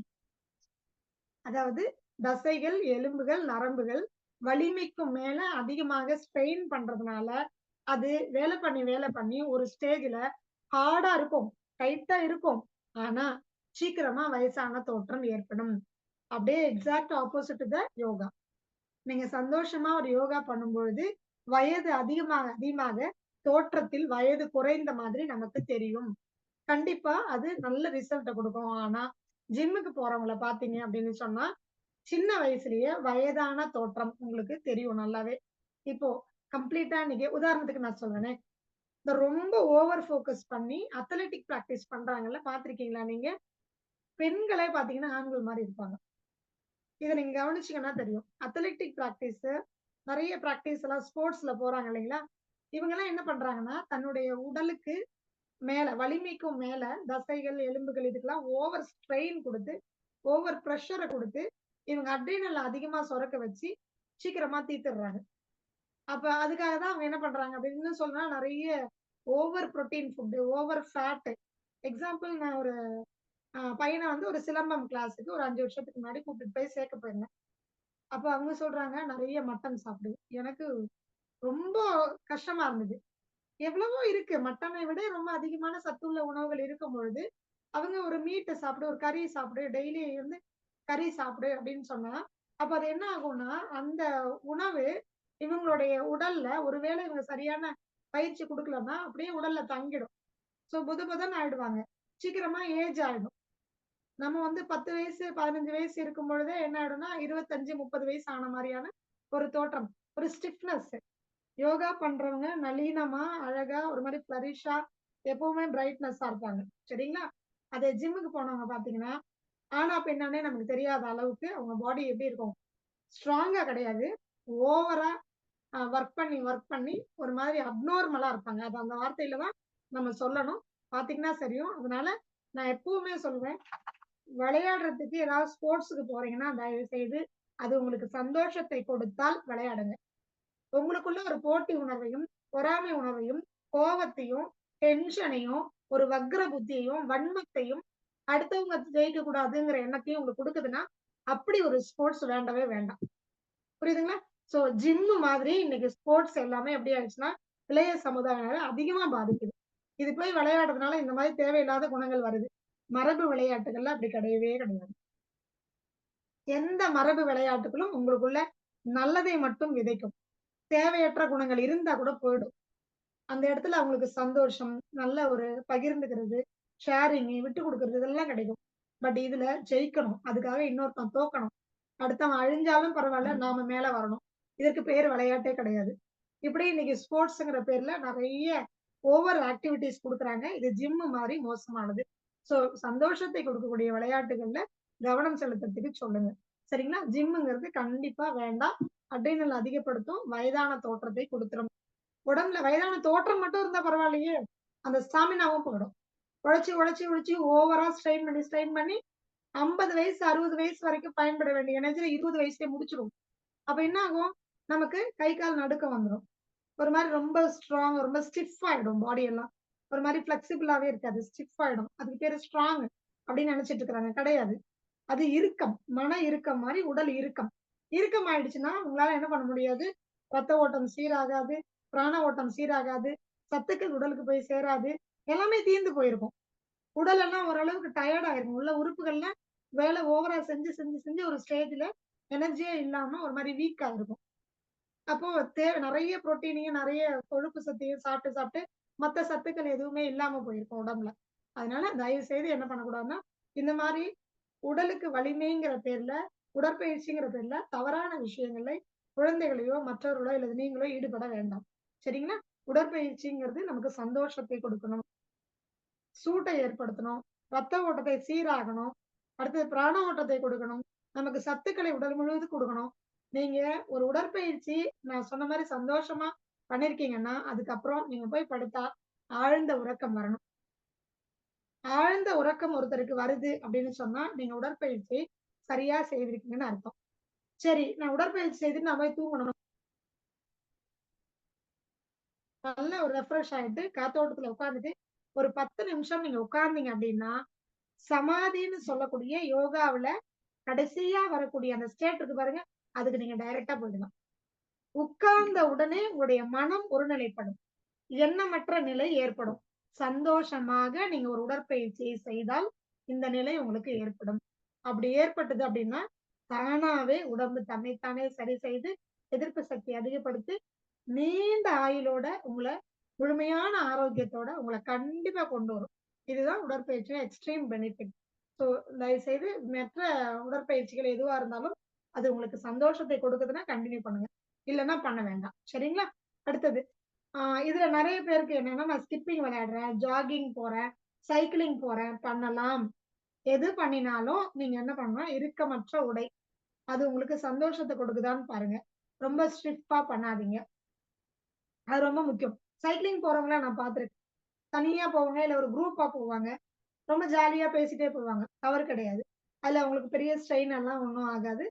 அதாவது தசைகள், எலும்புகள், நரம்புகள் வலிமைக்கும் மேல அதிகமாக ஸ்ட்ரெயின் பண்றதுனால அது வேலை பண்ணி ஒரு ஸ்டேஜ்ல ஹார்டா இருக்கும், டைட்டா இருக்கும். ஆனா சீக்கிரமா வயசான தோற்றம் ஏற்படும். அப்படியே எக்ஸாக்ட் ஆப்போசிட் த யோகா. நீங்க சந்தோஷமா ஒரு யோகா பண்ணும்பொழுது வயது அதிகமாக தோற்றத்தில் வயது குறைந்த மாதிரி நமக்கு தெரியும். கண்டிப்பா அது நல்ல ரிசல்ட்ட கொடுக்கும். ஆனா ஜிம்முக்கு போறவங்கள பார்த்தீங்க அப்படின்னு சொன்னா சின்ன வயசுலயே வயதான தோற்றம் உங்களுக்கு தெரியும் நல்லாவே. இப்போ கம்ப்ளீட்டா இன்னைக்கு உதாரணத்துக்கு நான் சொல்றேனே, இந்த ரொம்ப ஓவர் ஃபோக்கஸ் பண்ணி அத்லெட்டிக் பிராக்டிஸ் பண்றாங்கல்ல, பார்த்திருக்கீங்களா நீங்க? பெண்களே பார்த்தீங்கன்னா ஆண்கள் மாரி இருப்பாங்க. இத நீங்க கவனிச்சீங்கன்னா தெரியும். அத்லெட்டிக் பிராக்டிஸ் நெறைய பிராக்டிஸ் எல்லாம் ஸ்போர்ட்ஸ்ல போறாங்க இல்லைங்களா? இவங்கலாம் என்ன பண்றாங்கன்னா, தன்னுடைய உடலுக்கு மேல வலிமைக்கும் மேல தசைகள், எலும்புகள் இதுக்கெல்லாம் ஓவர் ஸ்ட்ரெயின் குடுத்து, ஓவர் பிரஷர குடுத்து, இவங்க அட்ரினல் அதிகமா சுரக்க வச்சு சீக்கிரமா தீர்த்துடுறாங்க. அப்ப அதுக்காக தான் அவங்க என்ன பண்றாங்க அப்படின்னு இன்னும் சொன்னா நெறைய over protein food, over fat. Example நான் ஒரு பையன வந்து ஒரு சிலம்பம் கிளாஸுக்கு ஒரு 5 வருஷத்துக்கு முன்னாடி கூட்டிட்டு போய் சேர்க்க போயிருந்தேன். அப்ப அவங்க சொல்றாங்க, "நெறைய மட்டன் சாப்பிடு." எனக்கு ரொம்ப கஷ்டமா இருந்தது. எவ்வளவோ இருக்கு. மட்டனை விட ரொம்ப அதிகமான சத்துள்ள உணவுகள் இருக்கும் பொழுது, அவங்க ஒரு மீட்ட சாப்பிடு, ஒரு கறி சாப்பிடு, டெய்லி வந்து கறி சாப்பிடு அப்படின்னு சொன்னா, அப்ப அது என்ன ஆகும்னா, அந்த உணவு இவங்களுடைய உடல்ல ஒருவேளை இவங்க சரியான பயிற்சி குடுக்கலன்னா, அப்படியே உடல்ல தங்கிடும். சோ புதன்னு ஆயிடுவாங்க. சீக்கிரமா ஏஜ் ஆயிடும். நம்ம வந்து 10 வயசு, 15 வயசு இருக்கும் பொழுதே என்ன ஆயிடும்னா, 25, 30 வயசு ஆன மாரியான ஒரு தோற்றம். ஒரு ஸ்டிஃப்னஸ். யோகா பண்றவங்க நளினமா, அழகா, ஒரு மாரி ஃப்ளரிஷா, எப்பவுமே பிரைட்னஸா இருப்பாங்க. சரிங்களா? அதே ஜிம்முக்கு போனவங்க பார்த்தீங்கன்னா, ஆணா, பெண்ணான்னே நமக்கு தெரியாத அளவுக்கு அவங்க பாடி எப்படி இருக்கும்? ஸ்ட்ராங்கா கிடையாது. ஓவரா ஒர்க் பண்ணி ஒரு மாதிரி அப்நார்மலா இருப்பாங்க. அது அந்த வார்த்தையில தான் நம்ம சொல்லணும். பார்த்தீங்கன்னா தெரியும். அதனால நான் எப்பவுமே சொல்லுவேன், விளையாடுறதுக்கு ஏதாவது ஸ்போர்ட்ஸ்க்கு போறீங்கன்னா, தயவு செய்து அது உங்களுக்கு சந்தோஷத்தை கொடுத்தால் விளையாடுங்க. உங்களுக்குள்ள ஒரு போட்டி உணர்வையும், பொறாமை உணர்வையும், கோவத்தையும், டென்ஷனையும், ஒரு வக்ர புத்தியையும், வன்மத்தையும், அடுத்தவங்க ஜெயிக்க கூடாதுங்கிற எண்ணத்தையும் உங்களுக்கு குடுக்குதுன்னா, அப்படி ஒரு ஸ்போர்ட்ஸ் வேண்டவே வேண்டாம். புரியுதுங்களா? சோ ஜிம் மாதிரி இன்னைக்கு ஸ்போர்ட்ஸ் எல்லாமே எப்படி ஆயிடுச்சுன்னா, இளைய சமுதாயம் அதிகமா பாதிக்குது. இது போய் விளையாடுறதுனால இந்த மாதிரி தேவையில்லாத குணங்கள் வருது. மரபு விளையாட்டுகள்ல அப்படி கிடையவே கிடையாது. எந்த மரபு விளையாட்டுகளும் உங்களுக்குள்ள நல்லதை மட்டும் விதைக்கும். தேவையற்ற குணங்கள் இருந்தா கூட போயிடும். அந்த இடத்துல அவங்களுக்கு சந்தோஷம், நல்ல ஒரு பகிர்ந்துக்கிறது, ஷேரிங், விட்டு குடுக்குறது இதெல்லாம் கிடைக்கும். பட் இதுல ஜெயிக்கணும். அதுக்காக இன்னொருத்தன் தோக்கணும். அடுத்தவன் அழிஞ்சாலும் பரவால்ல, நாம மேல வரணும். இதற்கு பேரு விளையாட்டே கிடையாது. இப்படி இன்னைக்கு ஸ்போர்ட்ஸ்ங்கிற பேர்ல நெறைய ஓவர் ஆக்டிவிட்டீஸ் குடுக்குறாங்க. இது ஜிம் மாரி மோசமானது. சோ சந்தோஷத்தை கொடுக்கக்கூடிய விளையாட்டுகள்ல கவனம் செலுத்துறதுக்கு சொல்லுங்க. சரிங்களா? ஜிம்ங்கிறது கண்டிப்பா வேண்டாம். அட்ரினல் அதிகப்படுத்தும். வயதான தோற்றத்தை குடுத்துரும். உடம்புல வயதான தோற்றம் மட்டும் இருந்தா பரவாயில்லையே! அந்த ஸ்டாமினாவும் போயிடும். உழைச்சு ஓவரா ஸ்ட்ரெயின் பண்ணி 50 வயசு, 60 வயசு வரைக்கும் பயன்பட வேண்டிய எனர்ஜில 20 வயசுலயே முடிச்சுருவோம். அப்ப என்ன ஆகும்? நமக்கு கை, கால் நடுக்கம் வந்துரும். ஒரு மாரி ரொம்ப ஸ்ட்ராங், ரொம்ப ஸ்டிஃப் ஆயிடும் பாடி எல்லாம். ஒரு மாரி ஃப்ளெக்சிபிளாவே இருக்காது. ஸ்டிஃப் ஆயிடும். அதுக்கு பேரு ஸ்ட்ராங் அப்படின்னு நெனச்சுட்டு இருக்கிறாங்க. கிடையாது. அது இறுக்கம். மன இறுக்கம் மாரி உடல் இறுக்கம். இறுக்கம் ஆயிடுச்சுன்னா, உங்களால என்ன பண்ண முடியாது? ரத்த ஓட்டம் சீராகாது, பிராண ஓட்டம் சீராகாது, சத்துக்கள் உடலுக்கு போய் சேராது. எல்லாமே தீர்ந்து போயிருக்கும். உடல் எல்லாம் ஓரளவுக்கு டயர்ட் ஆயிருக்கும். உள்ள உறுப்புகள்லாம் வேலை ஓவரா செஞ்சு ஒரு ஸ்டேஜ்ல எனர்ஜியே இல்லாம ஒரு மாரி வீக்கா இருக்கும். அப்போ நெறைய புரோட்டீனையும், நெறைய கொழுப்பு சத்தையும் சாப்பிட்டு மத்த சத்துக்கள் எதுவுமே இல்லாம போயிருக்கும் உடம்புல. அதனால தயவு செய்து என்ன பண்ணக்கூடாதுன்னா, இந்த மாதிரி உடலுக்கு வலிமைங்கிற பேர்ல, உடற்பயிற்சிங்கிற பேர்ல தவறான விஷயங்களை குழந்தைகளையோ, மற்றவர்களோ அல்லது நீங்களோ ஈடுபட வேண்டாம். சரிங்களா? உடற்பயிற்சிங்கிறது நமக்கு சந்தோஷத்தை கொடுக்கணும், சூட்டை ஏற்படுத்தணும், ரத்த ஓட்டத்தை சீராகணும், அடுத்தது பிராண ஓட்டத்தை கொடுக்கணும், நமக்கு சத்துக்களை உடல் முழுவதும் கொடுக்கணும். நீங்க ஒரு உடற்பயிற்சி நான் சொன்ன மாரி சந்தோஷமா பண்ணியிருக்கீங்கன்னா, அதுக்கப்புறம் நீங்க போய் படுத்தா ஆழ்ந்த உறக்கம் வரணும். ஆழ்ந்த உறக்கம் ஒருத்தருக்கு வருது அப்படின்னு சொன்னா, நீங்க உடற்பயிற்சி சரியா செய்திருக்கீங்கன்னு அர்த்தம். சரி, நான் உடற்பயிற்சி செய்துட்டு நான் போய் தூங்கணும். நல்ல ஒரு ரெஃப்ரெஷ் ஆயிட்டு காத்தோட்டத்துல உட்கார்ந்துட்டு ஒரு 10 நிமிஷம் நீங்க உட்கார்ந்தீங்க அப்படின்னா, சமாதின்னு சொல்லக்கூடிய யோகாவுல கடைசியா வரக்கூடிய அந்த ஸ்டேட் இருக்கு பாருங்க, அதுக்கு நீங்க டைரக்ட்டா போயிடலாம். உட்கார்ந்த உடனே உங்களுடைய மனம் ஒருநிலைப்படும். எண்ணமற்ற நிலை ஏற்படும். சந்தோஷமாக நீங்க ஒரு உடற்பயிற்சியை செய்தால் இந்த நிலை உங்களுக்கு ஏற்படும். அப்படி ஏற்பட்டது அப்படின்னா, தானாவே உடம்பு தன்னைத்தானே சரி செய்து எதிர்ப்பு சக்தி அதிகப்படுத்தி நீண்ட ஆயுளோட முழுமையான ஆரோக்கியத்தோட உங்களை கண்டிப்பா கொண்டு வரும். இதுதான் உடற்பயிற்சியோட எக்ஸ்ட்ரீம் பெனிஃபிட். ஸோ தயவு செய்து மற்ற உடற்பயிற்சிகள் எதுவா இருந்தாலும் அது உங்களுக்கு சந்தோஷத்தை கொடுக்குதுன்னா கண்டினியூ பண்ணுங்க. இல்லைன்னா பண்ண வேண்டாம். சரிங்களா? அடுத்தது இதுல நிறைய பேருக்கு என்னன்னா, நான் ஸ்கிப்பிங் விளையாடுறேன், ஜாகிங் போறேன், சைக்கிளிங் போறேன், பண்ணலாம். எது பண்ணினாலும் நீங்க என்ன பண்ணணும், இறுக்கமற்ற உடை. அது உங்களுக்கு சந்தோஷத்தை கொடுக்குதான்னு பாருங்க. ரொம்ப ஸ்ட்ரிக்டா பண்ணாதீங்க. அது ரொம்ப முக்கியம். சைக்கிளிங் போறவங்கள நான் பார்த்திருக்கேன். தனியா போவாங்க, இல்ல ஒரு குரூப்பா போவாங்க. ரொம்ப ஜாலியா பேசிட்டே போவாங்க. தவறு கிடையாது. அதுல அவங்களுக்கு பெரிய ஸ்ட்ரெயின் எல்லாம் ஒண்ணும் ஆகாது.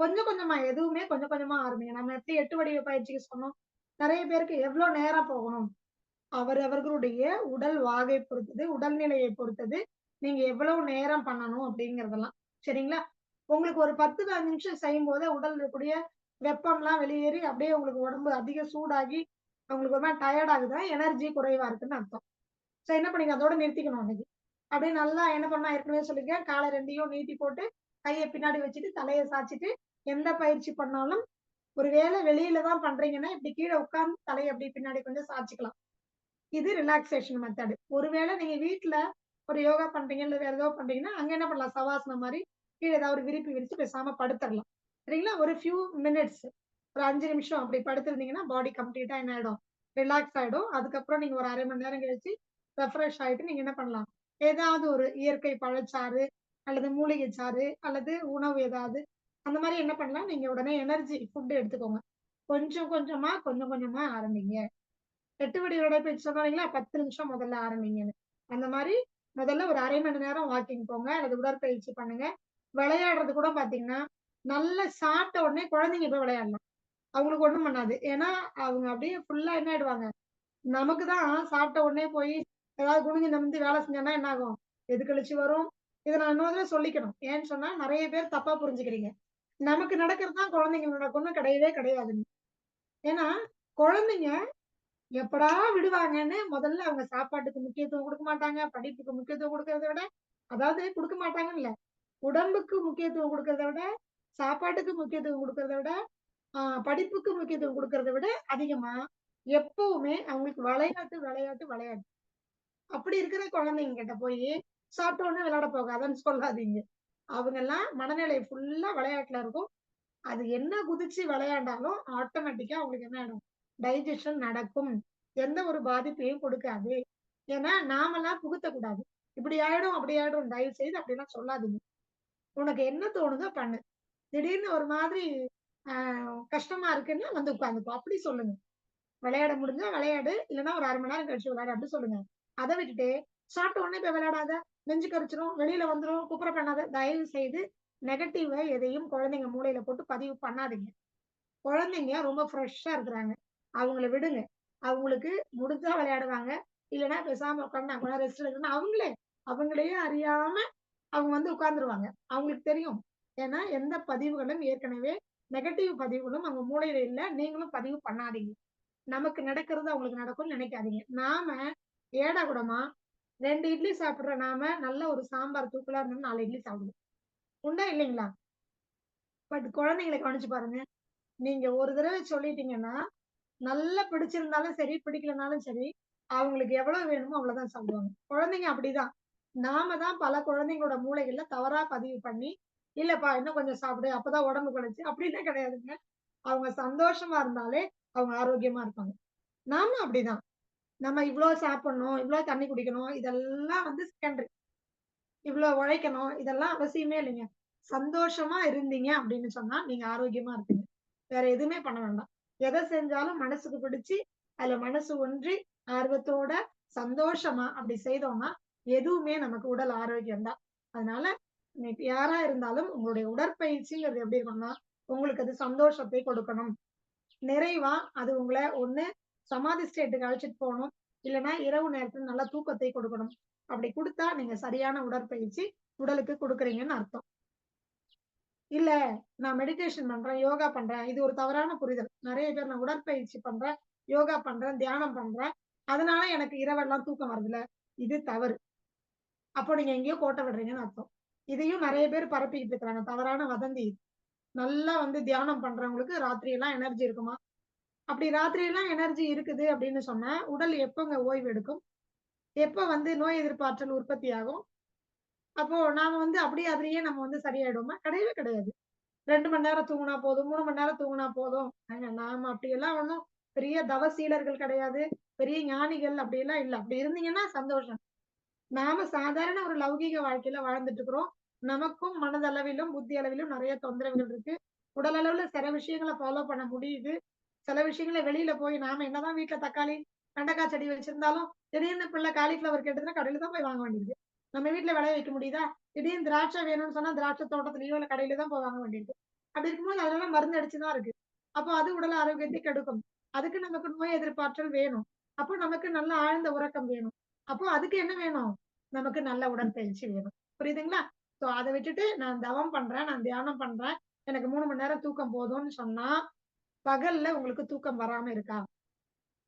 கொஞ்சம் கொஞ்சமா எதுவுமே கொஞ்சம் கொஞ்சமா ஆரம்பிங்க. நம்ம எப்படி 8 வடிவ பயிற்சிக்கு சொன்னோம். நிறைய பேருக்கு எவ்வளோ நேரம் போகணும், அவர்களுடைய உடல் வாகை பொறுத்தது, உடல்நிலையை பொறுத்தது. நீங்க எவ்வளவு நேரம் பண்ணணும் அப்படிங்கிறதெல்லாம். சரிங்களா? உங்களுக்கு ஒரு 10, 15 நிமிஷம் செய்யும்போதே உடல்ல இருக்கக்கூடிய வெப்பம்லாம் வெளியேறி அப்படியே உங்களுக்கு உடம்பு அதிக சூடாகி உங்களுக்கு ஒரு மாதிரி டயர்ட் ஆகுதுன்னா எனர்ஜி குறைவா இருக்குன்னு அர்த்தம். சோ என்ன பண்ணீங்க, அதோட நிறுத்திக்கணும் அன்னைக்கு. அப்படியே நல்லா என்ன பண்ணா ஏற்கனவே சொல்லிருக்கேன், காலை 2யும் நீட்டி போட்டு கையை பின்னாடி வச்சுட்டு தலையை சாய்ச்சிட்டு எந்த பயிற்சி பண்ணாலும் ஒருவேளை வெளியில தான் பண்றீங்கன்னா இப்படி கீழே உட்கார்ந்து தலையை அப்படி பின்னாடி கொஞ்சம் சாய்ச்சிக்கலாம். இது ரிலாக்ஸேஷன் மெத்தட். ஒருவேளை நீங்க வீட்டுல ஒரு யோகா பண்றீங்க இல்ல வேற ஏதோ பண்றீங்கன்னா அங்க என்ன பண்ணலாம், சவாசனம் மாதிரி கீழே ஏதாவது ஒரு விரிப்பு விரிச்சு பேசாம படுத்துடலாம். சரிங்களா? ஒரு ஃபியூ மினிட்ஸ், ஒரு 5 நிமிஷம் அப்படி படுத்திருந்தீங்கன்னா பாடி கம்ப்ளீட்டா என்ன ஆயிடும், ரிலாக்ஸ் ஆயிடும். அதுக்கப்புறம் நீங்க ஒரு அரை மணி நேரம் கழிச்சு ரெஃப்ரெஷ் ஆயிட்டு நீங்க என்ன பண்ணலாம், ஏதாவது ஒரு இயற்கை பழச்சாறு அல்லது மூலிகை சாறு அல்லது உணவு ஏதாவது அந்த மாதிரி என்ன பண்ணலாம், நீங்க உடனே எனர்ஜி ஃபுட் எடுத்துக்கோங்க. கொஞ்சம் கொஞ்சமா கொஞ்சம் கொஞ்சமா ஆரம்பிங்க. 8 வடி உடற்பயிற்சி சொன்னீங்களா, 10 நிமிஷம் முதல்ல ஆரம்பிங்கன்னு. அந்த மாதிரி முதல்ல ஒரு அரை மணி நேரம் வாக்கிங் போங்க அல்லது உடற்பயிற்சி பண்ணுங்க. விளையாடுறது கூட பாத்தீங்கன்னா, நல்லா சாப்பிட்ட உடனே குழந்தைங்க போய் விளையாடலாம். அவங்களுக்கு ஒண்ணும் பண்ணாது. ஏன்னா அவங்க அப்படியே ஃபுல்லா என்ன ஆயிடுவாங்க. நமக்கு தான் சாப்பிட்ட உடனே போய் ஏதாவது குனிஞ்சு நிமிர்ந்து வேலை செஞ்சோம்னா என்ன ஆகும், எது கழிச்சு வரும். இதை நான் இன்னொரு தடவை சொல்லிக்கணும். ஏன்னு சொன்னா நிறைய பேர் தப்பா புரிஞ்சுக்கிறீங்க. நமக்கு நடக்கிறது தான் குழந்தைங்களுக்கு நடக்கும்னு கிடையவே கிடையாதுங்க. ஏன்னா குழந்தைங்க எப்படா விடுவாங்கன்னு முதல்ல அவங்க சாப்பாட்டுக்கு முக்கியத்துவம் கொடுக்க மாட்டாங்க, படிப்புக்கு முக்கியத்துவம் கொடுக்கறத விட, அதாவது கொடுக்க மாட்டாங்கன்னு இல்ல, உடம்புக்கு முக்கியத்துவம் கொடுக்கறத விட, சாப்பாட்டுக்கு முக்கியத்துவம் கொடுக்கறத விட, படிப்புக்கு முக்கியத்துவம் கொடுக்கறத விட அதிகமா எப்பவுமே அவங்களுக்கு விளையாட்டு விளையாட்டு விளையாட்டு. அப்படி இருக்கிற குழந்தைங்க கிட்ட போய் சாப்பிட்ட உடனே விளையாட போகாதன்னு சொல்லாதீங்க. அவங்க எல்லாம் மனநிலை ஃபுல்லா விளையாட்டுல இருக்கும். அது என்ன குதிச்சு விளையாண்டாலும் ஆட்டோமேட்டிக்கா அவங்களுக்கு என்ன ஆயிடும், டைஜஷன் நடக்கும். எந்த ஒரு பாதிப்பையும் கொடுக்காது. ஏன்னா நாமெல்லாம் புகுத்தக்கூடாது. இப்படி ஆயிடும் அப்படி ஆயிடும், தயவு செய்து அப்படிலாம் சொல்லாதீங்க. உனக்கு என்ன தோணுதோ பண்ணு. திடீர்னு ஒரு மாதிரி கஷ்டமா இருக்குன்னா வந்து உட்கார்ந்துக்கோ அப்படி சொல்லுங்க. விளையாட முடிஞ்சா விளையாடு, இல்லைன்னா ஒரு 1/2 மணி நேரம் கழிச்சு விளையாடு அப்படி சொல்லுங்க. அதை விட்டுட்டு சாப்பிட்ட உடனே போய் விளையாடாத, நெஞ்சு கரிச்சிரும், வெளியில வந்துரும், குப்புற பண்ணாத. தயவு செய்து நெகட்டிவ் எதையும் குழந்தைங்க மூளையில போட்டு பதிவு பண்ணாதீங்க. குழந்தைங்க ரொம்ப ஃப்ரெஷ்ஷா இருக்கிறாங்க. அவங்கள விடுங்க. அவங்களுக்கு முடிஞ்சா விளையாடுவாங்க. இல்லைன்னா பேசாம உட்கார்ந்து கொஞ்ச நேரம் ரெஸ்ட் எடுக்கணும்னா அவங்களையே அறியாம அவங்க வந்து உட்கார்ந்துருவாங்க. அவங்களுக்கு தெரியும். ஏன்னா எந்த பதிவுகளும் ஏற்கனவே நெகட்டிவ் பதிவுகளும் அவங்க மூளையில இல்ல. நீங்களும் பதிவு பண்ணாதீங்க. நமக்கு நடக்கிறது அவங்களுக்கு நடக்கும்னு நினைக்காதீங்க. நாம ஏடா கூடமா 2 இட்லி சாப்பிடுற நாம நல்ல ஒரு சாம்பார் தூக்கலா இருந்தாலும் 4 இட்லி சாப்பிடுவோம். உண்டா இல்லைங்களா? பட் குழந்தைங்களை கவனிச்சு பாருங்க. நீங்க ஒரு தடவை சொல்லிட்டீங்கன்னா, நல்லா பிடிச்சிருந்தாலும் சரி, பிடிக்கலனாலும் சரி, அவங்களுக்கு எவ்வளவு வேணுமோ அவ்வளவுதான் சாப்பிடுவாங்க. குழந்தைங்க அப்படிதான். நாம தான் பல குழந்தைங்களோட மூளைகள்ல தவறா பதிவு பண்ணி, இல்லப்பா இன்னும் கொஞ்சம் சாப்பிடு அப்பதான் உடம்பு குறைச்சு அப்படிலாம் கிடையாதுங்க. அவங்க சந்தோஷமா இருந்தாலே அவங்க ஆரோக்கியமா இருப்பாங்க. நாமளும் அப்படிதான். நம்ம இவ்ளோ சாப்பிடணும், இவ்ளோ தண்ணி குடிக்கணும், இதெல்லாம் வந்து செகண்டரி. இவ்ளோ உழைக்கணும், இதெல்லாம் அவசியமே இல்லைங்க. சந்தோஷமா இருந்தீங்க அப்படின்னு சொன்னா, நீங்க ஆரோக்கியமா இருப்பீங்க. வேற எதுவுமே பண்ண வேண்டாம். எத செஞ்சாலும் மனசுக்கு பிடிச்சு, அதுல மனசு ஒன்றி, ஆர்வத்தோட, சந்தோஷமா அப்படி செய்தோம்னா, எதுவுமே நமக்கு உடல் ஆரோக்கியம் தான். அதனால, இன்னைக்கு யாரா இருந்தாலும் உங்களுடைய உடற்பயிற்சிங்கிறது எப்படி இருக்கும்னா, உங்களுக்கு அது சந்தோஷத்தை கொடுக்கணும். நிறைவா அது உங்கள ஒண்ணு சமாதி ஸ்டேட்டுக்கு அழைச்சிட்டு போணும். இல்லன்னா இரவு நேரத்துல நல்ல தூக்கத்தை கொடுக்கணும். அப்படி குடுத்தா நீங்க சரியான உடற்பயிற்சி உடலுக்கு குடுக்குறீங்கன்னு அர்த்தம். இல்ல நான் மெடிடேஷன் பண்றேன், யோகா பண்றேன். இது ஒரு தவறான புரிதல். நெறைய பேர் நான் உடற்பயிற்சி பண்றேன், யோகா பண்றேன், தியானம் பண்றேன். அதனால எனக்கு இரவெல்லாம் தூக்கம் வருதுல்ல. இது தவறு. அப்போ நீங்க எங்கேயோ கோட்ட விடுறீங்கன்னு அர்த்தம். இதையும் நெறைய பேர் பரப்பிக்கிட்டு இருக்காங்க. தவறான வதந்தி இது. நல்லா வந்து தியானம் பண்றவங்களுக்கு ராத்திரி எல்லாம் எனர்ஜி இருக்குமா? அப்படி ராத்திரி எல்லாம் எனர்ஜி இருக்குது அப்படின்னு சொன்னா, உடல் எப்பங்க ஓய்வு எடுக்கும்? எப்ப வந்து நோய் எதிர்ப்பாற்றல் உற்பத்தி ஆகும்? அப்போ நாம வந்து அப்படியே அதிலேயே நம்ம வந்து சரியாயிடுவோமா? கிடையவே கிடையாது. 2 மணி நேரம் தூங்குனா போதும், 3 மணி நேரம் தூங்குனா போதும். நாம அப்படியெல்லாம் ஒண்ணும் பெரிய தவசீலர்கள் கிடையாது. பெரிய ஞானிகள் அப்படியெல்லாம் இல்ல. அப்படி இருந்தீங்கன்னா சந்தோஷம். நாம சாதாரண ஒரு லௌகீக வாழ்க்கையில வாழ்ந்துட்டு இருக்கிறோம். நமக்கும் மனதளவிலும், புத்தி அளவிலும் நெறைய தொந்தரவுகள் இருக்கு. உடல் அளவுல சில விஷயங்கள ஃபாலோ பண்ண முடியுது. சில விஷயங்கள வெளியில போய் நாம என்னதான் வீட்ல தக்காளி, வெண்டைக்காய் செடி வச்சிருந்தாலும், திடீர்னு பிள்ளை காலிஃப்ளவர் கேட்டதுன்னா கடையில தான் போய் வாங்க வேண்டியது. நம்ம வீட்ல விளைய வைக்க முடியுதா? திடீர்னு திராட்சை வேணும்னு சொன்னா திராட்சை தோட்டத்திலயோ, இல்ல கடையில தான் போய் வாங்க வேண்டியிருக்கு. அப்படி இருக்கும்போது அதெல்லாம் மருந்து அடிச்சு தான் இருக்கு. அப்போ அது உடல் ஆரோக்கியத்தை கெடுக்கும். அதுக்கு நமக்கு நோய் எதிர்ப்பாற்றல் வேணும். அப்போ நமக்கு நல்ல ஆழ்ந்த உறக்கம் வேணும். அப்போ அதுக்கு என்ன வேணும்? நமக்கு நல்ல உடற்பயிற்சி வேணும். புரியுதுங்களா? சோ அத விட்டுட்டு நான் தவம் பண்றேன், நான் தியானம் பண்றேன். எனக்கு 3 மணி நேரம் தூக்கம் போதும்னு சொன்னா, பகல்ல உங்களுக்கு தூக்கம் வராம இருக்கா?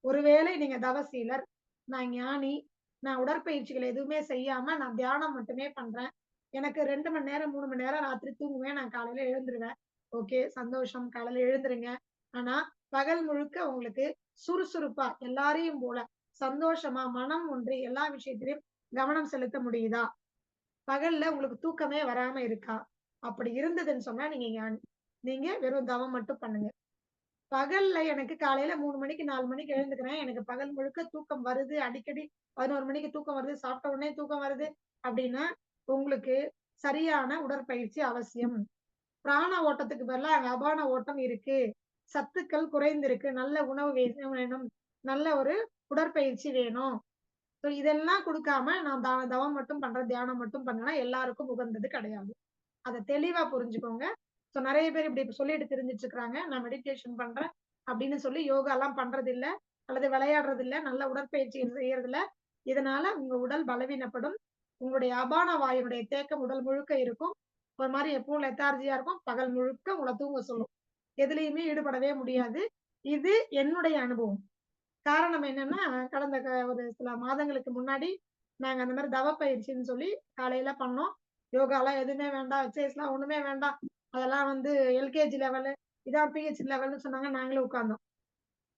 ஒருவேளை நீங்க தவசீலர், நான் ஞானி, நான் உடற்பயிற்சிகள் எதுவுமே செய்யாம நான் தியானம் மட்டுமே பண்றேன். எனக்கு 2 மணி நேரம், 3 மணி நேரம் ராத்திரி தூங்குவேன். நான் காலையில எழுந்துருவேன். ஓகே, சந்தோஷம். காலையில எழுந்துருங்க. ஆனா, பகல் முழுக்க உங்களுக்கு சுறுசுறுப்பா, எல்லாரையும் போல சந்தோஷமா, மனம் ஒன்றி எல்லா விஷயத்திலயும் கவனம் செலுத்த முடியுதா? பகல்ல உங்களுக்கு தூக்கமே வராம இருக்கா? அப்படி இருந்ததுன்னு சொன்னா நீங்க ஞானி. நீங்க வெறும் தவம் மட்டும் பண்ணுங்க. பகல்ல எனக்கு காலையில 3 மணிக்கு 4 மணிக்கு எழுந்துக்கிறேன். எனக்கு பகல் முழுக்க தூக்கம் வருது. அடிக்கடி 11 மணிக்கு தூக்கம் வருது. சாப்பிட்ட உடனே தூக்கம் வருது. அப்படின்னா, உங்களுக்கு சரியான உடற்பயிற்சி அவசியம். பிராண ஓட்டத்துக்கு பதிலா அங்க அபான ஓட்டம் இருக்கு. சத்துக்கள் குறைந்திருக்கு. நல்ல உணவு வேணும். நல்ல ஒரு உடற்பயிற்சி வேணும். சோ இதெல்லாம் குடுக்காம நான் தவம் மட்டும் பண்றேன், தியானம் மட்டும் பண்ணேன்னா எல்லாருக்கும் உகந்தது கிடையாது. அத தெளிவா புரிஞ்சுக்கோங்க. சோ நெறைய பேர் இப்படி சொல்லிட்டு திரிஞ்சுட்டு இருக்காங்க. நான் மெடிடேஷன் பண்றேன் அப்படின்னு சொல்லி யோகாலாம் பண்றதில்ல. அல்லது விளையாடுறதில்ல. நல்ல உடற்பயிற்சிகள் செய்யறதில்ல. இதனால உங்க உடல் பலவீனப்படும். உங்களுடைய அபான வாயுனுடைய தேக்கம் உடல் முழுக்க இருக்கும். ஒரு மாரி எப்பவும் லெத்தார்ஜியா இருக்கும். பகல் முழுக்க உங்கள தூங்க சொல்லும். எதுலயுமே ஈடுபடவே முடியாது. இது என்னுடைய அனுபவம். காரணம் என்னன்னா, கடந்த ஒரு சில மாதங்களுக்கு முன்னாடி, நாங்க அந்த மாரி தவ பயிற்சின்னு சொல்லி காலையில பண்ணோம். யோகாலாம் எதுவுமே வேண்டாம். எக்சர்சைஸ்லாம் ஒண்ணுமே வேண்டாம். அதெல்லாம் வந்து எல்கேஜி லெவலு, இதான் பிஹெச்டி லெவல்ன்னு சொன்னாங்க. நாங்களும் உட்கார்ந்தோம்.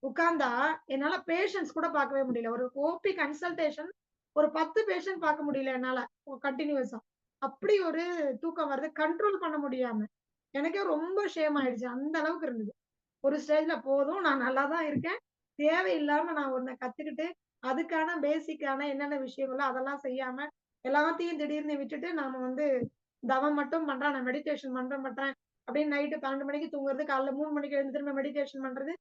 உட்கார்ந்தா என்னால பேஷண்ட்ஸ் கூட பார்க்கவே முடியல. ஒரு ஓபி கன்சல்டேஷன் ஒரு 10 பேஷண்ட் பார்க்க முடியல என்னால. கன்டினியூஸா. அப்படி ஒரு தூக்கம் வருது. கண்ட்ரோல் பண்ண முடியாம. எனக்கே ரொம்ப ஷேம் ஆயிடுச்சு. அந்த அளவுக்கு இருந்தது. ஒரு ஸ்டேஜ்ல போதும் நான் நல்லா தான் இருக்கேன். தேவையில்லாம நான் ஒண்ண கத்துக்கிட்டு, அதுக்கான பேசிக்கான என்னென்ன விஷயங்களோ அதெல்லாம் செய்யாம, எல்லாத்தையும் திடீர்னு விட்டுட்டு நாம வந்து தவம் மட்டும் பண்றேன், நான் மெடிடேஷன் பண்றேன் அப்படின்னு நைட்டு 12 மணிக்கு தூங்குறது, காலைல 3 மணிக்கு எழுந்து திரும்ப மெடிடேஷன் பண்றது.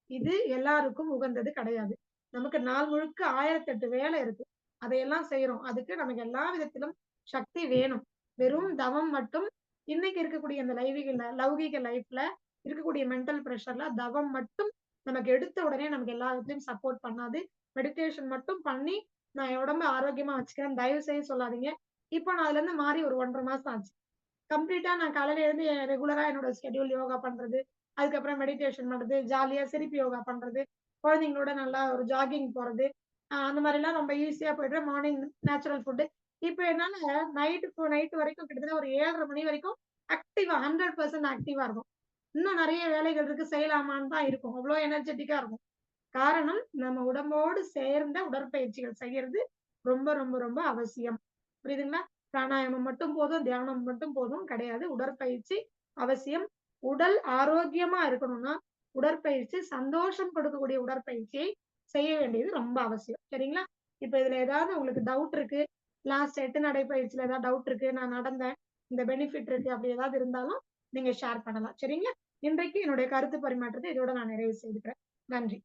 இது எல்லாருக்கும் உகந்தது கிடையாது. நமக்கு நாள் முழுக்க 1008 வேலை இருக்கு. அதையெல்லாம் செய்றோம். அதுக்கு நமக்கு எல்லா விதத்திலும் சக்தி வேணும். வெறும் தவம் மட்டும் இன்னைக்கு இருக்கக்கூடிய இந்த லௌகீக லைஃப்ல இருக்கக்கூடிய மென்டல் பிரஷர்ல தவம் மட்டும் நமக்கு எடுத்த உடனே நமக்கு எல்லா விதத்திலயும் சப்போர்ட் பண்ணாது. மெடிடேஷன் மட்டும் பண்ணி நான் என் உடம்ப ஆரோக்கியமா வச்சுக்கிறேன். தயவு செய்து சொல்லாதீங்க. இப்போ நான் அதுலருந்து மாறி ஒரு 1 1/2 மாசம் ஆச்சு. கம்ப்ளீட்டா நான் காலையில எழுந்து ரெகுலரா என்னோட ஷெட்யூல் யோகா பண்றது, அதுக்கப்புறம் மெடிடேஷன் பண்றது, ஜாலியா சிரிப்பு யோகா பண்றது, குழந்தைங்களோட நல்லா ஒரு ஜாகிங் போறது, அந்த மாரிலாம் ரொம்ப ஈஸியா போயிடுறேன். Morning natural food. இப்ப என்னால நைட் வரைக்கும் கிட்டத்தட்ட ஒரு 7:30 மணி வரைக்கும் ஆக்டிவா 100% ஆக்டிவா இருக்கும். இன்னும் நெறைய வேலைகள் இருக்கு செய்யலாமான்னு தான் இருக்கும். அவ்ளோ எனர்ஜெட்டிக்கா இருக்கும். காரணம் நம்ம உடம்போடு சேர்ந்த உடற்பயிற்சிகள் செய்யறது ரொம்ப ரொம்ப ரொம்ப அவசியம். புரியுதுங்களா? பிராணாயாமம் மட்டும் போதும், தியானம் மட்டும் போதும் கிடையாது. உடற்பயிற்சி அவசியம். உடல் ஆரோக்கியமா இருக்கணும்னா உடற்பயிற்சி, சந்தோஷம் கொடுக்கக்கூடிய உடற்பயிற்சியை செய்ய வேண்டியது ரொம்ப அவசியம். சரிங்களா? இப்ப இதுல ஏதாவது உங்களுக்கு டவுட் இருக்கு, லாஸ்ட் 8 நடைப்பயிற்சியில ஏதாவது டவுட் இருக்கு, நான் நடந்தேன், இந்த பெனிஃபிட் இருக்கு, அப்படி ஏதாவது இருந்தாலும் நீங்க ஷேர் பண்ணலாம். சரிங்களா? இன்றைக்கு என்னுடைய கருத்து பரிமாற்றத்தை இதோட நான் நிறைவு செய்துக்கிறேன். நன்றி.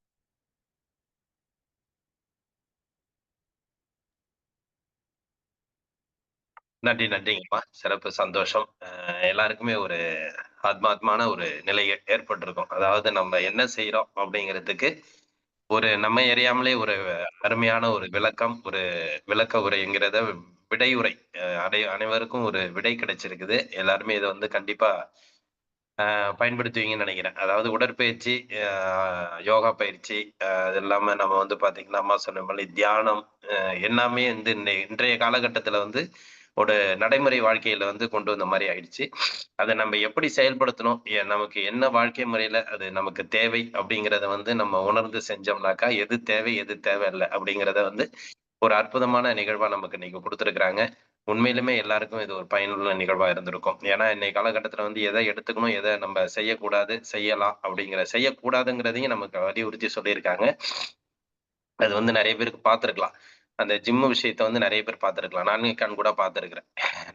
நன்றிங்கம்மா. சிறப்பு, சந்தோஷம். எல்லாருக்குமே ஒரு ஆத்மாத்மான ஒரு நிலை ஏற்பட்டிருக்கும். அதாவது நம்ம என்ன செய்யறோம் அப்படிங்கிறதுக்கு ஒரு நம்ம அறியாமலே ஒரு அருமையான ஒரு விளக்கம், ஒரு விளக்க உரைங்கிறத விடையுரை அனைவருக்கும் ஒரு விடை கிடைச்சிருக்குது. எல்லாருமே இதை வந்து கண்டிப்பா பயன்படுத்துவீங்கன்னு நினைக்கிறேன். அதாவது உடற்பயிற்சி, யோகா பயிற்சி, அது இல்லாம நம்ம வந்து பாத்தீங்கன்னா அம்மா சொன்ன மாதிரி தியானம், எல்லாமே வந்து இன்றைய காலகட்டத்துல வந்து ஒரு நடைமுறை வாழ்க்கையில வந்து கொண்டு வந்த மாதிரி ஆயிடுச்சு. அதை நம்ம எப்படி செயல்படுத்தணும், நமக்கு என்ன வாழ்க்கை முறையில அது நமக்கு தேவை அப்படிங்கிறத வந்து நம்ம உணர்ந்து செஞ்சோம்னாக்கா எது தேவை எது தேவையில்லை அப்படிங்கிறத வந்து ஒரு அற்புதமான நிகழ்வா நமக்கு இன்னைக்கு கொடுத்துருக்குறாங்க. உண்மையிலுமே எல்லாருக்கும் இது ஒரு பயனுள்ள நிகழ்வா இருந்திருக்கும். ஏன்னா இன்னைக்கு காலகட்டத்துல வந்து எதை எடுத்துக்கணும், எதை நம்ம செய்யக்கூடாது, செய்யலாம் செய்யக்கூடாதுங்கிறதையும் நமக்கு வலியுறுத்தி சொல்லியிருக்காங்க. அது வந்து நிறைய பேருக்கு பார்த்திருக்கலாம். அந்த ஜிம் விஷயத்த வந்து நிறைய பேர் பார்த்திருக்கலாம். நானே கண் கூட பார்த்திருக்கிறேன்.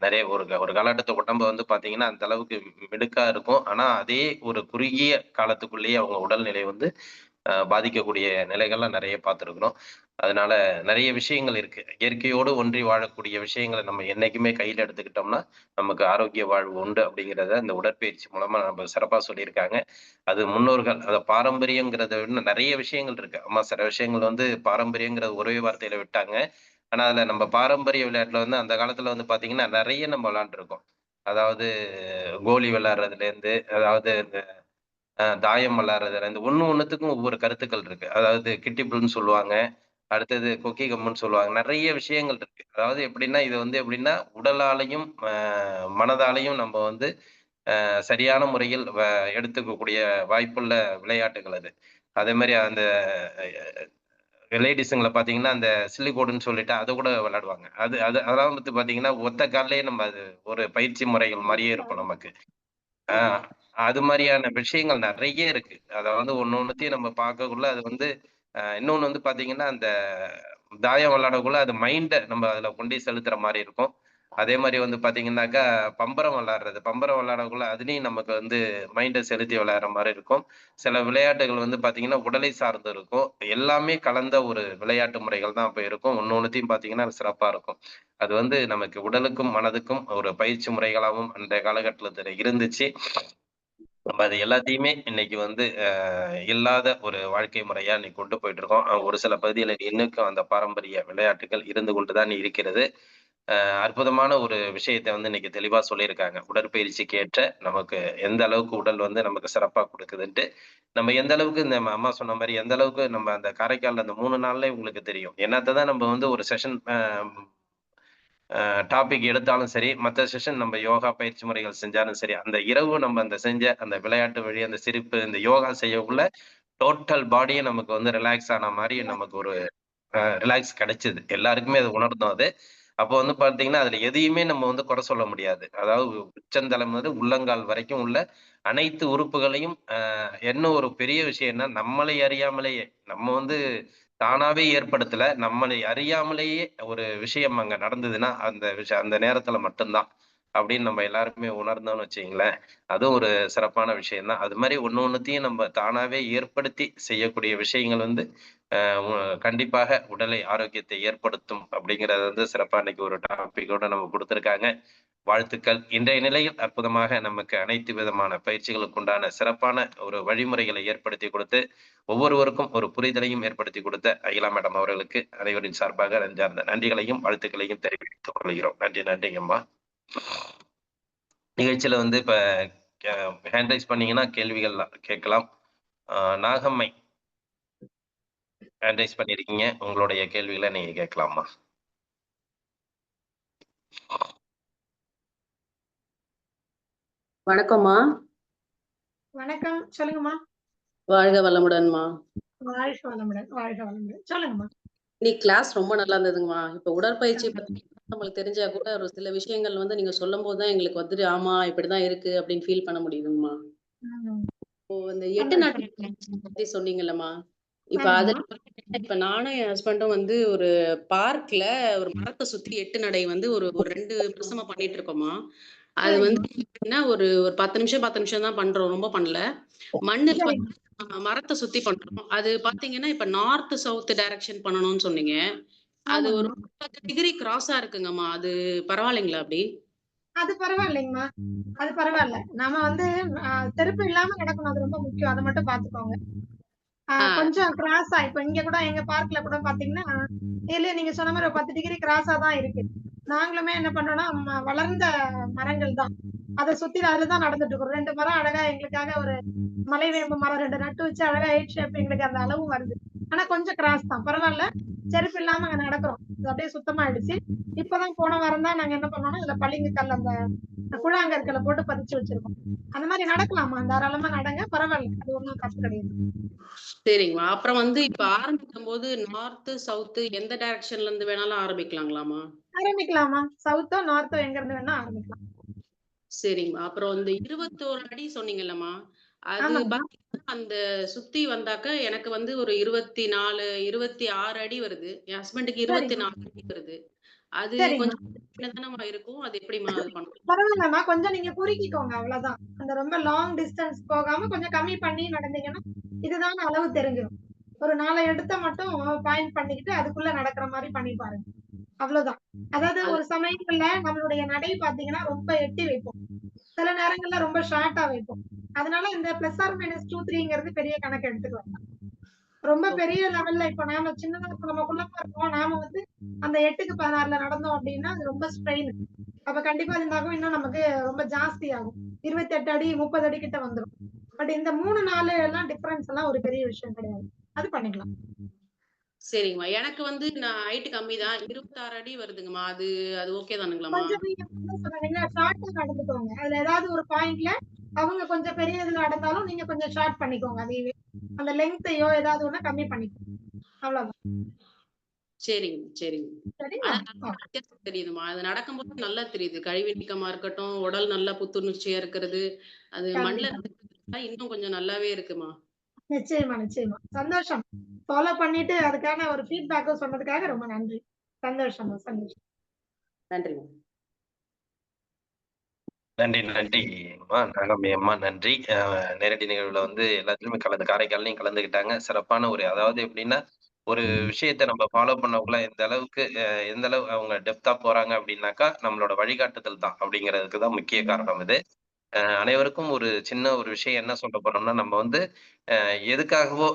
நிறைய ஒரு காலகட்டத்து உடம்பு வந்து பார்த்தீங்கன்னா, அந்த அளவுக்கு மிடுக்கா இருக்கும். ஆனா அதே ஒரு குறுகிய காலத்துக்குள்ளேயே அவங்க உடல்நிலை வந்து பாதிக்கக்கூடிய நிலைகள்லாம் நிறைய பார்த்துருக்குறோம். அதனால நிறைய விஷயங்கள் இருக்கு. இயற்கையோடு ஒன்றி வாழக்கூடிய விஷயங்கள நம்ம என்னைக்குமே கையில எடுத்துக்கிட்டோம்னா, நமக்கு ஆரோக்கிய வாழ்வு உண்டு அப்படிங்கிறத இந்த உடற்பயிற்சி மூலமா நம்ம சிறப்பா சொல்லியிருக்காங்க. அது முன்னோர்கள் அத பாரம்பரியங்கிறத விட நிறைய விஷயங்கள் இருக்கு. அம்மா சில விஷயங்கள் வந்து பாரம்பரியங்கிற ஒரே வார்த்தையில விட்டாங்க. ஆனா அதுல நம்ம பாரம்பரிய விளையாட்டுல வந்து அந்த காலத்துல வந்து பார்த்தீங்கன்னா, நிறைய நம்ம விளையாண்டுருக்கோம். அதாவது கோலி விளையாடுறதுலேருந்து, அதாவது தாயம் விளையாடுறதுல இந்த ஒண்ணுத்துக்கும் ஒவ்வொரு கருத்துக்கள் இருக்கு. அதாவது கிட்டிப்புல்ன்னு சொல்லுவாங்க. அடுத்தது கொக்கி கம்முன்னு சொல்லுவாங்க. நெறைய விஷயங்கள் இருக்கு. அதாவது எப்படின்னா, இது வந்து எப்படின்னா, உடலாலயும், மனதாலயும் நம்ம வந்து சரியான முறையில் எடுத்துக்கக்கூடிய வாய்ப்புள்ள விளையாட்டுகள் அது. அதே மாரி அந்த லேடீஸுங்கள பார்த்தீங்கன்னா, அந்த சில்லிக்கோடுன்னு சொல்லிட்டு அத கூட விளையாடுவாங்க. அது அது அதெல்லாம் வந்து பார்த்தீங்கன்னா, ஒத்த கால்லயே நம்ம அது ஒரு பயிற்சி முறைகள் மாரியே இருக்கும் நமக்கு. ஆ அது மாரியான விஷயங்கள் நெறைய இருக்கு. அத வந்து ஒண்ணொண்ணுத்தையும் நம்ம பார்க்கக்குள்ள அது வந்து இன்னொன்னு வந்து பார்த்தீங்கன்னா, அந்த தாயம் விளையாடக்குள்ள அது மைண்ட நம்ம அதுல கொண்டு போய் செலுத்துற மாரி இருக்கும். அதே மாரி வந்து பார்த்தீங்கன்னாக்கா, பம்பரம் விளையாடுறது. பம்பரம் விளையாடக்குள்ள அதுலயும் நமக்கு வந்து மைண்ட செலுத்தி விளையாடுற மாரி இருக்கும். சில விளையாட்டுகள் வந்து பார்த்தீங்கன்னா, உடலை சார்ந்து இருக்கும். எல்லாமே கலந்த ஒரு விளையாட்டு முறைகள் தான் அப்ப இருக்கும். ஒண்ணொண்ணுத்தையும் பார்த்தீங்கன்னா, சிறப்பா இருக்கும். அது வந்து நமக்கு உடலுக்கும், மனதுக்கும் ஒரு பயிற்சி முறைகளாவும் அன்றைய காலகட்டத்துல இருந்துச்சு. நம்ம அது எல்லாத்தையுமே இன்னைக்கு வந்து இல்லாத ஒரு வாழ்க்கை முறையா இன்னைக்கு கொண்டு போயிட்டு இருக்கோம். ஒரு சில பகுதியில இன்னுக்கும் அந்த பாரம்பரிய விளையாட்டுகள் இருந்து கொண்டு தான் இருக்கிறது. அற்புதமான ஒரு விஷயத்த வந்து இன்னைக்கு தெளிவா சொல்லியிருக்காங்க. உடற்பயிற்சிக்கு ஏற்ற நமக்கு எந்த அளவுக்கு உடல் வந்து நமக்கு சிறப்பா குடுக்குதுன்ட்டு. நம்ம எந்த அளவுக்கு இந்த அம்மா சொன்ன மாரி எந்த அளவுக்கு நம்ம அந்த காரைக்கால்ல அந்த 3 நாள்லயே உங்களுக்கு தெரியும். என்னத்த தான் நம்ம வந்து ஒரு செஷன் டாபிக் எடுத்தாலும் சரி, மத்த செஷன் நம்ம யோகா பயிற்சி முறைகள் செஞ்சாலும் சரி, அந்த இரவு நம்ம அந்த செஞ்ச அந்த விளையாட்டு வழி, அந்த சிரிப்பு, இந்த யோகா செய்யக்குள்ள டோட்டல் பாடியே நமக்கு வந்து ரிலாக்ஸ் ஆன மாரி நமக்கு ஒரு ரிலாக்ஸ் கிடைச்சது. எல்லாருக்குமே அது உணர்ந்தோம் அது. அப்போ வந்து பார்த்தீங்கன்னா, அதுல எதையுமே நம்ம வந்து குறை சொல்ல முடியாது. அதாவது உச்சந்தலை முதல் உள்ளங்கால் வரைக்கும் உள்ள அனைத்து உறுப்புகளையும் என்ன ஒரு பெரிய விஷயம்னா, நம்மளை அறியாமலேயே நம்ம வந்து தானாவே ஏற்படுத்தல. நம்மளை அறியாமலேயே ஒரு விஷயம் அங்க நடந்ததுன்னா, அந்த நேரத்துல மட்டும் தான். அப்படின்னு நம்ம எல்லாருமே உணர்ந்தோம்னு வச்சுக்கங்களேன். அதுவும் ஒரு சிறப்பான விஷயம் தான். அது மாரி ஒண்ணொண்ணுத்தையும் நம்ம தானாவே ஏற்படுத்தி செய்யக்கூடிய விஷயங்கள் வந்து, அ உ கண்டிப்பாக உடலை ஆரோக்கியத்தை ஏற்படுத்தும் அப்படிங்கிறத வந்து சிறப்பா இன்னைக்கு ஒரு டாபிக்கோட நம்ம குடுத்துருக்காங்க. வாழ்த்துக்கள். இன்றைய நிலையில் அற்புதமாக நமக்கு அனைத்து விதமான பயிற்சிகளுக்கு உண்டான சிறப்பான ஒரு வழிமுறைகளை ஏற்படுத்தி கொடுத்து, ஒவ்வொருவருக்கும் ஒரு புரிதலையும் ஏற்படுத்தி கொடுத்த அகிலா மேடம் அவர்களுக்கு அனைவரின் சார்பாக நெஞ்சார்ந்த நன்றிகளையும், வாழ்த்துக்களையும் தெரிவித்துக் கொள்கிறோம். நன்றிங்கம்மா. நிகழ்ச்சியில வந்து இப்ப ஹேண்ட் ரைஸ் பண்ணீங்கன்னா கேள்விகள் கேட்கலாம். நாகம்மை ஹேண்ட் ரைஸ் பண்ணியிருக்கீங்க. உங்களுடைய கேள்விகள நீங்க கேட்கலாம்மா. வணக்கம்மா. வணக்கம். சொல்லுங்கம்மா. வாழ்க வளமுடன்மா. வாழ்க வளமுடன், வாழ்க வளமுடன். சொல்லுங்கம்மா. இன்னைக்கு கிளாஸ் ரொம்ப நல்லா இருந்ததுங்கம்மா. இப்ப உடற்பயிற்சி பத்தி நம்மளுக்கு தெரிஞ்சா கூட ஒரு சில விஷயங்கள் வந்து நீங்க சொல்லும்போது தான் எங்களுக்கு வந்துட்டு, ஆமா இப்படிதான் இருக்கு அப்படின்னு ஃபீல் பண்ண முடியுதுங்கம்மா. ம். இப்போ இந்த 8 நாட்கள் பத்தி சொன்னீங்கல்லம்மா. இப்ப ஆமாம்மா. அதுல இப்ப நானும் என் ஹஸ்பண்டும் வந்து ஒரு பார்க்ல ஒரு மரத்த சுத்தி 8 நடை வந்து ஒரு ஒரு 2 மாசமா பண்ணிட்டு இருக்கோம்மா. அது வந்து சரிம்மா. எப்படின்னா ஒரு ஒரு 10 நிமிஷம் தான் பண்றோம். ரொம்ப பண்ணல. மண்ணுல சரிம்மா. மரத்த சுத்தி பண்றோம். அது பாத்தீங்கன்னா, இப்ப நார்த், சவுத் டைரக்ஷன் பண்ணணும்னு சொன்னீங்க. அது ஒரு ஆமாம்மா. 30 டிகிரி கிராஸா இருக்குங்கம்மா. அது பரவாயில்லைங்களா அப்படி? அது பரவாயில்லைங்கம்மா. அது பரவால்ல. நாம வந்து செருப்பு இல்லாம நடக்கணும். அது ரொம்ப முக்கியம். அத மட்டும் பாத்துக்கோங்க. ஆ, கொஞ்சம் கிராஸா இப்ப இங்க கூட எங்க பார்க்ல கூட பாத்தீங்கன்னா, இல்ல நீங்க சொன்ன மாரி ஒரு 10 டிகிரி கிராஸா தான் இருக்கு. நாங்களுமே என்ன பண்றோம்னா, வளர்ந்த மரங்கள் தான். அத சுத்தி அதுல தான் நடந்துட்டு இருக்கோம். 2 மரம் அழகா எங்களுக்காக ஒரு மலைவேம்பு மரம் 2 நட்டு வச்சு அழகா எயிட் ஷேப் எங்களுக்கு அந்த அளவும் வருது. ஆனா கொஞ்சம் கிராஸ் தான். பரவால்ல. செருப்பு இல்லாம அங்க நடக்கிறோம். அது அப்படியே சுத்தமாயிடுச்சு. இப்பதான் போன வாரம் தான் நாங்க என்ன பண்ணோம்னா, இதுல பளிங்கு கல் அந்த கூழாங்கற்கள போட்டு பதிச்சு வச்சிருக்கோம். அந்த மாரி நடக்கலாமா? தாராளமா நடங்க. பரவால்ல. அது ஒண்ணும் தப்பு கிடையாது. சரிங்கம்மா. அப்புறம் வந்து இப்ப ஆரம்பிக்கும்போது நார்த், சவுத் எந்த டைரக்ஷன்ல இருந்து வேணாலும் ஆரம்பிக்கலாங்களாம்மா? ஆரம்பிக்கலாமா? சவுத்தோ, நார்த்தோ எங்க இருந்து வேணா ஆரம்பிக்கலாம். சரிங்கம்மா. அப்புறம் இந்த 21 அடி சொன்னீங்கல்லம்மா. அது ஆமாங்க. பாத்தீங்கன்னா, அந்த சுத்தி வந்தாக்க எனக்கு வந்து ஒரு 24, 26 அடி வருது. என் ஹஸ்பண்டுக்கு சரிம்மா. 24 அடி வருது. அது சரிம்மா. கொஞ்சம் தானம்மா இருக்கும். அது எப்படிம்மா அது பண்ணலாம்? பரவாயில்லம்மா. கொஞ்சம் நீங்க குறுக்கிக்கோங்க அவ்வளவுதான். அந்த ரொம்ப லாங் டிஸ்டன்ஸ் போகாம கொஞ்சம் கம்மி பண்ணி நடந்தீங்கன்னா, இதுதான் அளவு தெரிஞ்சிரும். ஒரு 4 இடத்த மட்டும் பாயிண்ட் பண்ணிக்கிட்டு அதுக்குள்ள நடக்கிற மாரி பண்ணி பாருங்க. அவ்வளவுதான். அதாவது அது ஒரு சமயங்கள்ல நம்மளுடைய நடை பார்த்தீங்கன்னா, ரொம்ப எட்டி வைப்போம். சில நேரங்கள்ல ரொம்ப ஷார்ட்டா வைப்போம். அதனால இந்த பிளஸ் ஆர் மைனஸ் 2, 3ங்கிறது பெரிய கணக்கு எடுத்துக்க வேண்டாம். ரொம்ப பெரிய லெவல்ல இப்ப நாம சின்னதா இப்ப நம்ம குள்ளமா இருக்கோம். நாம வந்து அந்த 8க்கு 16ல நடந்தோம் அப்டின்னா, அது ரொம்ப ஸ்ட்ரெயின். அப்ப கண்டிப்பா இந்த நகம் இன்னும் நமக்கு ரொம்ப ஜாஸ்தி ஆகும். 28 அடி, 30 அடி கிட்ட வந்துரும். பட் இந்த 3, 4 எல்லாம் டிஃபரன்ஸ் எல்லாம் ஒரு பெரிய விஷயம் கிடையாது. அது பண்ணிக்கலாம். சரிங்கம்மா. எனக்கு வந்து நான் ஹைட் கம்மி தான். 26 அடி வருதுங்கம்மா. அது அது ஓகே தானுங்களாம்மா? கொஞ்சம் நீங்க என்ன சொன்னீங்கன்னா, ஷார்ட்டா நடந்துக்கோங்க. அதுல ஏதாவது ஒரு பாயிண்ட்ல அவங்க கொஞ்சம் பெரிய இதுல நடந்தாலும், நீங்க கொஞ்சம் ஷார்ட் பண்ணிக்கோங்க அதையவே. அந்த லெங்த்தையோ ஏதாவது ஒண்ண கம்மி பண்ணிக்கோங்க. அவ்வளவுதான். சரிங்க, சரிங்க. சரிங்களா? ஆனா நல்லா வித்தியாசம் தெரியுதும்மா. அது நடக்கும்போது நல்லா தெரியுது. கழிவு நீக்கமா இருக்கட்டும், உடல் நல்லா புத்துணர்ச்சியா இருக்கிறது. அது மண்ல கண்டிப்பா. இன்னும் கொஞ்சம் நல்லாவே இருக்குமா. நிச்சயமா, நிச்சயமா. சந்தோஷம். ஃபாலோ பண்ணிட்டு அதுக்கான ஒரு ஃபீட்பேக்கும் சொன்னதுக்காக ரொம்ப நன்றி. சந்தோஷம்மா, சந்தோஷம். நன்றிம்மா. நன்றிம்மா. நாகம்மை அம்மா நன்றி. நேரடி நிகழ்வுல வந்து எல்லாத்துலயுமே காரைக்கால்லயும் கலந்துக்கிட்டாங்க. சிறப்பான ஒரு அதாவது எப்படின்னா, ஒரு விஷயத்த நம்ம ஃபாலோ பண்ணக்குள்ள எந்த அளவு அவங்க டெப்த்தா போறாங்க அப்படின்னாக்கா, நம்மளோட வழிகாட்டுதல் தான் அப்படிங்கிறதுக்கு தான் முக்கிய காரணம் இது. அனைவருக்கும் ஒரு சின்ன ஒரு விஷயம் என்ன சொல்ல போறோம்னா, நம்ம வந்து எதுக்காகவோ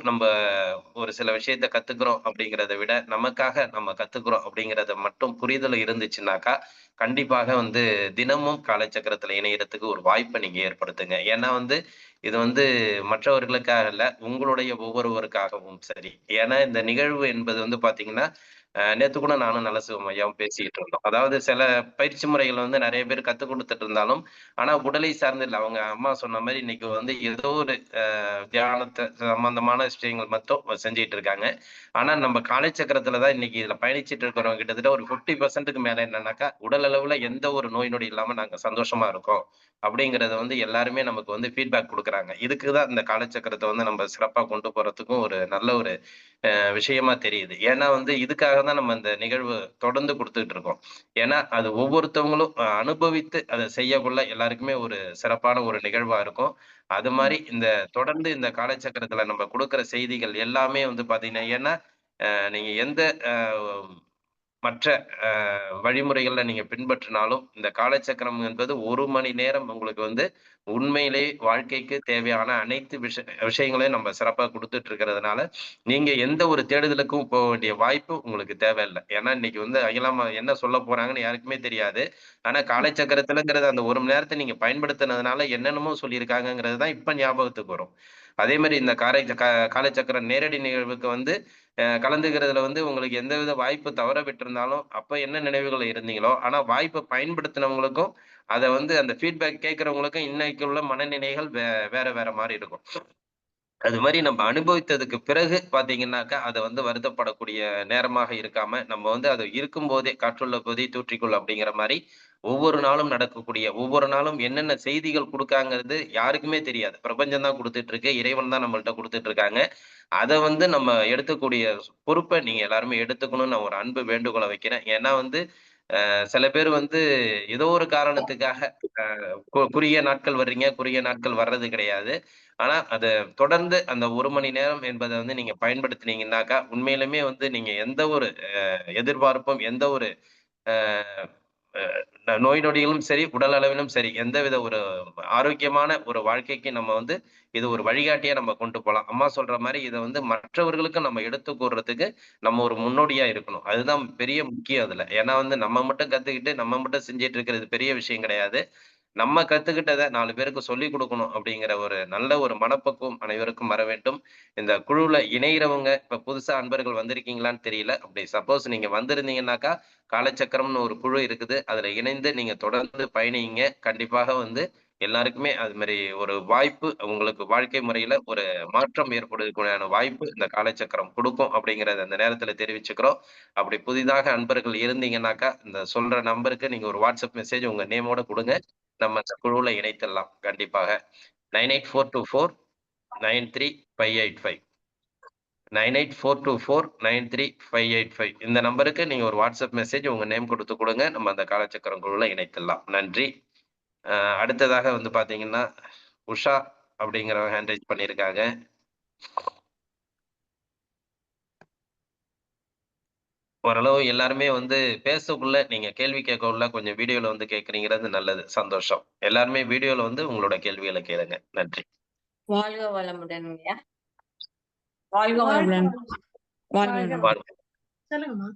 ஒரு சில விஷயத்த கத்துக்கிறோம் அப்படிங்கிறத விட, நமக்காக நம்ம கத்துக்கிறோம் அப்படிங்கிறத மட்டும் புரிதல் இருந்துச்சுன்னாக்கா, கண்டிப்பாக வந்து தினமும் காலச்சக்கரத்துல இணையறதுக்கு ஒரு வாய்ப்ப நீங்க ஏற்படுத்துங்க. ஏன்னா வந்து, இது வந்து மற்றவர்களுக்காக இல்ல, உங்களுடைய ஒவ்வொருவருக்காகவும் சரி. ஏன்னா இந்த நிகழ்வு என்பது வந்து பார்த்தீங்கன்னா, நேத்து கூட நானும் நலசிவம் ஐயாவும் பேசிக்கிட்டு இருந்தோம். அதாவது சில பயிற்சி முறைகள் வந்து நெறைய பேர் கத்துக் குடுத்துட்டு இருந்தாலும், ஆனா உடலை சார்ந்து இல்ல. அவங்க அம்மா சொன்ன மாரி இன்னைக்கு வந்து ஏதோ ஒரு தியானத்த சம்பந்தமான விஷயங்கள் மட்டும் செஞ்சுட்டு இருக்காங்க. ஆனா நம்ம காலச்சக்கரத்துல தான் இன்னைக்கு இதுல பயணிச்சுட்டு இருக்கிறவங்க கிட்டத்தட்ட ஒரு 50%க்கு மேல என்னன்னாக்கா, உடல் அளவுல எந்த ஒரு நோய் நொடி இல்லாம நாங்க சந்தோஷமா இருக்கோம். அப்படிங்கிறத வந்து எல்லாருமே நமக்கு வந்து ஃபீட்பேக் குடுக்குறாங்க. இதுக்கு தான் இந்த காலச்சக்கரத்த வந்து நம்ம சிறப்பா கொண்டு போறதுக்கும் ஒரு நல்ல ஒரு விஷயமா தெரியுது. ஏன்னா வந்து இதுக்காக தான் நம்ம இந்த நிகழ்வு தொடர்ந்து குடுத்துட்டு இருக்கோம். ஏன்னா, அது ஒவ்வொருத்தவங்களும் அனுபவித்து அத செய்யக்குள்ள எல்லாருக்குமே ஒரு சிறப்பான ஒரு நிகழ்வா இருக்கும். அது மாரி தொடர்ந்து இந்த காலச்சக்கரத்துல நம்ம குடுக்குற செய்திகள் எல்லாமே வந்து பார்த்தீங்கன்னா ஏன்னா, நீங்க எந்த அ மற்ற அ வழிமுறைகள்ல நீங்க பின்பற்றினாலும், இந்த காலச்சக்கரம் என்பது 1 மணி நேரம் உங்களுக்கு வந்து உண்மையிலேயே வாழ்க்கைக்கு தேவையான அனைத்து விஷயங்களையும் நம்ம சிறப்பா குடுத்துட்டு இருக்கிறதுனால, நீங்க எந்த ஒரு தேடுதலுக்கும் போ வேண்டிய வாய்ப்பு உங்களுக்கு தேவையில்ல. ஏன்னா, இன்னைக்கு வந்து அகிலாம்மா என்ன சொல்ல போறாங்கன்னு யாருக்குமே தெரியாது. ஆனா, காலச்சக்கரத்துலங்கிறது அந்த 1 மணி நேரத்த நீங்க பயன்படுத்தினதுனால என்னென்னமோ சொல்லியிருக்காங்கங்கிறது தான் இப்ப ஞாபகத்துக்கு வரும். அதே மாரி இந்த காலச்சக்கரம் நேரடி நிகழ்வுக்கு வந்து கலந்துக்கிறதுல வந்து உங்களுக்கு எந்தவித வாய்ப்பு தவற விட்டிருந்தாலும், அப்ப என்ன நினைவுகள்ல இருந்தீங்களோ, ஆனா வாய்ப்ப பயன்படுத்தினவங்களுக்கும், அத வந்து அந்த ஃபீட்பேக் கேட்கிறவங்களுக்கும் இன்னைக்கு உள்ள மனநிலைகள் வேற வேற மாரி இருக்கும். அது மாதிரி நம்ம அனுபவித்ததுக்கு பிறகு பாத்தீங்கன்னாக்கா அதை வந்து வருத்தப்படக்கூடிய நேரமாக இருக்காம நம்ம வந்து அது இருக்கும்போதே காற்றுள்ள போதே தூற்றிக்கொள் அப்படிங்கிற மாதிரி ஒவ்வொரு நாளும் நடக்கக்கூடிய ஒவ்வொரு நாளும் என்னென்ன செய்திகள் கொடுக்காங்கிறது யாருக்குமே தெரியாது. பிரபஞ்சம் தான் கொடுத்துட்டு இருக்கு, இறைவன் தான் நம்மள்ட்ட கொடுத்துட்டு இருக்காங்க. அதை வந்து நம்ம எடுத்துக்கூடிய பொறுப்பை நீங்க எல்லாருமே எடுத்துக்கணும்னு நான் ஒரு அன்பு வேண்டுகோளை வைக்கிறேன். ஏன்னா வந்து சில பேர் வந்து ஏதோ ஒரு காரணத்துக்காக குறுகிய நாட்கள் வர்றீங்க, குறுகிய நாட்கள் வர்றது கிடையாது. ஆனா அத தொடர்ந்து அந்த 1 மணி நேரம் என்பத வந்து நீங்க பயன்படுத்தினீங்கன்னாக்கா, உண்மையிலுமே வந்து நீங்க எந்த ஒரு எதிர்பார்ப்பும், எந்த ஒரு அ நோய் நொடிகளும் சரி, உடல் அளவிலும் சரி, எந்தவித ஒரு ஆரோக்கியமான ஒரு வாழ்க்கைக்கு நம்ம வந்து இது ஒரு வழிகாட்டியா நம்ம கொண்டு போலாம். அம்மா சொல்ற மாரி இத வந்து மற்றவர்களுக்கும் நம்ம எடுத்து கூறுறதுக்கு நம்ம ஒரு முன்னோடியா இருக்கணும். அதுதான் பெரிய முக்கியம் அதுல. ஏன்னா வந்து நம்ம மட்டும் கத்துக்கிட்டு, நம்ம மட்டும் செஞ்சுட்டு இருக்கிறது பெரிய விஷயம் கிடையாது. நம்ம கத்துக்கிட்டத 4 பேருக்கு சொல்லிக் குடுக்கணும் அப்படிங்கிற ஒரு நல்ல ஒரு மனப்பக்குவம் அனைவருக்கும் வர வேண்டும். இந்த குழுவுல இணையிறவங்க இப்ப புதுசா அன்பர்கள் வந்திருக்கீங்களான்னு தெரியல. அப்படி சப்போஸ் நீங்க வந்திருந்தீங்கன்னாக்கா, காலச்சக்கரம்னு ஒரு குழு இருக்குது. அதுல இணைந்து நீங்க தொடர்ந்து பயணியுங்க. கண்டிப்பாக வந்து எல்லாருக்குமே அது மாரி ஒரு வாய்ப்பு உங்களுக்கு வாழ்க்கை முறையில ஒரு மாற்றம் ஏற்படுவதற்கான வாய்ப்பு இந்த காலச்சக்கரம் குடுக்கும் அப்படிங்கிறத அந்த நேரத்துல தெரிவிச்சுக்கிறோம். அப்படி புதிதாக அன்பர்கள் இருந்தீங்கன்னாக்கா, இந்த சொல்ற நம்பருக்கு நீங்க ஒரு வாட்ஸ்அப் மெசேஜ் உங்க நேமோட குடுங்க. நம்ம அந்த குழுவுல இணைத்திடலாம் கண்டிப்பாக. 9842493585 9842493585 இந்த நம்பருக்கு நீங்க ஒரு வாட்ஸ்அப் மெசேஜ் உங்க நேம் குடுத்து குடுங்க. நம்ம அந்த காலச்சக்கரம் குழுவுல இணைத்திடலாம். நன்றி. அ அடுத்ததாக வந்து பாத்தீங்கன்னா, உஷா அப்படிங்கிறவங்க ஹேண்ட் ரைஸ் பண்ணியிருக்காங்க. ஓரளவு எல்லாருமே வந்து பேசக்குள்ள நீங்க கேள்வி கேட்கக்குள்ள கொஞ்சம் வீடியோல வந்து கேட்கிறீங்கிறது நல்லது. சந்தோஷம். எல்லாருமே வீடியோல வந்து உங்களோட கேள்விகள கேளுங்க. நன்றி. வாழ்க வளமுடன் ஐயா. வாழ்க வாழ்க வளமுடன். வளமுடன். வாழ்க வாழ்க வளமுடன். வளமுடன். சொல்லுங்கம்மா.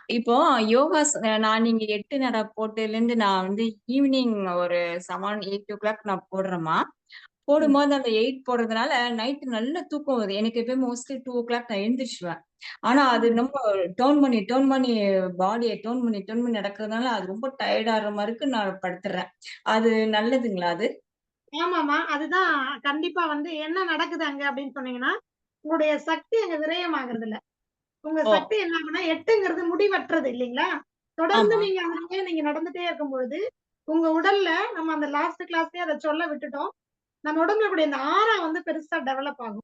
இப்போ யோகாஸ் நான் நீங்க 8 நட போட்டதுலேருந்து நான் வந்து ஈவினிங் ஒரு 7, 8:00 நான் போடுறேம்மா. போடும்போது அந்த 8 போடுறதுனால நைட் நல்ல தூக்கம் வருது. எனக்கு எப்பயும் மோஸ்ட்லி 2:00 நான் எழுந்திரிச்சுருவேன். ஆனா அது நம்ம டவுன் பண்ணி பாடிய டவுன் பண்ணி நடக்கிறதுனால அது ரொம்ப டயர்ட் ஆகுற மாரி இருக்கு. நான் படுத்துடுறேன். அது நல்லதுங்களா அது? ஆமாமா. அதுதான் கண்டிப்பா வந்து என்ன நடக்குது அங்க அப்படின்னு சொன்னீங்கன்னா, உங்களுடைய சக்தி அங்க விரயமாகறது இல்ல. உங்க ஓ! சக்தி என்ன ஆகும்னா 8ங்கிறது முடிவற்றது இல்லீங்களா? தொடர்ந்து ஆமா. நீங்க அதுலயே நீங்க நடந்துட்டே இருக்கும்பொழுது, உங்க உடல்ல நம்ம அந்த லாஸ்ட் கிளாஸ்லயே அத சொல்ல விட்டுட்டோம். நம்ம உடம்புல கூடிய இந்த ஆரா வந்து பெருசா டெவலப் ஆகும்.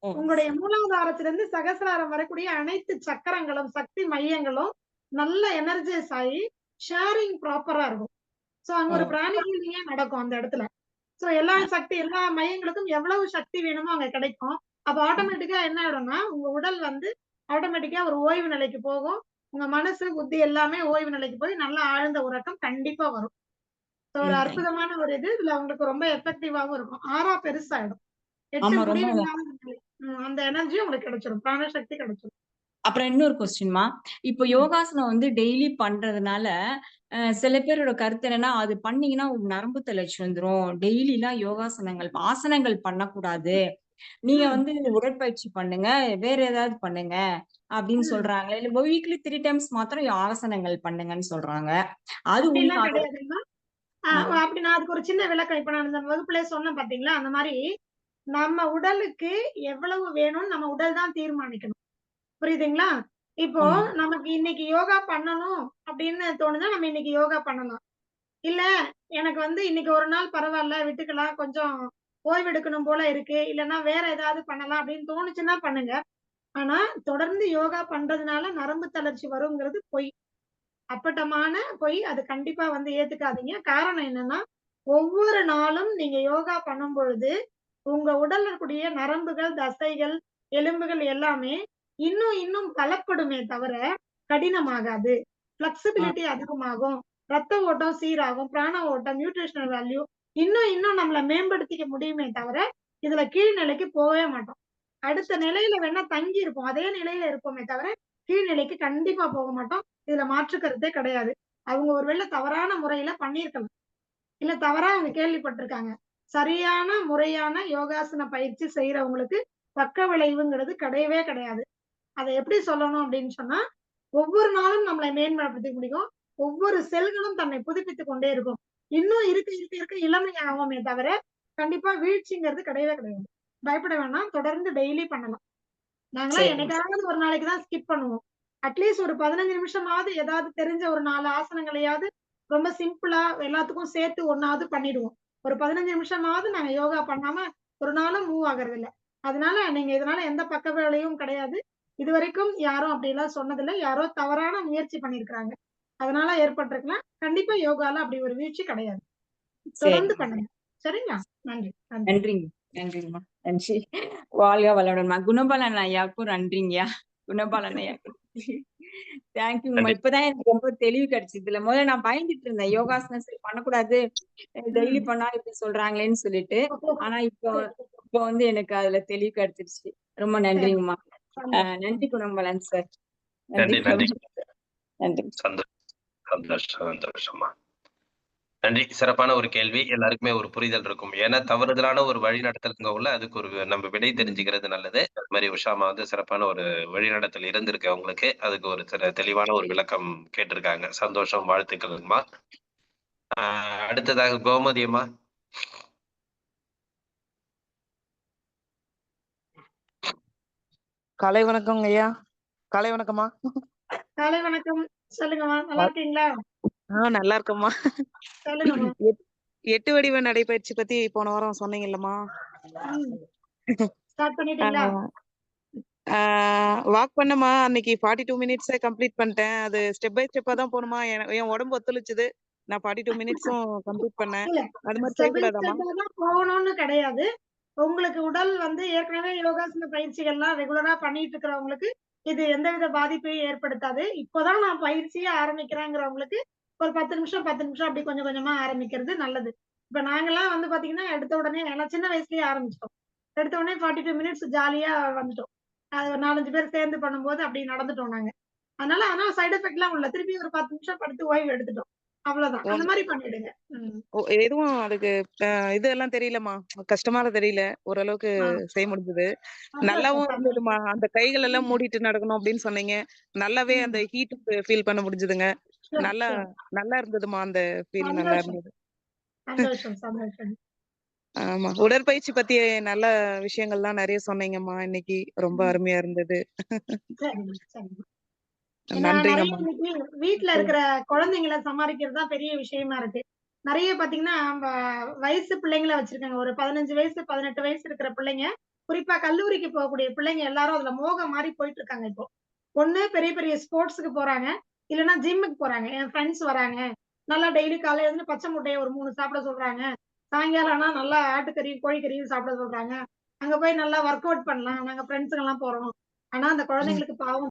ஓ! உங்களுடைய மூலாதாரத்திலிருந்து சகசிராரம் வரக்கூடிய அனைத்து சக்கரங்களும், சக்தி மையங்களும் நல்ல எனர்ஜைஸ் ஆயி ஷேரிங் ப்ராப்பரா இருக்கும். சோ அங்க ஓ! ஒரு பிராணி ஹீலிங்கே நடக்கும் அந்த இடத்துல. சோ எல்லா சக்தி எல்லா மையங்களுக்கும் எவ்வளவு சக்தி வேணுமோ அங்க கிடைக்கும். அப்ப ஆட்டோமேட்டிக்கா என்ன ஆயிடும்னா, உங்க உடல் வந்து ஆட்டோமேட்டிக்கா ஒரு ஓய்வு நிலைக்கு போகும். உங்க மனசு, புத்தி எல்லாமே ஓய்வு நிலைக்கு போய் நல்ல ஆழ்ந்த உறக்கம் கண்டிப்பா வரும். சோ ஒரு தேங்க் அற்புதமான ஒரு இது. இதுல உங்களுக்கு ரொம்ப எஃபெக்டிவாவும் இருக்கும். ஆறா பெருசாயிடும். 8 ஆமா. ரொம்ப முடிவில்லாத நிலை. அந்த எனர்ஜி உங்களுக்கு கிடைச்சிடும். பிராண சக்தி கிடைச்சிடும். அப்புறம் இன்னொரு கொஸ்டின்மா. இப்போ யோகாசனம் வந்து டெய்லி பண்றதுனால, சில பேரோட கருத்து என்னன்னா, அது பண்ணீங்கன்னா உங்க நரம்பு தளர்ச்சி வந்துரும். டெய்லிலாம் யோகாசனங்கள் ஆசனங்கள் பண்ணக்கூடாது. நீங்க ம். வந்து உடற்பயிற்சி பண்ணுங்க. வேற ஏதாவது பண்ணுங்க. அப்படின்னு ம். சொல்றாங்க. இல்ல வீக்லி 3 டைம்ஸ் மாத்திரம் ஆசனங்கள் பண்ணுங்கன்னு சொல்றாங்க. அது உண்ம அப்படிலாம் அது கிடையாதுங்கம்மா. ம். அப்படி நான் அதுக்கு ஒரு சின்ன விளக்கம். இப்ப நான் இந்த வகுப்பிலே சொன்னேன் பார்த்தீங்களா? அந்த மாரி நம்ம உடலுக்கு எவ்வளவு வேணும்னு நம்ம உடல் தான் தீர்மானிக்கணும். புரியுதுங்களா? இப்போ ஆமா. நமக்கு இன்னைக்கு யோகா பண்ணணும் அப்படின்னு தோணுதா, நம்ம இன்னைக்கு யோகா பண்ணலாம். இல்ல எனக்கு வந்து இன்னைக்கு ஒரு நாள் பரவால்ல விட்டுக்கலாம். கொஞ்சம் ஓய்வெடுக்கணும் போல இருக்கு. இல்லன்னா வேற ஏதாவது பண்ணலாம் அப்படின்னு தோணுச்சுன்னா பண்ணுங்க. ஆனா தொடர்ந்து யோகா பண்றதுனால நரம்பு தளர்ச்சி வருங்கிறது பொய். அப்பட்டமான பொய். அது கண்டிப்பா வந்து ஏத்துக்காதீங்க. காரணம் என்னன்னா, ஒவ்வொரு நாளும் நீங்க யோகா பண்ணும் பொழுது, உங்க உடல்ல இருக்கக்கூடிய நரம்புகள், தசைகள், எலும்புகள் எல்லாமே இன்னும் இன்னும் பலப்படுமே தவிர, கடினமாகாது. ஆ. ஃப்ளெக்சிபிலிட்டி அதிகமாகும். ரத்த ஓட்டம் சீராகும். பிராண ஓட்டம், நியூட்ரிஷனல் வேல்யூ இன்னும் இன்னும் நம்மள மேம்படுத்திக்க முடியுமே தவிர, இதுல கீழ் நிலைக்கு போவே மாட்டோம். அடுத்த நிலையில வேணா தங்கி இருப்போம். அதே நிலையில இருப்போமே தவிர, கீழ் நிலைக்கு கண்டிப்பா போக மாட்டோம். இதுல மாற்று கருத்தே கிடையாது. அவங்க ஒருவேள தவறான முறையில பண்ணியிருக்கலாம். இல்ல தவறா அவங்க கேள்விப்பட்டிருக்காங்க. சரியான, முறையான யோகாசன பயிற்சி செய்றவங்களுக்கு பக்க விளைவுங்கிறது கிடையவே கிடையாது. அத எப்படி சொல்லணும் அப்படின்னு சொன்னா, ஒவ்வொரு நாளும் நம்மளை மேன்மைப்படுத்திக்க முடியும். ஒவ்வொரு செல்களும் தன்னை புதுப்பித்துக் கொண்டே இருக்கும். இன்னும் இருக்க இருக்க இருக்க இளமை ஆவோமே தவிர, கண்டிப்பா வீழ்ச்சிங்கிறது கிடையவே கிடையாது. பயப்பட வேணாம். தொடர்ந்து டெய்லி பண்ணலாம். நாங்கலாம் சரிங்க என்னைக்காவது ஒரு நாளைக்கு தான் ஸ்கிப் பண்ணுவோம். அட்லீஸ்ட் ஒரு 15 நிமிஷமாவது ஏதாவது தெரிஞ்ச ஒரு 4 ஆசனங்களையாவது ரொம்ப சிம்பிளா எல்லாத்துக்கும் சேர்த்து ஒண்ணாவது பண்ணிடுவோம். ஒரு 15 நிமிஷமாவது நாங்க யோகா பண்ணாம ஒரு நாளும் மூவ் ஆகுறதில்ல. அதனால நீங்க இதனால எந்த பக்க விளைவும் கிடையாது. இதுவரைக்கும் யாரும் அப்படிலாம் சொன்னதில்ல. யாரோ தவறான முயற்சி பண்ணியிருக்கிறாங்க. அதனால ஏற்பட்டிருக்கலாம். கண்டிப்பா யோகால அப்படி ஒரு வீழ்ச்சி கிடையாது. தொடர்ந்து சரிங்க பண்ணுங்க. சரிங்களா? நன்றி. நன்றி. நன்றிங்க நன்றிங்கம்மா நன்றி. வாழ்க வளமுடன்மா. குணபாலன் ஐயாவுக்கும் நன்றிங்கய்யா. குணபாலன் ஐயாவுக்கும் தேங்க்யூங்கம்மா. நன்றி. இப்பதான் எனக்கு ரொம்ப தெளிவு கிடைச்சது. இல்ல முதல்ல நான் பயந்துட்டு இருந்தேன். யோகாசனம் சரி பண்ணக்கூடாது. டெய்லி ம். பண்ணா இப்படி சொல்றாங்களேன்னு சொல்லிட்டு. ஆனா இப்போ வந்து எனக்கு அதுல தெளிவு கிடைச்சிருச்சு. ரொம்ப சரி. நன்றிங்கம்மா. சந்தோஷம். நன்றி குணபாலன் சார். நன்றி நன்றி. நன்றி. சந்தோஷமா. நன்றி. சிறப்பான ஒரு கேள்வி. எல்லாருக்குமே ஒரு புரிதல் இருக்கும். ஏன்னா தவறுதலான ஒரு வழிநடத்தல்ங்க உள்ள அதுக்கு ஒரு நம்ம விடை தெரிஞ்சுக்கிறது நல்லது. அது மாரி உஷாமா வந்து சிறப்பான ஒரு வழிநடத்தல் இருந்திருக்கு அவங்களுக்கு. அதுக்கு ஒரு தெளிவான ஒரு விளக்கம் கேட்டிருக்காங்க. சந்தோஷம், வாழ்த்துக்கள்ங்கம்மா. அடுத்ததாக கோமதி அம்மா. காலை வணக்கங்க ஐயா. காலை வணக்கம்மா. காலை வணக்கம். சொல்லுங்கம்மா. நல்லா இருக்கீங்களா? நல்லா இருக்கம்மா. சொல்லுங்கம்மா. 8 வடிவ நடைப்பயிற்சி பத்தி போன வாரம் சொன்னீங்கல்லம்மா. ஸ்டார்ட் பண்ணிட்டீங்களா? வாக் பண்ணமா அன்னைக்கு 42 மினிட்ஸ் கம்ப்ளீட் பண்ணிட்டேன். அது ஸ்டெப் பை ஸ்டெப்பா தான் போணுமா? என் உடம்பு ஒத்துழைச்சுது. நான் 42 மினிட்ஸும் கம்ப்ளீட் பண்ணேன். இல்ல. அது மாதிரி ஸ்டெப் பை செய்யக்கூடாதாம்மா? ஸ்டெப்பா தான் போகணும்னு கிடையாது. உங்களுக்கு உடல் வந்து ஏற்கனவே யோகாசன பயிற்சிகள்லாம் ரெகுலரா பண்ணிட்டு இருக்கிறவங்களுக்கு இது எந்தவித பாதிப்பையும் ஏற்படுத்தாது. இப்போதான் நான் பயிற்சியே ஆரம்பிக்கிறேங்கிறவங்களுக்கு ஒரு 10 நிமிஷம் அப்படி கொஞ்சம் கொஞ்சமா ஆரம்பிக்கிறது நல்லது. இப்ப நாங்கலாம் வந்து பாத்தீங்கன்னா, எடுத்த உடனே எல்லாம் சின்ன வயசுலயே ஆரம்பிச்சிட்டோம். எடுத்த உடனே 42 மினிட்ஸ் ஜாலியா வந்துட்டோம். அது ஒரு 4, 5 பேர் சேர்ந்து பண்ணும்போது அப்படி நடந்துட்டோம் நாங்க. ஆனா சைட் எஃபெக்ட்லாம் இல்ல. திருப்பி ஒரு 10 நிமிஷம் படுத்து ஓய்வு எடுத்துட்டோம். அவ்வளவுதான். அந்த மாரி பண்ணிடுங்க. ம். எதுவும் அதுக்கு இதெல்லாம் தெரியலம்மா. கஷ்டமாலாம் தெரியல. ஓரளவுக்கு ஆ. செய்ய முடிஞ்சது. நல்லாவும் சந்தோஷம். இருந்ததும்மா. அந்த கைகள் எல்லாம் மூடிட்டு நடக்கணும் அப்படின்னு சொன்னீங்க. நல்லாவே அந்த ஹீட் ஃபீல் பண்ண முடிஞ்சதுங்க. ஷூர், நல்லா ஷூர். நல்லா இருந்ததும்மா. அந்த ஃபீல் நல்லா சந்தோஷம். இருந்தது. சந்தோஷம். ஆமா. உடற்பயிற்சி பத்தி நல்ல விஷயங்கள்லாம் நெறைய சொன்னீங்கம்மா இன்னைக்கு. ரொம்ப அருமையா இருந்தது. சரிங்க, சரிங்க. ஏன்னா நெறைய நன்றிங்கம்மா. இன்னைக்கு வீட்ல இருக்கிற குழந்தைங்கள சமாளிக்கிறது தான் பெரிய விஷயமா இருக்கு. நெறைய பாத்தீங்கன்னா, வயசு பிள்ளைங்கள வச்சிருக்காங்க. ஒரு 15 வயசு, 18 வயசு இருக்கிற பிள்ளைங்க, குறிப்பா கல்லூரிக்கு போகக்கூடிய பிள்ளைங்க எல்லாரும் அதுல மோகம் மாறி போயிட்டு இருக்காங்க இப்போ. ஒண்ணு பெரிய பெரிய ஸ்போர்ட்ஸ்க்கு போறாங்க. இல்லன்னா ஜிம்முக்கு போறாங்க. என் ஃப்ரெண்ட்ஸ் வராங்க. நல்லா டெய்லி காலையில எழுந்து பச்சை முட்டைய ஒரு 3 சாப்பிட சொல்றாங்க. சாயங்காலம் ஆனா நல்லா ஆட்டுக்கறியும், கோழிக்கறியும் சாப்பிட சொல்றாங்க. அங்க போய் நல்லா ஒர்க் அவுட் பண்ணலாம். நாங்க ஃப்ரெண்ட்ஸுங்கலாம் போறோம். ஆனா அந்த குழந்தைங்களுக்கு பாவம்